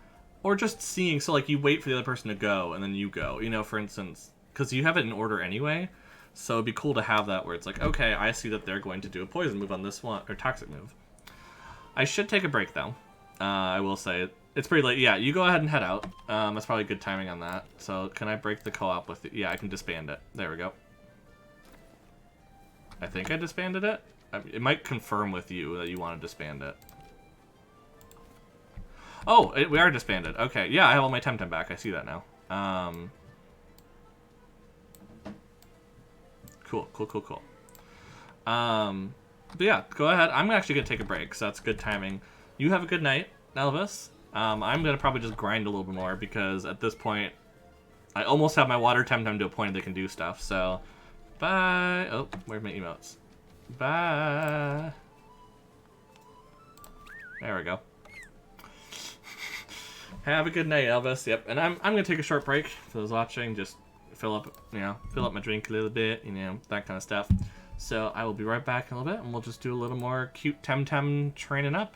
Or just seeing, so, like, you wait for the other person to go, and then you go. You know, for instance, because you have it in order anyway, so it'd be cool to have that where it's like, okay, I see that they're going to do a poison move on this one, or toxic move. I should take a break, though. I will say. It's pretty late. Yeah, you go ahead and head out. That's probably good timing on that. So, can I break the co-op with it? Yeah, I can disband it. There we go. I think I disbanded it. It might confirm with you that you want to disband it. Oh, we are disbanded. Okay, yeah, I have all my TemTem back. I see that now. Cool. But yeah, go ahead. I'm actually going to take a break, so that's good timing. You have a good night, Elvis. I'm going to probably just grind a little bit more, because at this point, I almost have my water TemTem to a point that can do stuff, so... Bye! Oh, where's my emotes? Bye! There we go. Have a good night, Elvis. Yep, and I'm gonna take a short break for those watching. Just fill up my drink a little bit, that kind of stuff. So I will be right back in a little bit, and we'll just do a little more cute TemTem training up.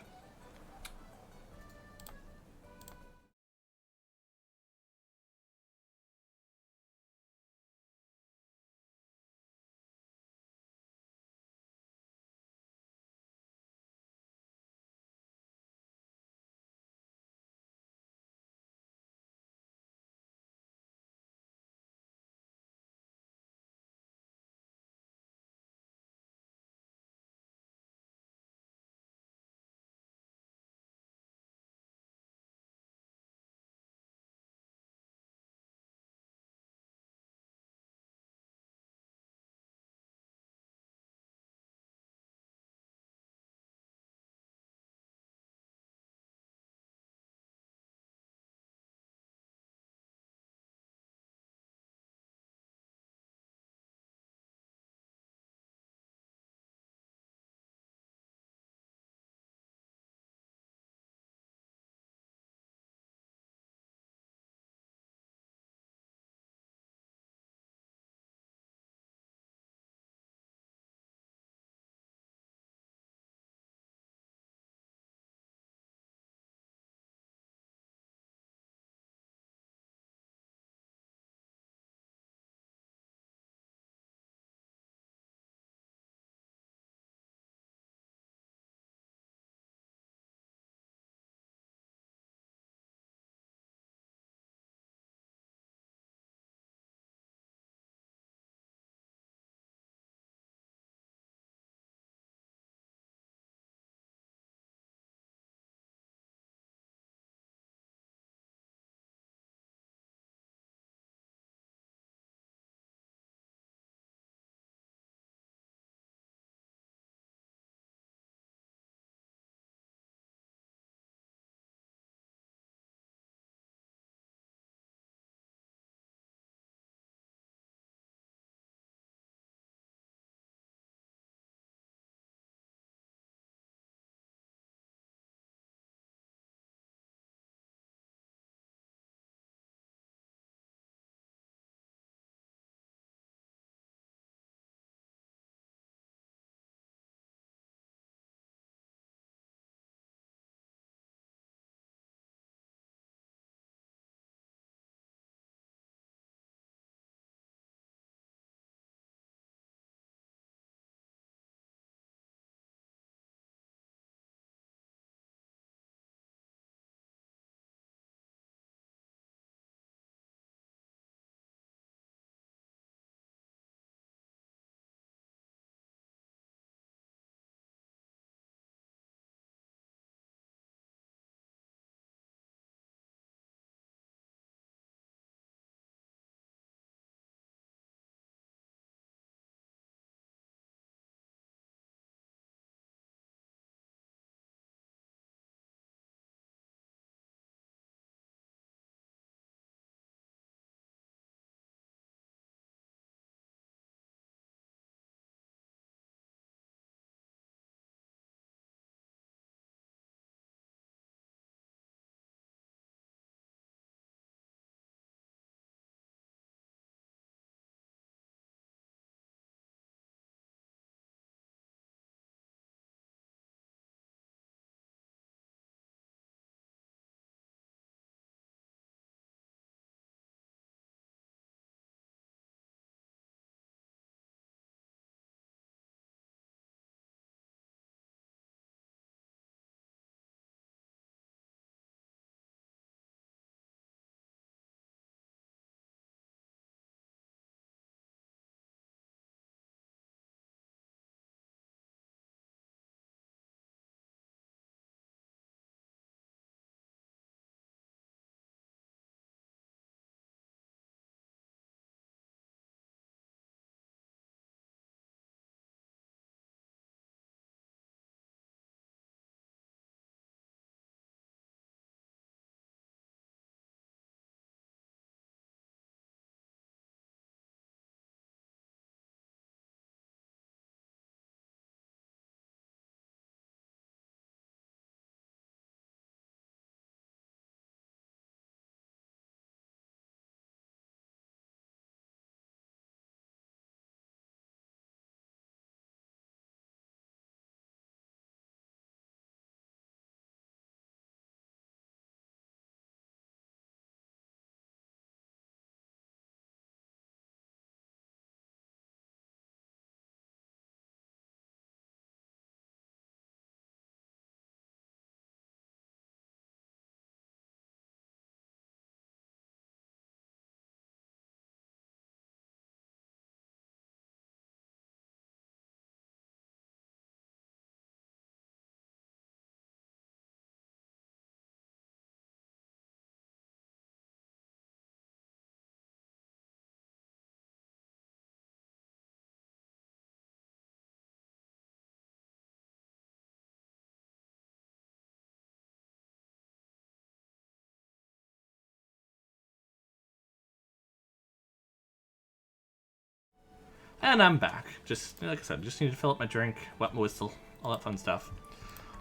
And I'm back. Just, like I said, just need to fill up my drink, wet my whistle, all that fun stuff.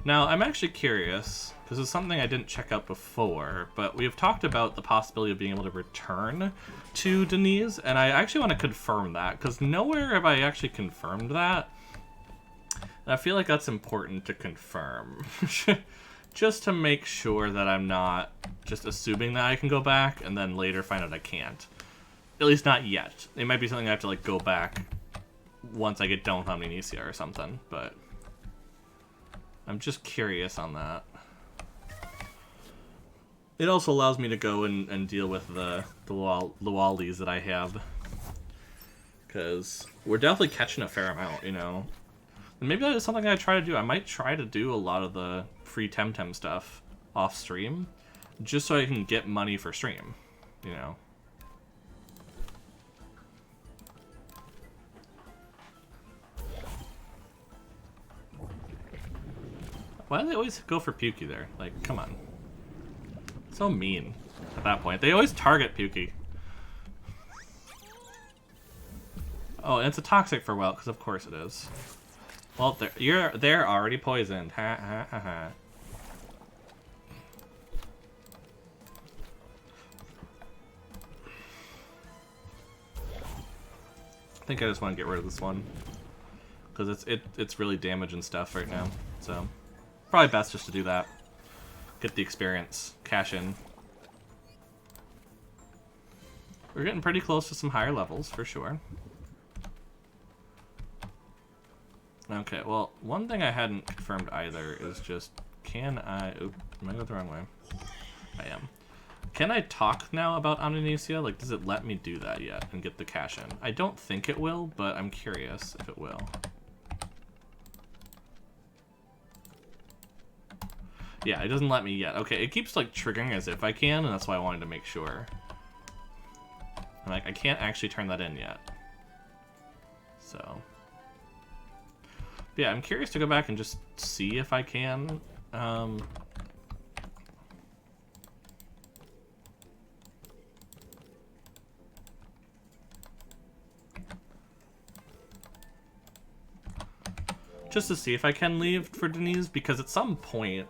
Now, I'm actually curious, because it's something I didn't check out before, but we have talked about the possibility of being able to return to Denise, and I actually want to confirm that, because nowhere have I actually confirmed that. And I feel like that's important to confirm. Just to make sure that I'm not just assuming that I can go back, and then later find out I can't. At least not yet. It might be something I have to like go back once I get done with Omninesia or something, but I'm just curious on that. It also allows me to go and deal with the Lualis that I have. Because we're definitely catching a fair amount, you know. And maybe that is something I try to do. I might try to do a lot of the free TemTem stuff off stream, just so I can get money for stream, you know. Why do they always go for Pukey there? Like, come on. So mean at that point. They always target Pukey. Oh, and it's a toxic farewell, because of course it is. Well, they're already poisoned. Ha ha ha ha. I think I just want to get rid of this one, because it's really damaging stuff right now. So probably best just to do that. Get the experience, cash in. We're getting pretty close to some higher levels for sure. Okay, well, one thing I hadn't confirmed either is just, can I... Oop, am I going the wrong way? I am. Can I talk now about Omninesia? Like, does it let me do that yet and get the cash in? I don't think it will, but I'm curious if it will. Yeah, it doesn't let me yet. Okay, it keeps, like, triggering as if I can, and that's why I wanted to make sure. I'm like, I can't actually turn that in yet. So... yeah, I'm curious to go back and just see if I can. Just to see if I can leave for Denise, because at some point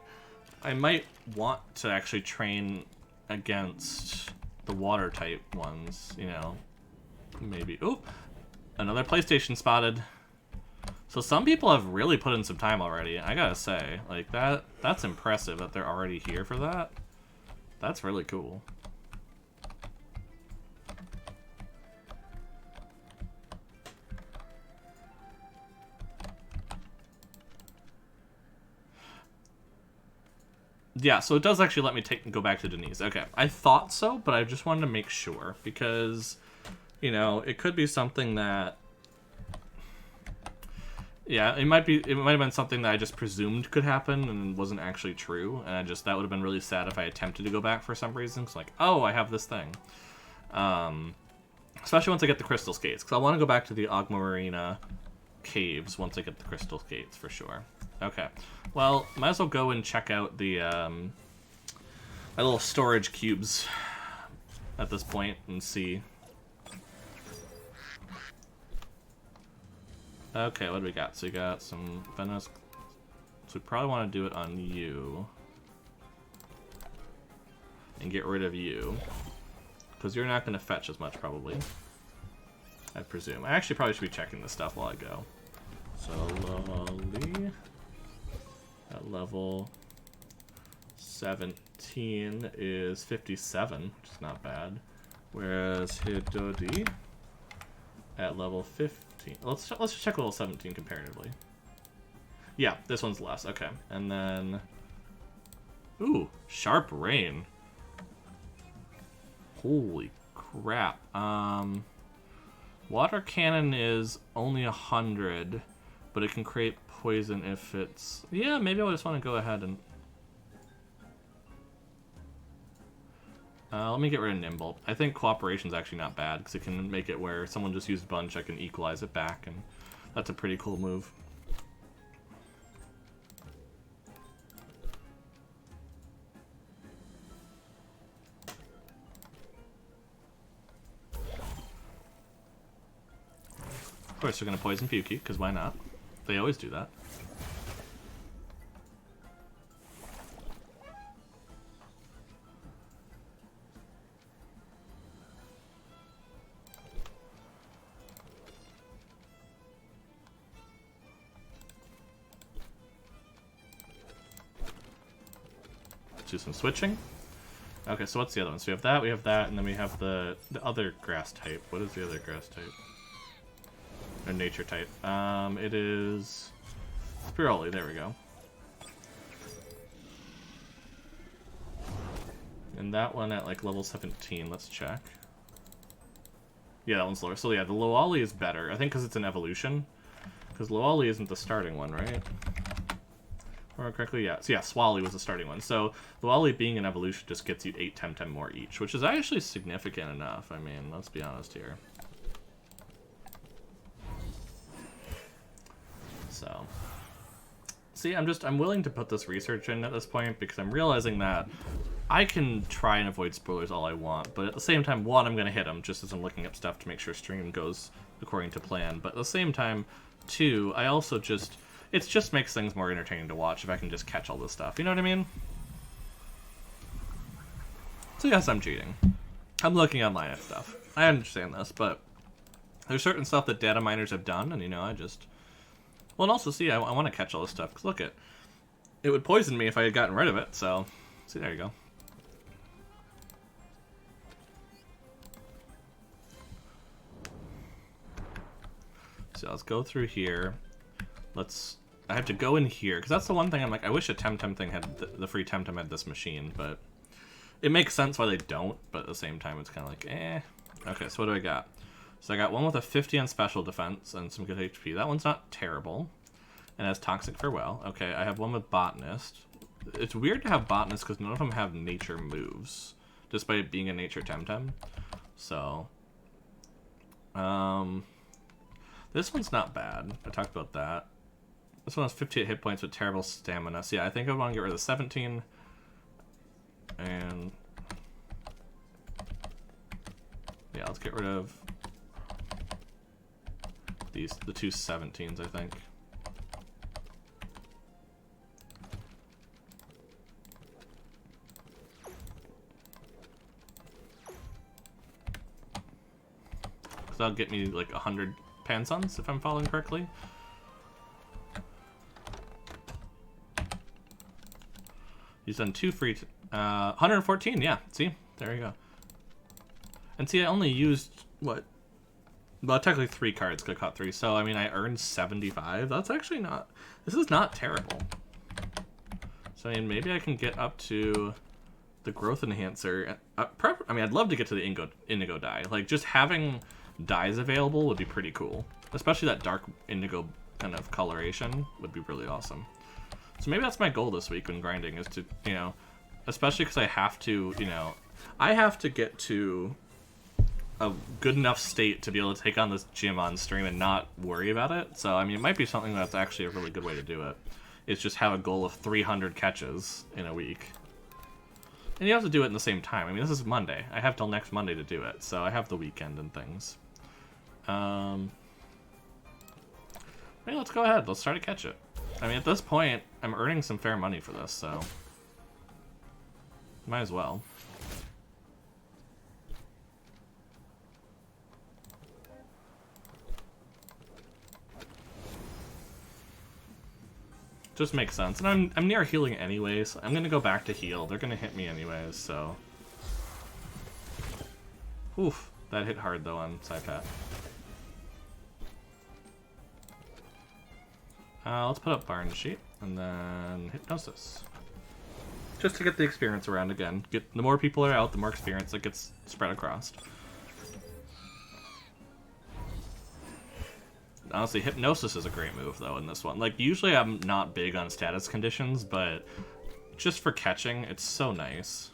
I might want to actually train against the water type ones, you know. Maybe. Oh, another PlayStation spotted. So some people have really put in some time already. I gotta say, like that's impressive that they're already here for that. That's really cool. Yeah, so it does actually let me go back to Denise. Okay, I thought so, but I just wanted to make sure because, you know, it could be something that. Yeah, it might have been something that I just presumed could happen and wasn't actually true, and that would have been really sad if I attempted to go back for some reason. It's like, oh, I have this thing. Especially once I get the crystal skates, because I want to go back to the Ogmarina caves once I get the crystal skates for sure. Okay, well, might as well go and check out the my little storage cubes at this point and see. Okay, what do we got? So we got some Venice. So we probably want to do it on you. And get rid of you. Because you're not going to fetch as much, probably. I presume. I actually probably should be checking this stuff while I go. So, Lolly. At level 17 is 57, which is not bad. Whereas Hidodi at level 15. Let's just check level 17 comparatively. Yeah, this one's less. Okay, and then ooh, Sharp Rain. Holy crap. Water Cannon is only 100, but it can create poison if it's. Yeah, maybe I just want to go ahead and. Let me get rid of Nimble. I think Cooperation's actually not bad, because it can make it where someone just used a bunch, I can equalize it back, and that's a pretty cool move. Of course, they're going to poison Puki, because why not? They always do that. Let's do some switching. Okay, so what's the other one? So we have that, and then we have the other grass type. What is the other grass type? Or nature type. It is Spiroli, there we go. And that one at like level 17, let's check. Yeah, that one's lower. So yeah, the Loali is better. I think because it's an evolution. Because Loali isn't the starting one, right? Or correctly, yeah. So yeah, Swally was the starting one. So Loali being an evolution just gets you 8 TemTem more each, which is actually significant enough. I mean, let's be honest here. So, see, I'm willing to put this research in at this point because I'm realizing that I can try and avoid spoilers all I want, but at the same time, one, I'm going to hit them just as I'm looking up stuff to make sure stream goes according to plan. But at the same time, two, I also it just makes things more entertaining to watch if I can just catch all this stuff. You know what I mean? So yes, I'm cheating. I'm looking online at stuff. I understand this, but there's certain stuff that data miners have done, and you know, well, and also, see, I want to catch all this stuff, because look, it would poison me if I had gotten rid of it, so, see, there you go. So let's go through here. I have to go in here, because that's the one thing I'm like, I wish a TemTem thing had, the free TemTem had this machine, but it makes sense why they don't, but at the same time, it's kind of like, eh. Okay, so what do I got? So I got one with a 50 on special defense and some good HP. That one's not terrible. And has Toxic Farewell. Okay, I have one with Botanist. It's weird to have Botanist because none of them have nature moves, despite it being a nature TemTem. So, this one's not bad. I talked about that. This one has 58 hit points with terrible stamina. So yeah, I think I want to get rid of the 17. And yeah, let's get rid of the two 17s, I think. So that'll get me like 100 Pansons, if I'm following correctly. He's done 2 free, 114, yeah, see? There you go. And see, I only used, what? Well, technically 3 cards, could have caught 3, so I mean, I earned 75. That's actually not, this is not terrible. So I mean, maybe I can get up to the growth enhancer. I mean, I'd love to get to the indigo dye. Like, just having dyes available would be pretty cool. Especially that dark indigo kind of coloration would be really awesome. So maybe that's my goal this week when grinding, is to, you know, especially because I have to, you know, I have to get to a good enough state to be able to take on this gym on stream and not worry about it. So, I mean, it might be something that's actually a really good way to do it. Is just have a goal of 300 catches in a week. And you have to do it in the same time. I mean, this is Monday. I have till next Monday to do it, so I have the weekend and things. Hey, let's go ahead. Let's try to catch it. I mean, at this point, I'm earning some fair money for this, so might as well. Just makes sense. And I'm near healing anyways. So I'm gonna go back to heal. They're gonna hit me anyways, so. Oof, that hit hard though on Saipat. Let's put up Barn Sheet and then Hypnosis. Just to get the experience around again. The more people are out, the more experience that gets spread across. Honestly, Hypnosis is a great move, though, in this one. Like, usually I'm not big on status conditions, but just for catching, it's so nice.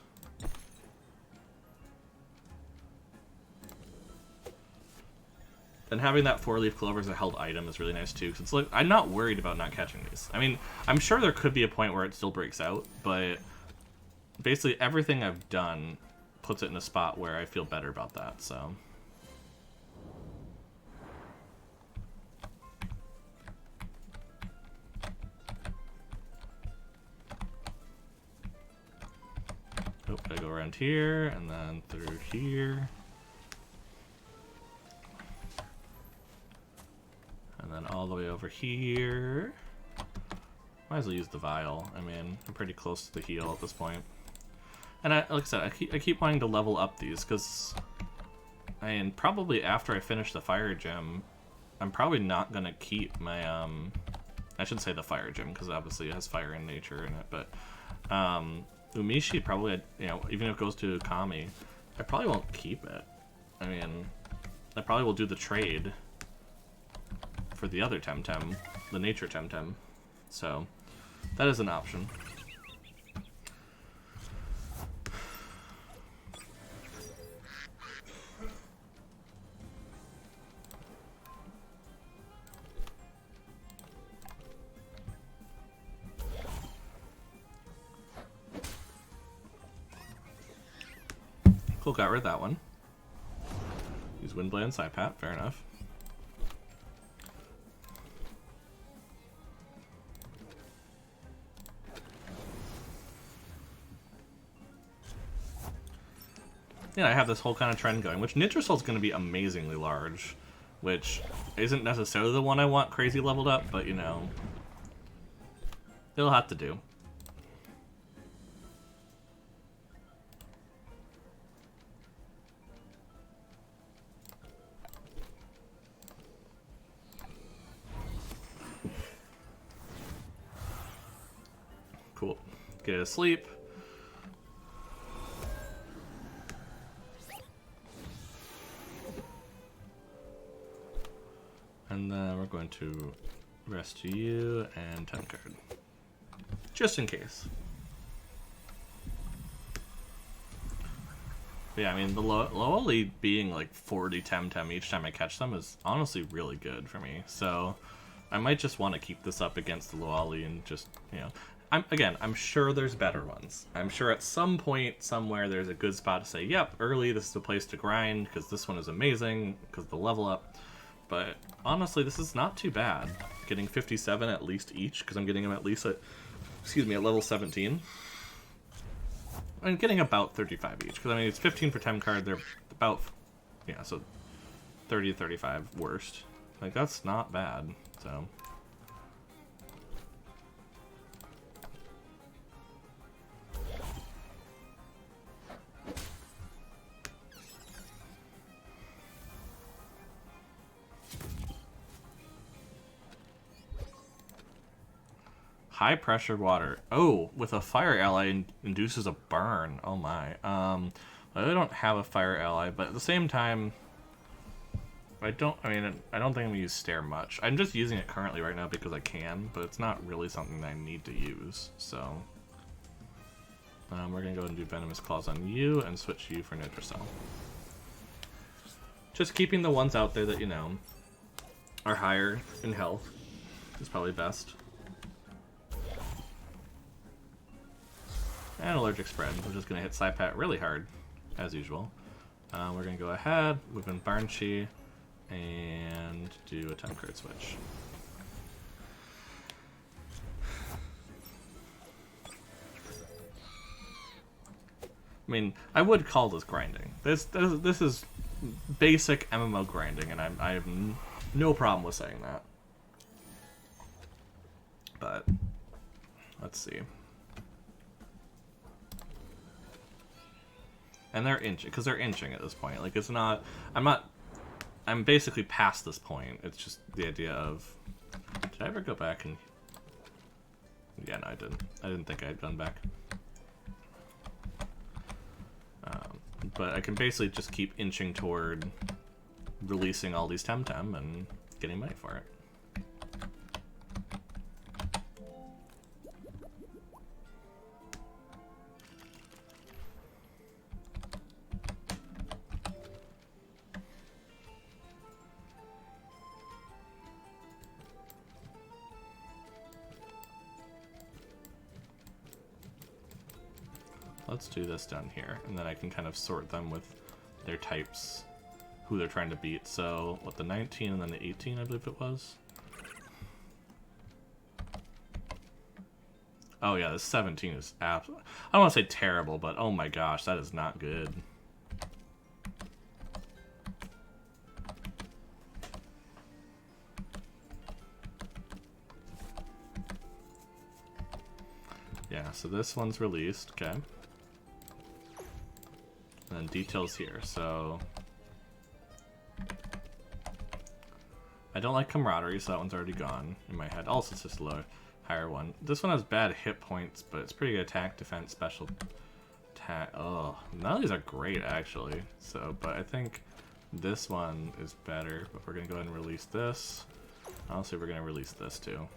And having that 4-leaf clover as a held item is really nice, too, because it's like, I'm not worried about not catching these. I mean, I'm sure there could be a point where it still breaks out, but basically everything I've done puts it in a spot where I feel better about that, so. around here, and then through here. And then all the way over here. Might as well use the vial. I mean, I'm pretty close to the heal at this point. And like I said, I keep wanting to level up these, because I mean, probably after I finish the fire gem, I'm probably not going to keep my, I shouldn't say the fire gem, because obviously it has fire in nature in it, but Umishi probably, you know, even if it goes to Kami, I probably won't keep it. I mean, I probably will do the trade for the other TemTem, the nature TemTem. So, that is an option. Cool, got rid of that one. Use Windblade and Saipat, fair enough. Yeah, I have this whole kind of trend going, which Nitrosol's going to be amazingly large, which isn't necessarily the one I want crazy leveled up, but, you know, it'll have to do. Cool. Get to sleep. And then we're going to rest you and 10 card. Just in case. But yeah, I mean, the Loali being like 40 TemTem each time I catch them is honestly really good for me. So I might just want to keep this up against the Loali and just, you know... I'm sure there's better ones. I'm sure at some point, somewhere, there's a good spot to say, yep, early, this is the place to grind, because this one is amazing, because the level up. But honestly, this is not too bad. Getting 57 at least each, because I'm getting them at least at, at level 17. I'm getting about 35 each, because I mean, it's 15 for 10 card, they're about, yeah, so 30 to 35 worst. Like, that's not bad, so... High pressure water. Oh, with a fire ally induces a burn. Oh my. I don't have a fire ally, but at the same time, I don't think I'm gonna use stare much. I'm just using it currently right now because I can, but it's not really something that I need to use. So we're gonna go and do venomous claws on you and switch you for Nitrocell. Just keeping the ones out there that, you know, are higher in health is probably best. And allergic spread. We're just going to hit Saipat really hard, as usual. We're going to go ahead, move in Barnchi, and do a 10 card switch. I mean, I would call this grinding. This is basic MMO grinding, and I have no problem with saying that. But let's see. And they're inching, because they're inching at this point. Like, it's not... I'm basically past this point. It's just the idea of... Did I ever go back and... Yeah, no, I didn't. I didn't think I had gone back. But I can basically just keep inching toward releasing all these TemTem and getting money for it. Let's do this down here, and then I can kind of sort them with their types, who they're trying to beat. So, what, the 19 and then the 18, I believe it was? Oh yeah, this 17 is absolutely... I don't want to say terrible, but oh my gosh, that is not good. Yeah, so this one's released, okay. And then details here, so... I don't like camaraderie, so that one's already gone in my head. Also, it's just a low, higher one. This one has bad hit points, but it's pretty good attack, defense, special attack. Oh, none of these are great, actually. So, but I think this one is better. But we're going to go ahead and release this. Honestly, we're going to release this, too.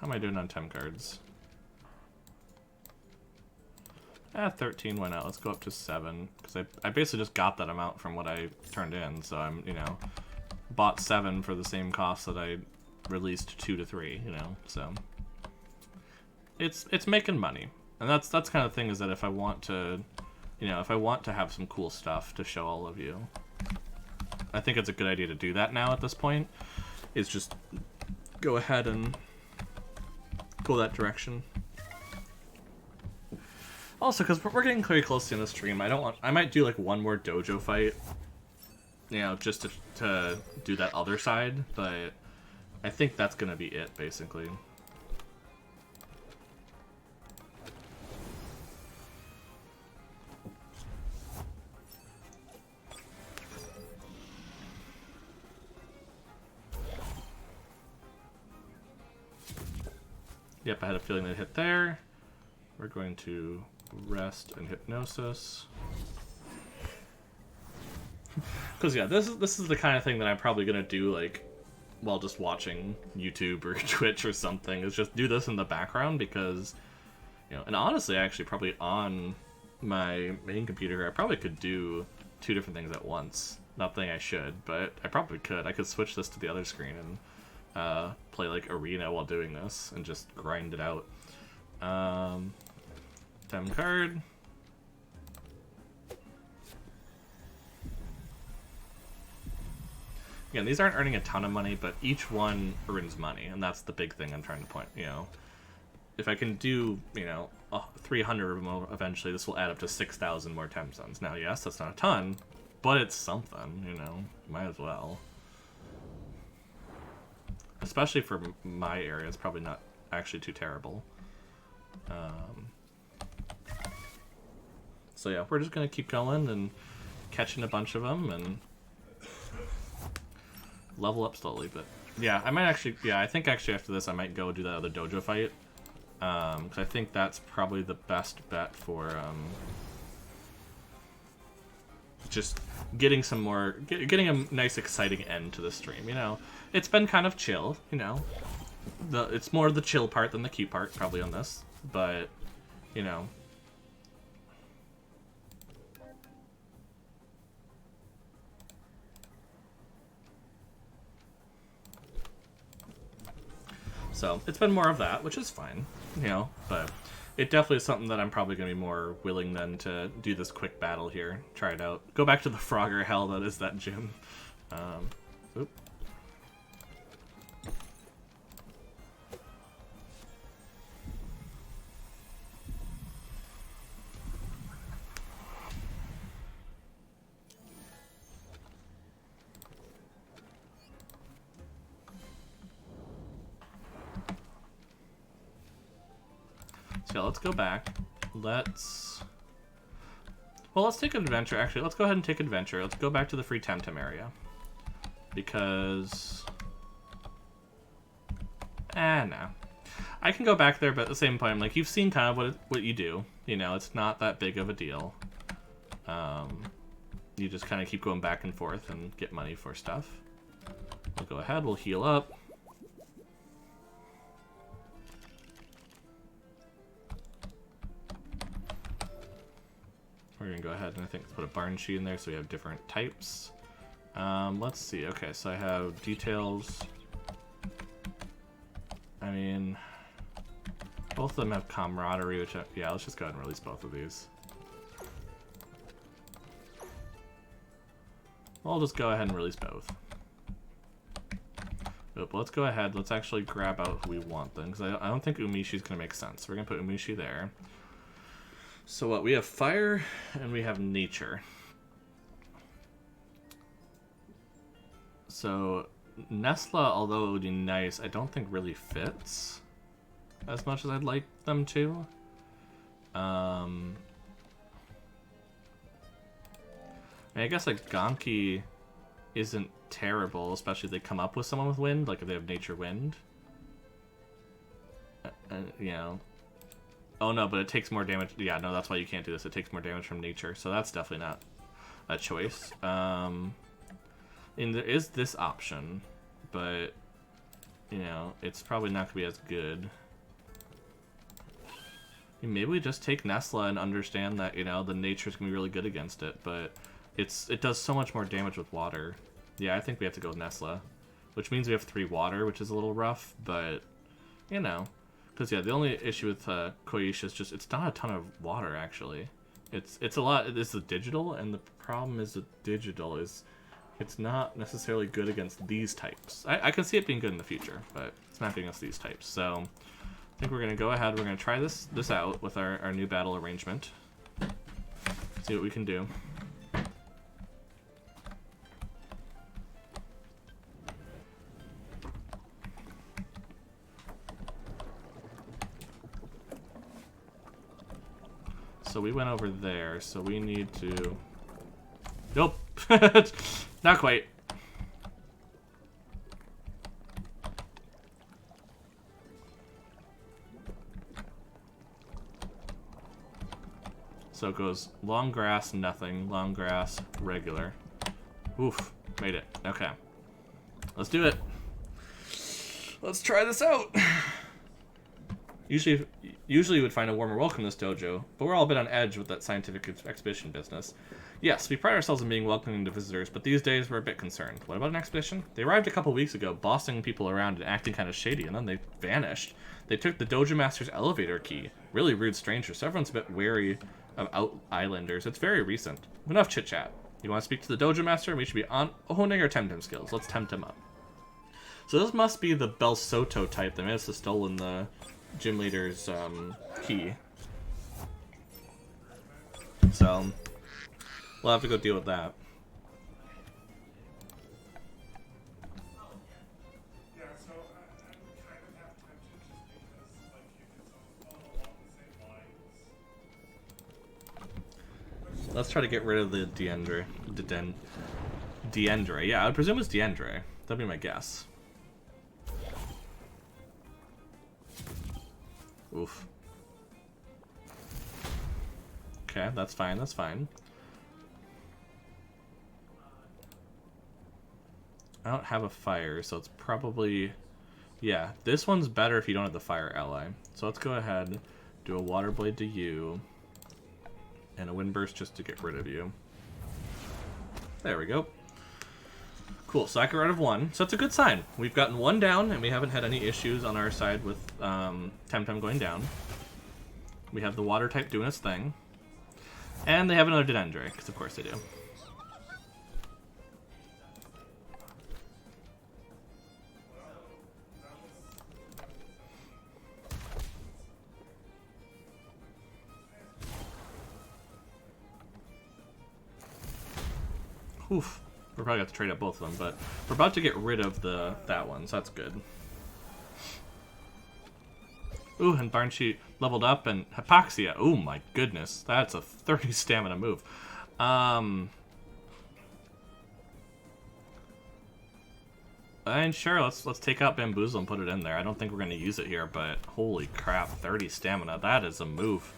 How am I doing on Tem cards? 13 went out. Let's go up to 7. Because I basically just got that amount from what I turned in. So I'm, you know, bought 7 for the same cost that I released 2 to 3, you know. So it's making money. And that's kind of the thing, is that if I want to, you know, if I want to have some cool stuff to show all of you, I think it's a good idea to do that now at this point. Is just go ahead and go that direction. Also, because we're getting very close to the end of the stream, I might do like one more dojo fight, you know, just to do that other side, but I think that's gonna be it, basically. Yep, I had a feeling that hit there. We're going to rest and hypnosis. Because yeah, this is the kind of thing that I'm probably gonna do, like, while just watching YouTube or Twitch or something, is just do this in the background, because, you know, and honestly, actually, probably on my main computer, I probably could do 2 different things at once. Not saying I should, but I probably could. I could switch this to the other screen and play like arena while doing this and just grind it out. Tem card. Again, these aren't earning a ton of money, but each one earns money, and that's the big thing I'm trying to point. You know, if I can do, you know, 300 of them eventually, this will add up to 6,000 more TemTems. Now, yes, that's not a ton, but it's something. You know, might as well. Especially for my area, it's probably not actually too terrible. So yeah, we're just gonna keep going and catching a bunch of them and level up slowly. But yeah, I might actually, yeah, I think actually after this I might go do that other dojo fight, because I think that's probably the best bet for just getting some more, getting a nice exciting end to the stream. You know, it's been kind of chill, you know, it's more the chill part than the cute part probably on this, but you know. So it's been more of that, which is fine, you know, but it definitely is something that I'm probably going to be more willing than to do this quick battle here. Try it out. Go back to the Frogger hell that is that gym. Oop. So let's go back. Let's take an adventure. Actually, let's go ahead and take adventure. Let's go back to the free TemTem area. Because... no. I can go back there, but at the same point, I'm like, you've seen kind of what you do. You know, it's not that big of a deal. You just kind of keep going back and forth and get money for stuff. We'll go ahead, we'll heal up. We're gonna go ahead and I think put a barn sheet in there so we have different types. Let's see. Okay, so I have details. I mean, both of them have camaraderie, which yeah, let's just go ahead and release both of these. I'll just go ahead and release both. But let's go ahead. Let's actually grab out who we want then, because I don't think Umishi's going to make sense. We're going to put Umishi there. So what? We have fire and we have nature. So Nesla, although it would be nice, I don't think really fits as much as I'd like them to. I guess like Gonki isn't terrible, especially if they come up with someone with wind, like if they have nature wind. You know. Oh no, but it takes more damage. Yeah, no, that's why you can't do this. It takes more damage from nature, so that's definitely not a choice. And there is this option, but you know, it's probably not gonna be as good. Maybe we just take Nesla and understand that, you know, the nature's gonna be really good against it, but it does so much more damage with water. Yeah, I think we have to go with Nesla, which means we have 3 water, which is a little rough, but you know, because yeah, the only issue with Koisha is just it's not a ton of water actually. It's a lot. It's the digital, and the problem is the digital is it's not necessarily good against these types. I can see it being good in the future, but it's not good against these types. So I think we're gonna go ahead. We're gonna try this out with our new battle arrangement. See what we can do. So we went over there, so we need to... Nope! Not quite. So it goes long grass, nothing. Long grass, regular. Oof, made it. Okay. Let's do it. Let's try this out. Usually you would find a warmer welcome in this dojo, but we're all a bit on edge with that scientific expedition business. Yes, we pride ourselves on being welcoming to visitors, but these days we're a bit concerned. What about an expedition? They arrived a couple weeks ago, bossing people around and acting kind of shady, and then they vanished. They took the dojo master's elevator key. Really rude strangers, so everyone's a bit wary of islanders. It's very recent. Enough chit-chat. You want to speak to the dojo master? We should be honing our TemTem skills. Let's tempt him up. So this must be the Bel Soto type that may have stolen the gym leader's key. So we'll have to go deal with that. Yeah, so I would kind of have tension just because, like, it's all along the same lines. Let's try to get rid of the Diendre. Yeah, I would presume it's Diendre. That'd be my guess. Oof. Okay, that's fine, that's fine. I don't have a fire, so it's probably... Yeah, this one's better if you don't have the fire ally. So let's go ahead, do a water blade to you, and a wind burst just to get rid of you. There we go. Cool, so I got rid of 1, so that's a good sign. We've gotten 1 down, and we haven't had any issues on our side with TemTem going down. We have the water type doing its thing. And they have another Diendre, because of course they do. Oof. We're probably going to trade up both of them, but we're about to get rid of that one, so that's good. Ooh, and Barnshi leveled up, and Hypoxia. Oh my goodness, that's a 30 stamina move. And sure, let's take out Bamboozle and put it in there. I don't think we're going to use it here, but holy crap, 30 stamina. That is a move.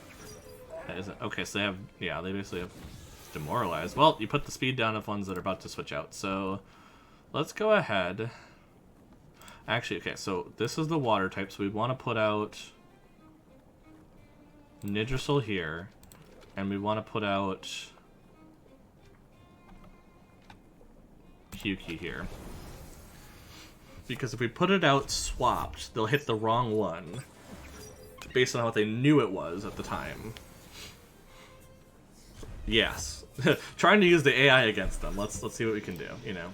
That is okay, so they have, yeah, they basically have demoralized. Well, you put the speed down of ones that are about to switch out, so let's go ahead. Actually, okay, so this is the water type, so we want to put out Nidrisil here, and we want to put out Kyuki here. Because if we put it out swapped, they'll hit the wrong one, based on what they knew it was at the time. Yes. Trying to use the AI against them. Let's see what we can do, you know.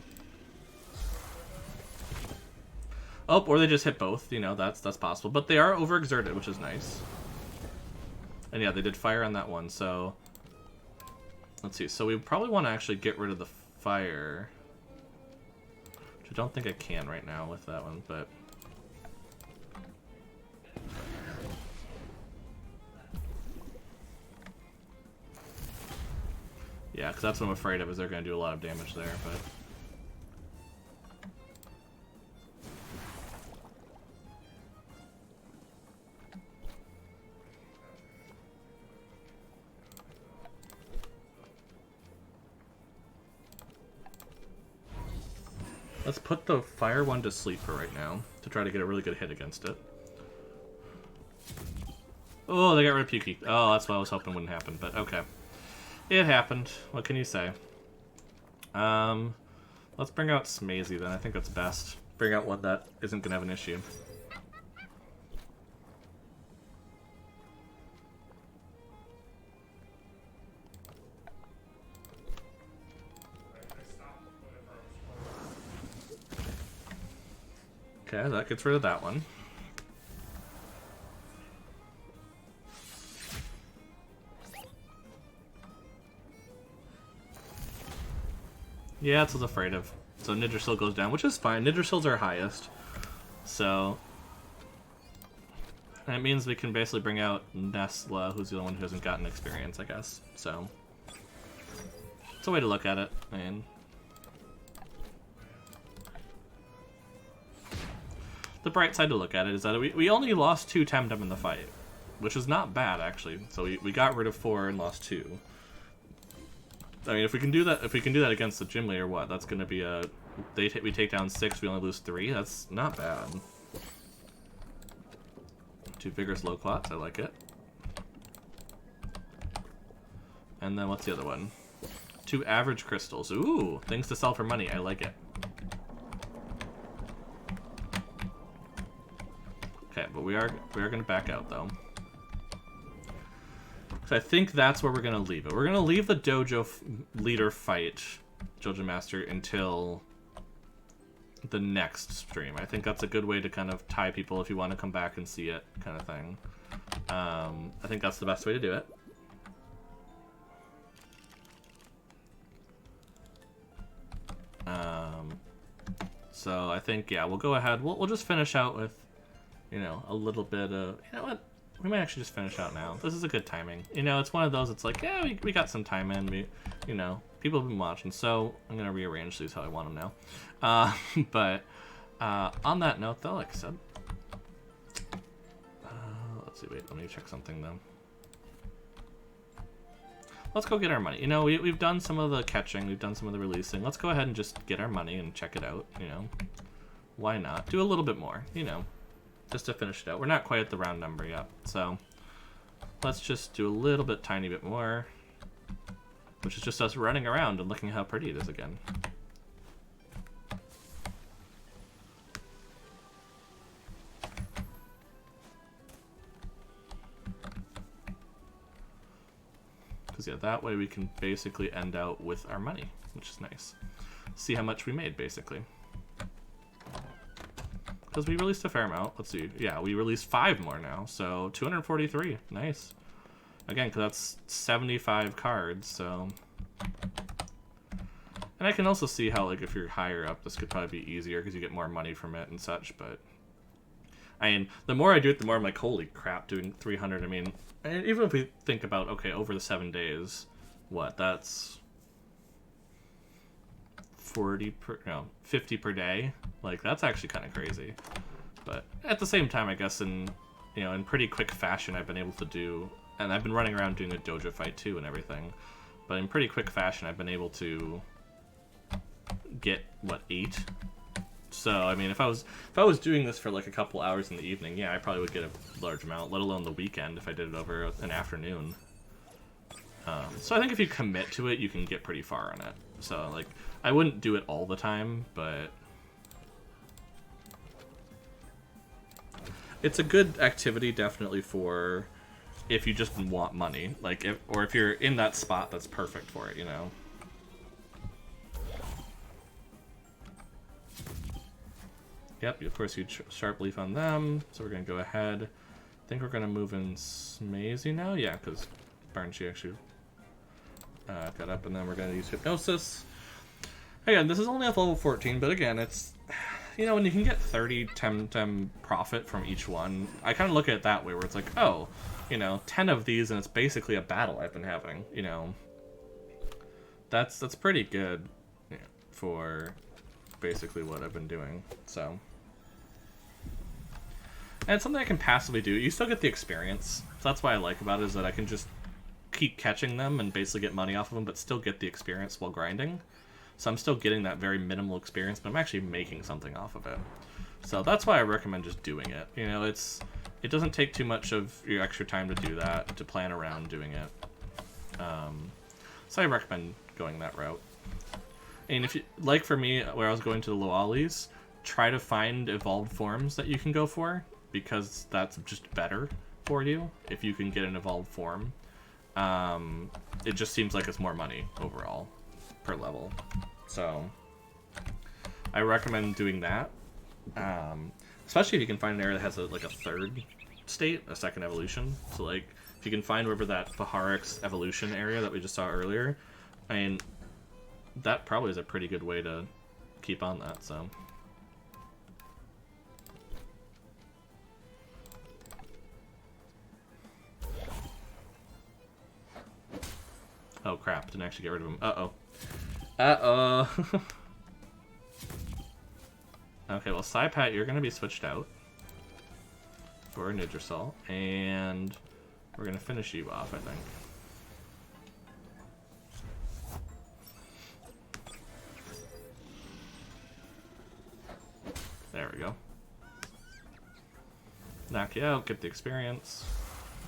Oh, or they just hit both. You know, that's possible. But they are overexerted, which is nice. And yeah, they did fire on that one, so... Let's see. So we probably want to actually get rid of the fire. Which I don't think I can right now with that one, but... Yeah, because that's what I'm afraid of, is they're going to do a lot of damage there, but... Let's put the fire one to sleep for right now, to try to get a really good hit against it. Oh, they got rid of Pukey. Oh, that's what I was hoping wouldn't happen, but okay. It happened. What can you say? Let's bring out Smazy then. I think that's best. Bring out one that isn't going to have an issue. Okay, that gets rid of that one. Yeah, that's what I was afraid of. So Nidrasil goes down, which is fine. Nidrasil's our highest. So... And it means we can basically bring out Nesla, who's the only one who hasn't gotten experience, I guess. So... It's a way to look at it. I mean... The bright side to look at it is that we only lost 2 TemTem in the fight. Which is not bad, actually. So we got rid of 4 and lost 2. I mean, if we can do that against the gym leader, what? That's going to be a... we take down 6, we only lose 3? That's not bad. 2 vigorous low clots, I like it. And then what's the other one? 2 average crystals. Ooh, things to sell for money, I like it. Okay, but we are going to back out, though. So I think that's where we're going to leave it. We're going to leave the dojo leader fight, Dojo Master, until the next stream. I think that's a good way to kind of tie people if you want to come back and see it, kind of thing. I think that's the best way to do it. So I think, yeah, we'll go ahead. We'll just finish out with, you know, a little bit of, you know what? We might actually just finish out now. This is a good timing. You know, it's one of those, it's like, yeah, we got some time in. You know, people have been watching, so I'm going to rearrange these how I want them now. But on that note, though, like I said, let's see, wait, let me check something, though. Let's go get our money. You know, we've done some of the catching, we've done some of the releasing. Let's go ahead and just get our money and check it out, you know. Why not? Do a little bit more, you know. Just to finish it out. We're not quite at the round number yet, so let's just do a little bit, tiny bit more, which is just us running around and looking how pretty it is again. Because yeah, that way we can basically end out with our money, which is nice. See how much we made, basically. Because we released a fair amount. Let's see. Yeah, we released 5 more now. So 243. Nice. Again, because that's 75 cards. So, and I can also see how, like, if you're higher up, this could probably be easier because you get more money from it and such. But I mean, the more I do it, the more I'm like, holy crap, doing 300. I mean, and even if we think about, okay, over the 7 days, what? That's 40 per, no, 50 per day. Like, that's actually kind of crazy. But at the same time, I guess in pretty quick fashion, I've been able to do, and I've been running around doing a dojo fight too and everything. But in pretty quick fashion, I've been able to get what, 8. So I mean, if I was doing this for like a couple hours in the evening, yeah, I probably would get a large amount. Let alone the weekend if I did it over an afternoon. So I think if you commit to it, you can get pretty far on it. So like, I wouldn't do it all the time, but it's a good activity definitely for if you just want money, like if you're in that spot that's perfect for it, you know. Yep, of course you Sharp Leaf on them, so we're going to go ahead. I think we're going to move in Smazy now, yeah, because Barnshee actually got up, and then we're going to use Hypnosis. Again, this is only at level 14, but again, it's, you know, when you can get 30 TemTem profit from each one, I kind of look at it that way, where it's like, oh, you know, 10 of these, and it's basically a battle I've been having, you know. That's pretty good, yeah, for basically what I've been doing, so. And it's something I can passively do. You still get the experience. So that's what I like about it, is that I can just keep catching them and basically get money off of them, but still get the experience while grinding. So I'm still getting that very minimal experience, but I'm actually making something off of it. So that's why I recommend just doing it. You know, it doesn't take too much of your extra time to do that, to plan around doing it. So I recommend going that route. And if you, like for me, where I was going to the Loalis, try to find evolved forms that you can go for, because that's just better for you if you can get an evolved form. It just seems like it's more money overall per level. So I recommend doing that. Especially if you can find an area that has like a third state, a second evolution. So like if you can find wherever that Faharix evolution area that we just saw earlier, I mean, that probably is a pretty good way to keep on that, so. Oh crap, didn't actually get rid of him. Uh-oh. Uh-oh. Okay, well, Psypat, you're going to be switched out for Nidrisol, and we're going to finish you off, I think. There we go. Knock you out, get the experience.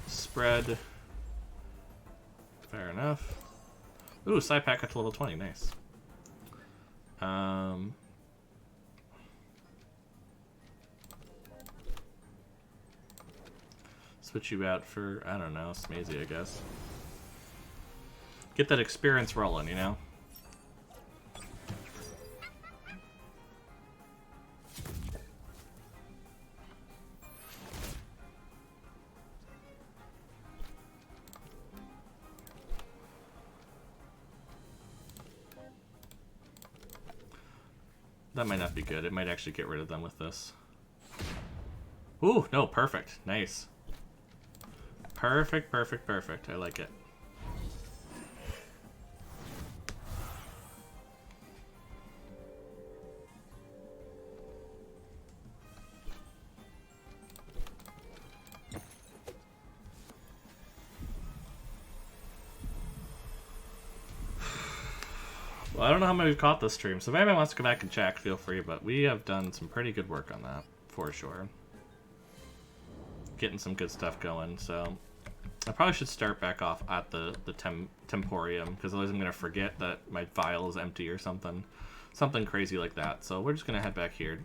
Spread. Fair enough. Ooh, Psypat got to level 20, nice. Switch you out for, I don't know, Smazy, I guess. Get that experience rolling, you know? That might not be good. It might actually get rid of them with this. Ooh, no, perfect. Nice. Perfect, perfect, perfect. I like it. Well, I don't know how many we've caught this stream, so if anyone wants to go back and check, feel free, but we have done some pretty good work on that, for sure. Getting some good stuff going, so I probably should start back off at the Temporium, because otherwise I'm going to forget that my vial is empty or something. Something crazy like that, so we're just going to head back here.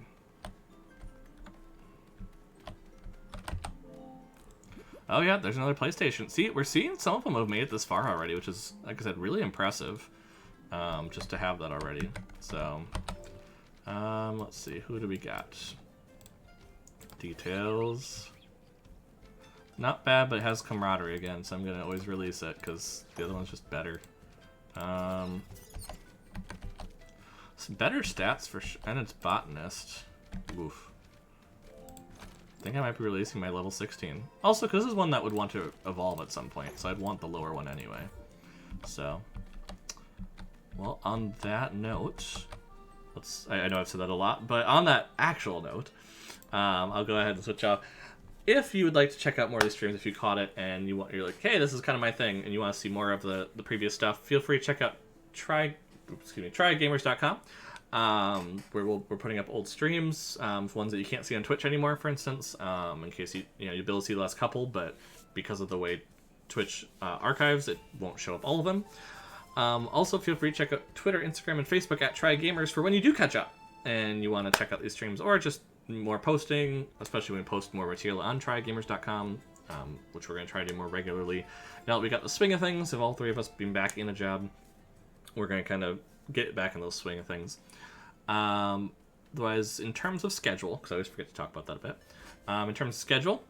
Oh yeah, there's another PlayStation. See, we're seeing some of them have made it this far already, which is, like I said, really impressive. Just to have that already. So, let's see, who do we got? Details. Not bad, but it has camaraderie again, so I'm gonna always release it because the other one's just better. Some better stats for and it's botanist. Oof. I think I might be releasing my level 16. Also, because this is one that would want to evolve at some point, so I'd want the lower one anyway. So. Well, on that note, I know I've said that a lot, but on that actual note, I'll go ahead and switch off. If you would like to check out more of these streams, if you caught it and you're like, hey, this is kind of my thing, and you want to see more of the previous stuff, feel free to check out trygamers.com, where we're putting up old streams, ones that you can't see on Twitch anymore, for instance, in case you'll be able to see the last couple, but because of the way Twitch archives, it won't show up all of them. Also, feel free to check out Twitter, Instagram, and Facebook at TryGamers for when you do catch up and you want to check out these streams, or just more posting, especially when we post more material on TryGamers.com, which we're going to try to do more regularly. Now that we got the swing of things, of all three of us being back in a job, we're going to kind of get back in those swing of things. Otherwise, in terms of schedule, because I always forget to talk about that a bit. In terms of schedule,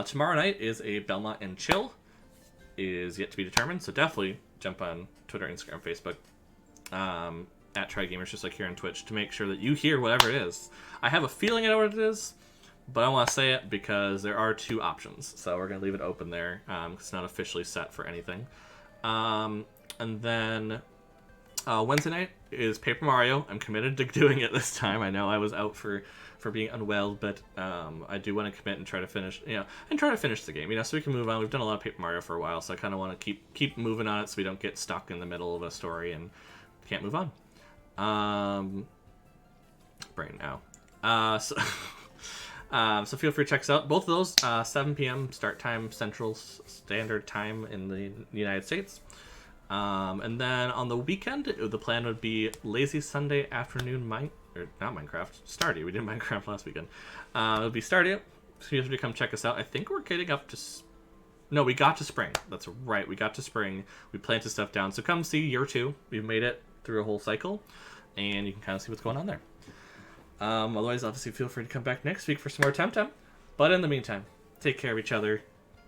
tomorrow night is a Belmont and Chill. Is yet to be determined, so definitely jump on Twitter, Instagram, Facebook, at Try Gamers, just like here on Twitch, to make sure that you hear whatever it is. I have a feeling I know what it is, but I want to say it because there are 2 options, so we're going to leave it open there. It's not officially set for anything. And then Wednesday night is Paper Mario. I'm committed to doing it this time. I know I was out for being unwell, but I do want to commit and try to finish, the game, so we can move on. We've done a lot of Paper Mario for a while, so I kind of want to keep moving on it so we don't get stuck in the middle of a story and can't move on. Brain now. So feel free to check us out. Both of those, 7 p.m. start time, Central Standard Time in the United States. And then on the weekend, the plan would be Lazy Sunday afternoon not Minecraft, Stardew. We did Minecraft last weekend. It would be Stardew. So feel free to come check us out. I think we're getting up to... No, we got to spring. That's right, we got to spring. We planted stuff down. So come see year 2. We've made it through a whole cycle, and you can kind of see what's going on there. Otherwise, obviously, feel free to come back next week for some more TemTem. But in the meantime, take care of each other.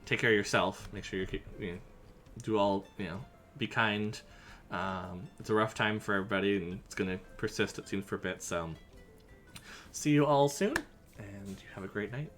Take care of yourself. Make sure be kind. It's a rough time for everybody, and it's going to persist, it seems, for a bit. So, see you all soon, and you have a great night.